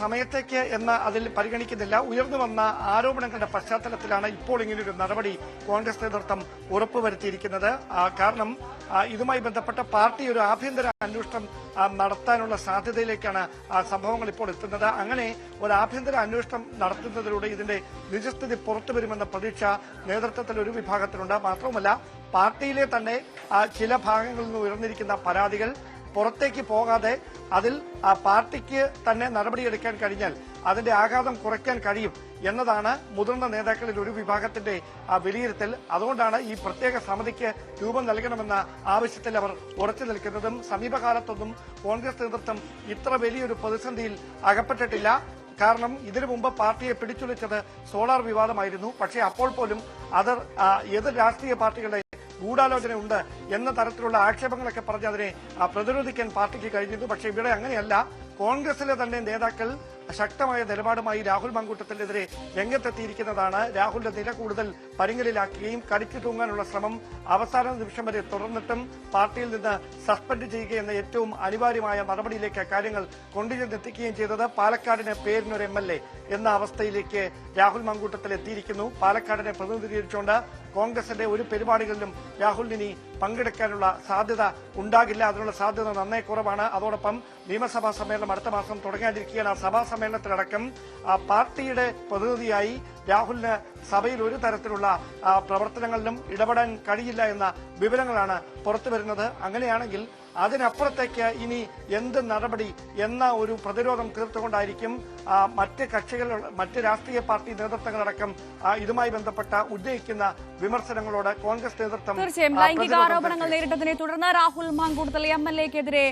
സമയത്തേക്ക് എന്ന് അതിൽ പരിഗണിക്കുന്നില്ല. ഉയർന്നു വന്ന ആരോപണങ്ങളുടെ പശ്ചാത്തലത്തിലാണ് ഇപ്പോൾ ഇങ്ങനെയൊരു നടപടി കോൺഗ്രസ് നേതൃത്വം ഉറപ്പുവരുത്തിയിരിക്കുന്നത്. കാരണം ഇതുമായി ബന്ധപ്പെട്ട പാർട്ടി ഒരു ആഭ്യന്തര അന്വേഷണം നടത്താനുള്ള സാധ്യതയിലേക്കാണ് സംഭവങ്ങൾ ഇപ്പോൾ എത്തുന്നത്. അങ്ങനെ ഒരു ആഭ്യന്തര അന്വേഷണം നടത്തുന്നതിലൂടെ ഇതിന്റെ നിജസ്ഥിതി പുറത്തുവരുമെന്ന പ്രതീക്ഷ നേതൃത്വത്തിൽ ഒരു വിഭാഗത്തിലുണ്ട്. മാത്രവുമല്ല, പാർട്ടിയിലെ തന്നെ ചില ഭാഗങ്ങളിൽ നിന്ന് ഉയർന്നിരിക്കുന്ന പരാതികൾ പുറത്തേക്ക് പോകാതെ അതിൽ പാർട്ടിക്ക് തന്നെ നടപടിയെടുക്കാൻ കഴിഞ്ഞാൽ അതിന്റെ ആഘാതം കുറയ്ക്കാൻ കഴിയും എന്നതാണ് മുതിർന്ന നേതാക്കളിൽ ഒരു വിഭാഗത്തിന്റെ വിലയിരുത്തൽ. അതുകൊണ്ടാണ് ഈ പ്രത്യേക സമിതിക്ക് രൂപം നൽകണമെന്ന ആവശ്യത്തിൽ അവർ ഉറച്ചു നിൽക്കുന്നതും. സമീപകാലത്തൊന്നും കോൺഗ്രസ് നേതൃത്വം ഇത്ര വലിയൊരു പ്രതിസന്ധിയിൽ അകപ്പെട്ടിട്ടില്ല. കാരണം ഇതിനു മുമ്പ് പാർട്ടിയെ പിടിച്ചുലച്ചത് സോളാർ വിവാദമായിരുന്നു. പക്ഷേ അപ്പോൾ പോലും അത് എതിർ രാഷ്ട്രീയ പാർട്ടികളുടെ ഗൂഢാലോചന ഉണ്ട് എന്ന തരത്തിലുള്ള ആക്ഷേപങ്ങളൊക്കെ പറഞ്ഞ് അതിനെ പ്രതിരോധിക്കാൻ പാർട്ടിക്ക് കഴിഞ്ഞിരുന്നു. പക്ഷേ ഇവിടെ അങ്ങനെയല്ല. കോൺഗ്രസിലെ തന്നെ നേതാക്കൾ ശക്തമായ നിലപാടുമായി രാഹുൽ മാങ്കൂട്ടത്തിനെതിരെ രംഗത്തെത്തിയിരിക്കുന്നതാണ്. രാഹുലിന്റെ നില കൂടുതൽ പരിങ്ങലിലാക്കുകയും കടിച്ചു തൂങ്ങാനുള്ള ശ്രമം അവസാന നിമിഷം വരെ തുടർന്നിട്ടും പാർട്ടിയിൽ നിന്ന് സസ്പെൻഡ് ചെയ്യുകയെന്ന ഏറ്റവും അനിവാര്യമായ നടപടിയിലേക്ക് കാര്യങ്ങൾ കൊണ്ടുചെന്നെത്തിക്കുകയും ചെയ്തത് പാലക്കാടിന് പേരിനൊരു MLA എന്ന അവസ്ഥയിലേക്ക് രാഹുൽ മാങ്കൂട്ടത്തിൽ എത്തിയിരിക്കുന്നു. പാലക്കാടിനെ പ്രതിനിധീകരിച്ചുകൊണ്ട് കോൺഗ്രസിന്റെ ഒരു പരിപാടികളിലും രാഹുലിനി പങ്കെടുക്കാനുള്ള സാധ്യത ഉണ്ടാകില്ല. അതിനുള്ള സാധ്യത നന്നേ കുറവാണ്. അതോടൊപ്പം നിയമസഭാ സമ്മേളനം അടുത്ത മാസം തുടങ്ങാനിരിക്കുകയാണ്. ആ സഭാ സമ്മേളനത്തിലടക്കം പാർട്ടിയുടെ പ്രതിനിധിയായി രാഹുലിന് സഭയിൽ ഒരു തരത്തിലുള്ള പ്രവർത്തനങ്ങളിലും ഇടപെടാൻ കഴിയില്ല എന്ന വിവരങ്ങളാണ് പുറത്തുവരുന്നത്. അങ്ങനെയാണെങ്കിൽ അതിനപ്പുറത്തേക്ക് ഇനി എന്ത് നടപടി എന്ന ഒരു പ്രതിരോധം തീർത്തുകൊണ്ടായിരിക്കും മറ്റ് കക്ഷികൾ, മറ്റ് രാഷ്ട്രീയ പാർട്ടി നേതൃത്വങ്ങളടക്കം ഇതുമായി ബന്ധപ്പെട്ട ഉന്നയിക്കുന്ന വിമർശനങ്ങളോട് കോൺഗ്രസ് നേതൃത്വം. തീർച്ചയായും ലൈംഗിക ആരോപണങ്ങൾ നേരിട്ടതിനെ തുടർന്ന് രാഹുൽ മാങ്കൂട്ടത്തിൽ MLA-ക്കെതിരെ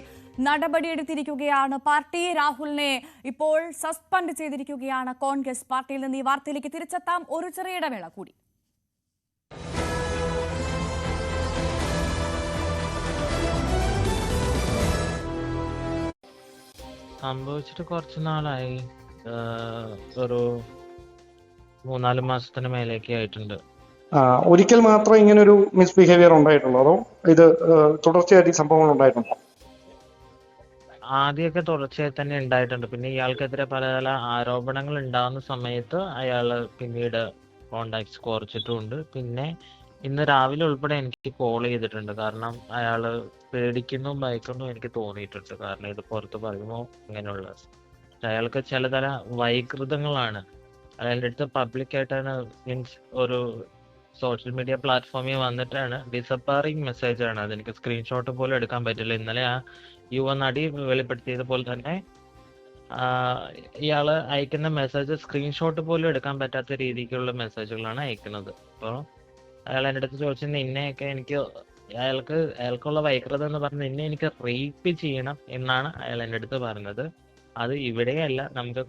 നടപടിയെടുത്തിരിക്കുകയാണ് പാർട്ടി. രാഹുലിനെ ഇപ്പോൾ സസ്പെൻഡ് ചെയ്തിരിക്കുകയാണ് കോൺഗ്രസ്. പാർട്ടിയിൽ നിന്ന് ഈ വാർത്തയിലേക്ക് തിരിച്ചെത്താം. ഒരു ചെറിയ ഇടവേള കൂടി. സംഭവിച്ചിട്ട് കുറച്ച് നാളായി, ഒരു 3-4 മാസത്തിന് മേലേക്ക് ആയിട്ടുണ്ട്. ഒരിക്കൽ മാത്രം ഇങ്ങനെ ഒരു മിസ്ബിഹേവിയർ ഉണ്ടായിട്ടുള്ളൂ, അതോ ഇത് തുടർച്ചയായിട്ട് സംഭവങ്ങൾ ഉണ്ടായിട്ടുണ്ടോ? ആദ്യമൊക്കെ തുടർച്ചയായി തന്നെ ഉണ്ടായിട്ടുണ്ട്. പിന്നെ ഇയാൾക്കെതിരെ പല പല ആരോപണങ്ങൾ ഉണ്ടാകുന്ന സമയത്ത് അയാള് പിന്നീട് കോണ്ടാക്ട്സ് കുറച്ചിട്ടുമുണ്ട്. പിന്നെ ഇന്ന് രാവിലെ ഉൾപ്പെടെ എനിക്ക് കോൾ ചെയ്തിട്ടുണ്ട്. കാരണം അയാള് പേടിക്കുന്നു, ഭയക്കുന്നു എനിക്ക് തോന്നിയിട്ടുണ്ട്. കാരണം ഇത് പുറത്ത് പറയുമ്പോൾ ഇങ്ങനെയുള്ള അയാൾക്ക് ചിലതര വൈകൃതങ്ങളാണ്. അയാളുടെ അടുത്ത് പബ്ലിക്കായിട്ടാണ്, മീൻസ് ഒരു സോഷ്യൽ മീഡിയ പ്ലാറ്റ്ഫോമിൽ വന്നിട്ടാണ് ഡിസപ്പയറിങ് മെസ്സേജ് ആണ്. അതെനിക്ക് സ്ക്രീൻഷോട്ട് പോലും എടുക്കാൻ പറ്റില്ല. ഇന്നലെ ആ യുവ നടി വെളിപ്പെടുത്തിയത് പോലെ തന്നെ ഇയാള് അയക്കുന്ന മെസ്സേജ് സ്ക്രീൻഷോട്ട് പോലും എടുക്കാൻ പറ്റാത്ത രീതിക്കുള്ള മെസ്സേജുകളാണ് അയക്കുന്നത്. അപ്പോൾ അയാൾ എൻ്റെ അടുത്ത് ചോദിച്ചത് നിന്നെയൊക്കെ എനിക്ക് അയാൾക്കുള്ള വൈകൃത എന്ന് പറഞ്ഞ് നിന്നെ എനിക്ക് റേപ്പ് ചെയ്യണം എന്നാണ് അയാൾ എൻ്റെ അടുത്ത് പറഞ്ഞത്. അത് ഇവിടെയല്ല, നമുക്ക്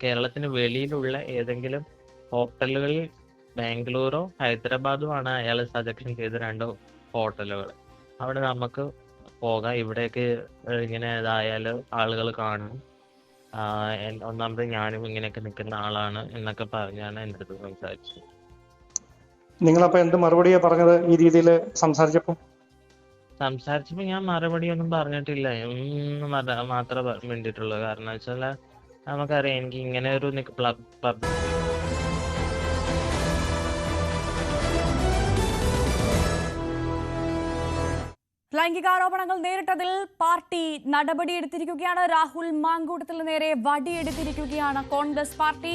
കേരളത്തിന് വെളിയിലുള്ള ഏതെങ്കിലും ഹോട്ടലുകളിൽ ബാംഗ്ലൂരോ ഹൈദരാബാദോ ആണ് അയാൾ സജക്ഷൻ ചെയ്ത 2 ഹോട്ടലുകൾ. അവിടെ നമുക്ക് പോകാം, ഇവിടേക്ക് ഇങ്ങനെ ഇതായാൽ ആളുകൾ കാണും, ഒന്നാമത് ഞാനും ഇങ്ങനെയൊക്കെ നിൽക്കുന്ന ആളാണ് എന്നൊക്കെ പറഞ്ഞാണ് എൻ്റെ അടുത്ത് സംസാരിച്ചത്. നിങ്ങളപ്പോ എന്ത് മറുപടിയാ പറഞ്ഞത് ഈ രീതിയിൽ സംസാരിച്ചപ്പോ ഞാൻ മറുപടി ഒന്നും പറഞ്ഞിട്ടില്ല, മാത്രമേ വേണ്ടിയിട്ടുള്ളൂ. കാരണം വെച്ചാൽ നമുക്കറിയാം എനിക്ക് ഇങ്ങനെ ഒരു ലൈംഗികാരോപണങ്ങൾ നേരിട്ടതിൽ പാർട്ടി നടപടിയെടുത്തിരിക്കുകയാണ്. രാഹുൽ മാങ്കൂട്ടത്തിന് നേരെ വടിയെടുത്തിരിക്കുകയാണ് കോൺഗ്രസ് പാർട്ടി.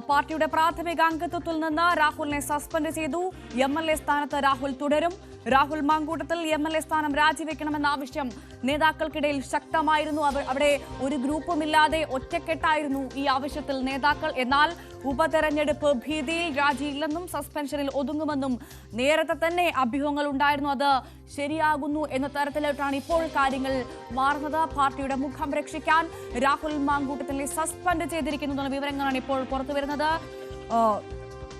പാർട്ടിയുടെ പ്രാഥമിക അംഗത്വത്തിൽ നിന്ന് രാഹുലിനെ സസ്പെൻഡ് ചെയ്തു. MLA സ്ഥാനത്ത് രാഹുൽ തുടരും. രാഹുൽ മാങ്കൂട്ടത്തിൽ MLA സ്ഥാനം രാജിവെക്കണമെന്ന ആവശ്യം നേതാക്കൾക്കിടയിൽ ശക്തമായിരുന്നു. അവിടെ ഒരു ഗ്രൂപ്പുമില്ലാതെ ഒറ്റക്കെട്ടായിരുന്നു ഈ ആവശ്യത്തിൽ നേതാക്കൾ. എന്നാൽ ഉപതെരഞ്ഞെടുപ്പ് ഭീതിയിൽ രാജിയില്ലെന്നും സസ്പെൻഷനിൽ ഒതുങ്ങുമെന്നും നേരത്തെ തന്നെ അഭ്യൂഹങ്ങൾ ഉണ്ടായിരുന്നു. അത് ശരിയാകുന്നു എന്ന തരത്തിലോട്ടാണ് ഇപ്പോൾ കാര്യങ്ങൾ മാറുന്നത്. പാർട്ടിയുടെ മുഖം രക്ഷിക്കാൻ രാഹുൽ മാങ്കൂട്ടത്തിനെ സസ്പെൻഡ് ചെയ്തിരിക്കുന്ന വിവരങ്ങളാണ് ഇപ്പോൾ പുറത്തുവരുന്നത്.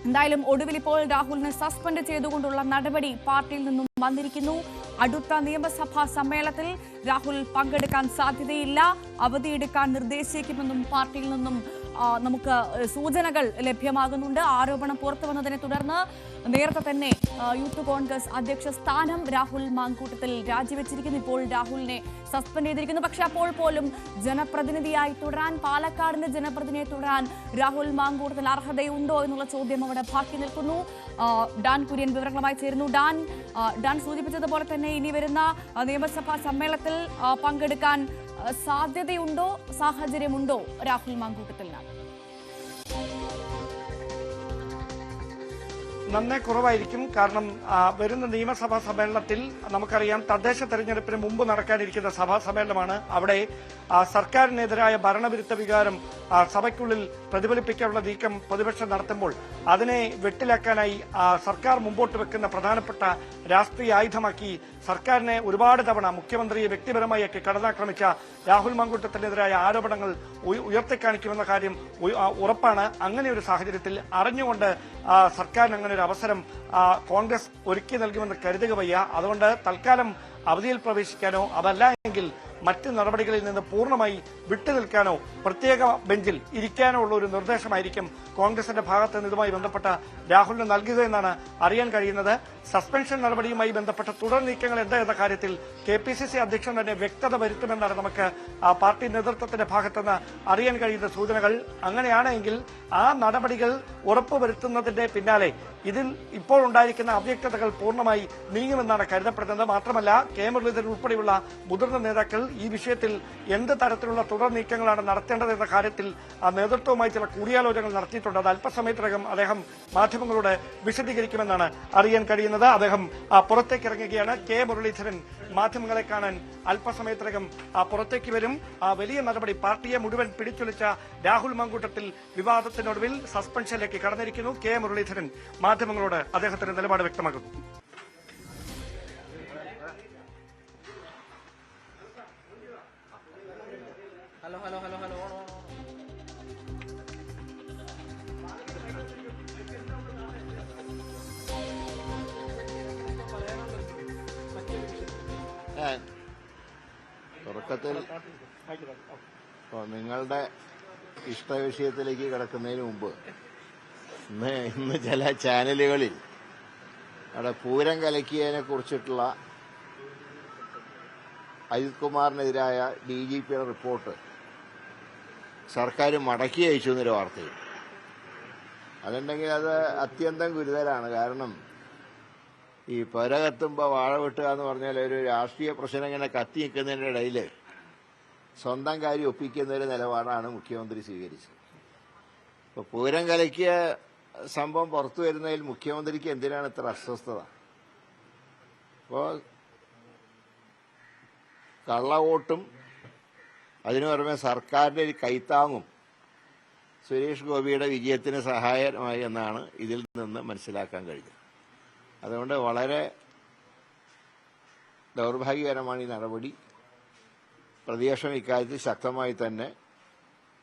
എന്തായാലും ഒടുവിൽ ഇപ്പോൾ രാഹുലിനെ സസ്പെൻഡ് ചെയ്തുകൊണ്ടുള്ള നടപടി പാർട്ടിയിൽ നിന്നും വന്നിരിക്കുന്നു. അടുത്ത നിയമസഭാ സമ്മേളനത്തിൽ രാഹുൽ പങ്കെടുക്കാൻ സാധ്യതയില്ല, അവധിയെടുക്കാൻ നിർദ്ദേശിക്കുമെന്നും പാർട്ടിയിൽ നിന്നും നമുക്ക് സൂചനകൾ ലഭ്യമാകുന്നുണ്ട്. ആരോപണം പുറത്തു വന്നതിനെ തുടർന്ന് നേരത്തെ തന്നെ യൂത്ത് കോൺഗ്രസ് അധ്യക്ഷ സ്ഥാനം രാഹുൽ മാങ്കൂട്ടത്തിൽ രാജിവെച്ചിരിക്കുന്നു. ഇപ്പോൾ രാഹുലിനെ സസ്പെൻഡ് ചെയ്തിരിക്കുന്നു. പക്ഷെ അപ്പോൾ പോലും ജനപ്രതിനിധിയായി തുടരാൻ, പാലക്കാടിന്റെ ജനപ്രതിനിധിയെ തുടരാൻ രാഹുൽ മാങ്കൂട്ടത്തിൽ അർഹതയുണ്ടോ എന്നുള്ള ചോദ്യം അവിടെ ബാക്കി നിൽക്കുന്നു. ഡാൻ കുര്യൻ വിവരങ്ങളുമായി ചേരുന്നു. ഡാൻ സൂചിപ്പിച്ചതുപോലെ തന്നെ ഇനി വരുന്ന നിയമസഭാ സമ്മേളനത്തിൽ പങ്കെടുക്കാൻ സാധ്യതയുണ്ടോ, സാഹചര്യമുണ്ടോ രാഹുൽ മാങ്കൂട്ടത്തിനാണ്? നന്നേ കുറവായിരിക്കും. കാരണം വരുന്ന നിയമസഭാ സമ്മേളനത്തിൽ നമുക്കറിയാം തദ്ദേശ തെരഞ്ഞെടുപ്പിന് മുമ്പ് നടക്കാനിരിക്കുന്ന സഭാ സമ്മേളനമാണ്. അവിടെ സർക്കാരിനെതിരായ ഭരണവിരുദ്ധ വികാരം സഭയ്ക്കുള്ളിൽ പ്രതിഫലിപ്പിക്കാനുള്ള നീക്കം പ്രതിപക്ഷം നടത്തുമ്പോൾ അതിനെ വെട്ടിലാക്കാനായി സർക്കാർ മുമ്പോട്ട് വെക്കുന്ന പ്രധാനപ്പെട്ട രാഷ്ട്രീയ ആയുധമാക്കി സർക്കാരിനെ ഒരുപാട് തവണ മുഖ്യമന്ത്രിയെ വ്യക്തിപരമായൊക്കെ കടന്നാക്രമിച്ച രാഹുൽ മാങ്കൂട്ടത്തിനെതിരായ ആരോപണങ്ങൾ ഉയർത്തിക്കാണിക്കുമെന്ന കാര്യം ഉറപ്പാണ്. അങ്ങനെ ഒരു സാഹചര്യത്തിൽ അറിഞ്ഞുകൊണ്ട് സർക്കാരിന് അങ്ങനെ ഒരു അവസരം കോൺഗ്രസ് ഒരുക്കി നൽകുമെന്ന് കരുതുക വയ്യ. അതുകൊണ്ട് തൽക്കാലം അവധിയിൽ പ്രവേശിക്കാനോ അതല്ല എങ്കിൽ മറ്റ് നടപടികളിൽ നിന്ന് പൂർണ്ണമായി വിട്ടുനിൽക്കാനോ പ്രത്യേക ബെഞ്ചിൽ ഇരിക്കാനോ ഉള്ള ഒരു നിർദ്ദേശമായിരിക്കും കോൺഗ്രസിന്റെ ഭാഗത്ത് നിന്ന് ഇതുമായി ബന്ധപ്പെട്ട രാഹുലിന് നൽകുക എന്നാണ് അറിയാൻ കഴിയുന്നത്. സസ്പെൻഷൻ നടപടിയുമായി ബന്ധപ്പെട്ട തുടർ നീക്കങ്ങൾ എന്താ എന്ന കാര്യത്തിൽ KPCC അധ്യക്ഷൻ തന്നെ വ്യക്തത വരുത്തുമെന്നാണ് നമുക്ക് പാർട്ടി നേതൃത്വത്തിന്റെ ഭാഗത്തുനിന്ന് അറിയാൻ കഴിയുന്ന സൂചനകൾ. അങ്ങനെയാണെങ്കിൽ ആ നടപടികൾ ഉറപ്പുവരുത്തുന്നതിന്റെ പിന്നാലെ ഇതിൽ ഇപ്പോൾ ഉണ്ടായിരിക്കുന്ന അവ്യക്തതകൾ പൂർണ്ണമായി നീങ്ങുമെന്നാണ് കരുതപ്പെടുന്നത്. മാത്രമല്ല കെ മുരളീധരൻ ഉൾപ്പെടെയുള്ള മുതിർന്ന നേതാക്കൾ ഈ വിഷയത്തിൽ എന്ത് തരത്തിലുള്ള തുടർ നീക്കങ്ങളാണ് നടത്തേണ്ടതെന്ന കാര്യത്തിൽ നേതൃത്വവുമായി ചില കൂടിയാലോചനകൾ നടത്തിയിട്ടുണ്ട്. അത് അല്പസമയത്തിനകം അദ്ദേഹം മാധ്യമങ്ങളോട് വിശദീകരിക്കുമെന്നാണ് അറിയാൻ കഴിയുന്നത്. അദ്ദേഹം പുറത്തേക്കിറങ്ങുകയാണ്. കെ മുരളീധരൻ മാധ്യമങ്ങളെ കാണാൻ അല്പസമയത്തിനകം പുറത്തേക്ക് വരും. വലിയ നടപടി പാർട്ടിയെ മുഴുവൻ പിടിച്ചുലച്ച രാഹുൽ മാങ്കൂട്ടത്തിൽ വിവാദത്തിനൊടുവിൽ സസ്പെൻഷനിലേക്ക് കടന്നിരിക്കുന്നു. കെ മുരളീധരൻ മാധ്യമങ്ങളോട് അദ്ദേഹത്തിന്റെ നിലപാട് വ്യക്തമാക്കുന്നു. തുടക്കത്തിൽ നിങ്ങളുടെ ഇഷ്ടവിഷയത്തിലേക്ക് കിടക്കുന്നതിന് മുമ്പ് ഇന്ന് ചില ചാനലുകളിൽ അവിടെ പൂരം കലക്കിയതിനെ കുറിച്ചിട്ടുള്ള അജിത് കുമാറിനെതിരായ DGPയുടെ റിപ്പോർട്ട് സർക്കാർ മടക്കി അയച്ചു എന്നൊരു വാർത്തയിൽ. അതുണ്ടെങ്കിൽ അത് അത്യന്തം ഗുരുതരമാണ്. കാരണം ഈ പുര കത്തുമ്പോൾ വാഴ വെട്ടുക എന്ന് പറഞ്ഞാൽ ഒരു രാഷ്ട്രീയ പ്രശ്നം ഇങ്ങനെ കത്തി നിൽക്കുന്നതിൻ്റെ ഇടയിൽ സ്വന്തം കാര്യം ഒപ്പിക്കുന്ന ഒരു നിലപാടാണ് മുഖ്യമന്ത്രി സ്വീകരിച്ചത്. ഇപ്പോൾ പൂരം കലക്കിയ സംഭവം പുറത്തു വരുന്നതിൽ മുഖ്യമന്ത്രിക്ക് എന്തിനാണ് ഇത്ര അസ്വസ്ഥത? അപ്പോൾ കള്ളവോട്ടും അതിനു പുറമെ സർക്കാരിന്റെ ഒരു കൈത്താങ്ങും സുരേഷ് ഗോപിയുടെ വിജയത്തിന് സഹായകമായി എന്നാണ് ഇതിൽ നിന്ന് മനസ്സിലാക്കാൻ കഴിഞ്ഞത്. അതുകൊണ്ട് വളരെ ദൗർഭാഗ്യകരമാണ് ഈ നടപടി. പ്രതിപക്ഷം ഇക്കാര്യത്തിൽ ശക്തമായി തന്നെ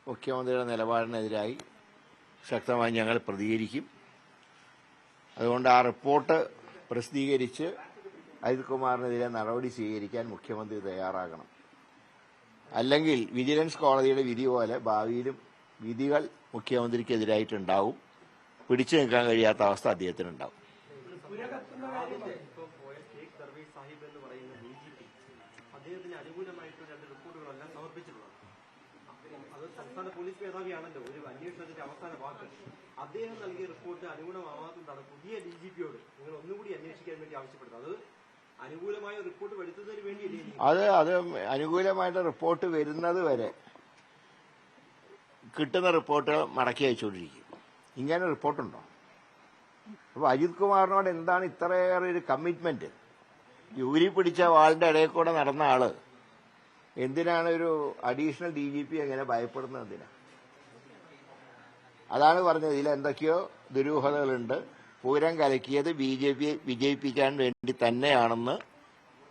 മുഖ്യമന്ത്രിയുടെ നിലപാടിനെതിരായി ശക്തമായി ഞങ്ങൾ പ്രതികരിക്കും. അതുകൊണ്ട് ആ റിപ്പോർട്ട് പ്രസിദ്ധീകരിച്ച് അജിത് കുമാറിനെതിരെ നടപടി സ്വീകരിക്കാൻ മുഖ്യമന്ത്രി തയ്യാറാകണം. അല്ലെങ്കിൽ വിജിലൻസ് കോടതിയുടെ വിധി പോലെ ഭാവിയിലും വിധികൾ മുഖ്യമന്ത്രിക്കെതിരായിട്ടുണ്ടാവും. പിടിച്ചു നിൽക്കാൻ കഴിയാത്ത അവസ്ഥ അദ്ദേഹത്തിനുണ്ടാവും. അദ്ദേഹത്തിന് അനുകൂലമായിട്ട് 2 റിപ്പോർട്ടുകളെല്ലാം സമർപ്പിച്ചിട്ടുള്ളത്. അത് സംസ്ഥാന പോലീസ് മേധാവിയാണല്ലോ ഒരു അന്വേഷണത്തിന്റെ അവസാന വാക്ക്. അദ്ദേഹം നൽകിയ റിപ്പോർട്ട് അനുകൂലമാവാത്തതാണ് പുതിയ DGPയോട് നിങ്ങൾ ഒന്നുകൂടി അന്വേഷിക്കാൻ വേണ്ടി ആവശ്യപ്പെടുന്നത്. അത് അനുകൂലമായ റിപ്പോർട്ട് വരുത്തുന്നതിന് വേണ്ടിയല്ലേ? അത് അനുകൂലമായിട്ട് റിപ്പോർട്ട് വരുന്നത് വരെ കിട്ടുന്ന റിപ്പോർട്ട് മടക്കി അയച്ചുകൊണ്ടിരിക്കും. ഇങ്ങനെ റിപ്പോർട്ടുണ്ടോ? അപ്പോൾ അജിത് കുമാറിനോട് എന്താണ് ഇത്രയേറെ ഒരു കമ്മിറ്റ്മെന്റ്? യൂരി പിടിച്ച വാളിന്റെ ഇടയിൽ കൂടെ നടന്ന ആള് എന്തിനാണ് ഒരു അഡീഷണൽ DGP എങ്ങനെ ഭയപ്പെടുന്നത്? എന്തിനാ? അതാണ് പറഞ്ഞത്. ഇതിൽ എന്തൊക്കെയോ ദുരൂഹതകളുണ്ട്. പൂരം കലക്കിയത് BJP വിജയിപ്പിക്കാൻ വേണ്ടി തന്നെയാണെന്ന്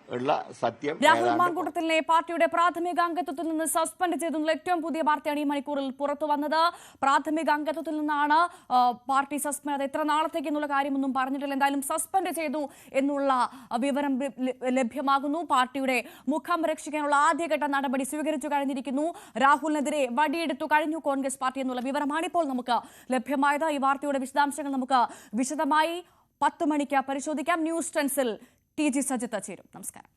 ഉള്ള സത്യം. രാഹുൽ മാങ്കൂട്ടത്തിലിനെ പാർട്ടിയുടെ പ്രാഥമിക അംഗത്വത്തിൽ നിന്ന് സസ്പെൻഡ് ചെയ്തെന്നുള്ള ഏറ്റവും പുതിയ വാർത്തയാണ് ഈ മണിക്കൂറിൽ പുറത്തു വന്നത്. പ്രാഥമിക അംഗത്വത്തിൽ നിന്നാണ് പാർട്ടി സസ്പെൻഡ്. അത് എത്ര നാളത്തേക്ക് എന്നുള്ള കാര്യമൊന്നും പറഞ്ഞിട്ടില്ല. എന്തായാലും സസ്പെൻഡ് ചെയ്തു എന്നുള്ള വിവരം ലഭ്യമാകുന്നു. പാർട്ടിയുടെ മുഖം രക്ഷിക്കാനുള്ള ആദ്യഘട്ട നടപടി സ്വീകരിച്ചു കഴിഞ്ഞിരിക്കുന്നു. രാഹുലിനെതിരെ വടിയെടുത്തു കഴിഞ്ഞു കോൺഗ്രസ് പാർട്ടി എന്നുള്ള വിവരമാണ് ഇപ്പോൾ നമുക്ക് ലഭ്യമായത്. ഈ വാർത്തയുടെ വിശദാംശങ്ങൾ നമുക്ക് വിശദമായി 10 മണിക്ക് പരിശോധിക്കാം. ന്യൂസ് 10 TG സജിത്ത് ചേരും. നമസ്കാരം.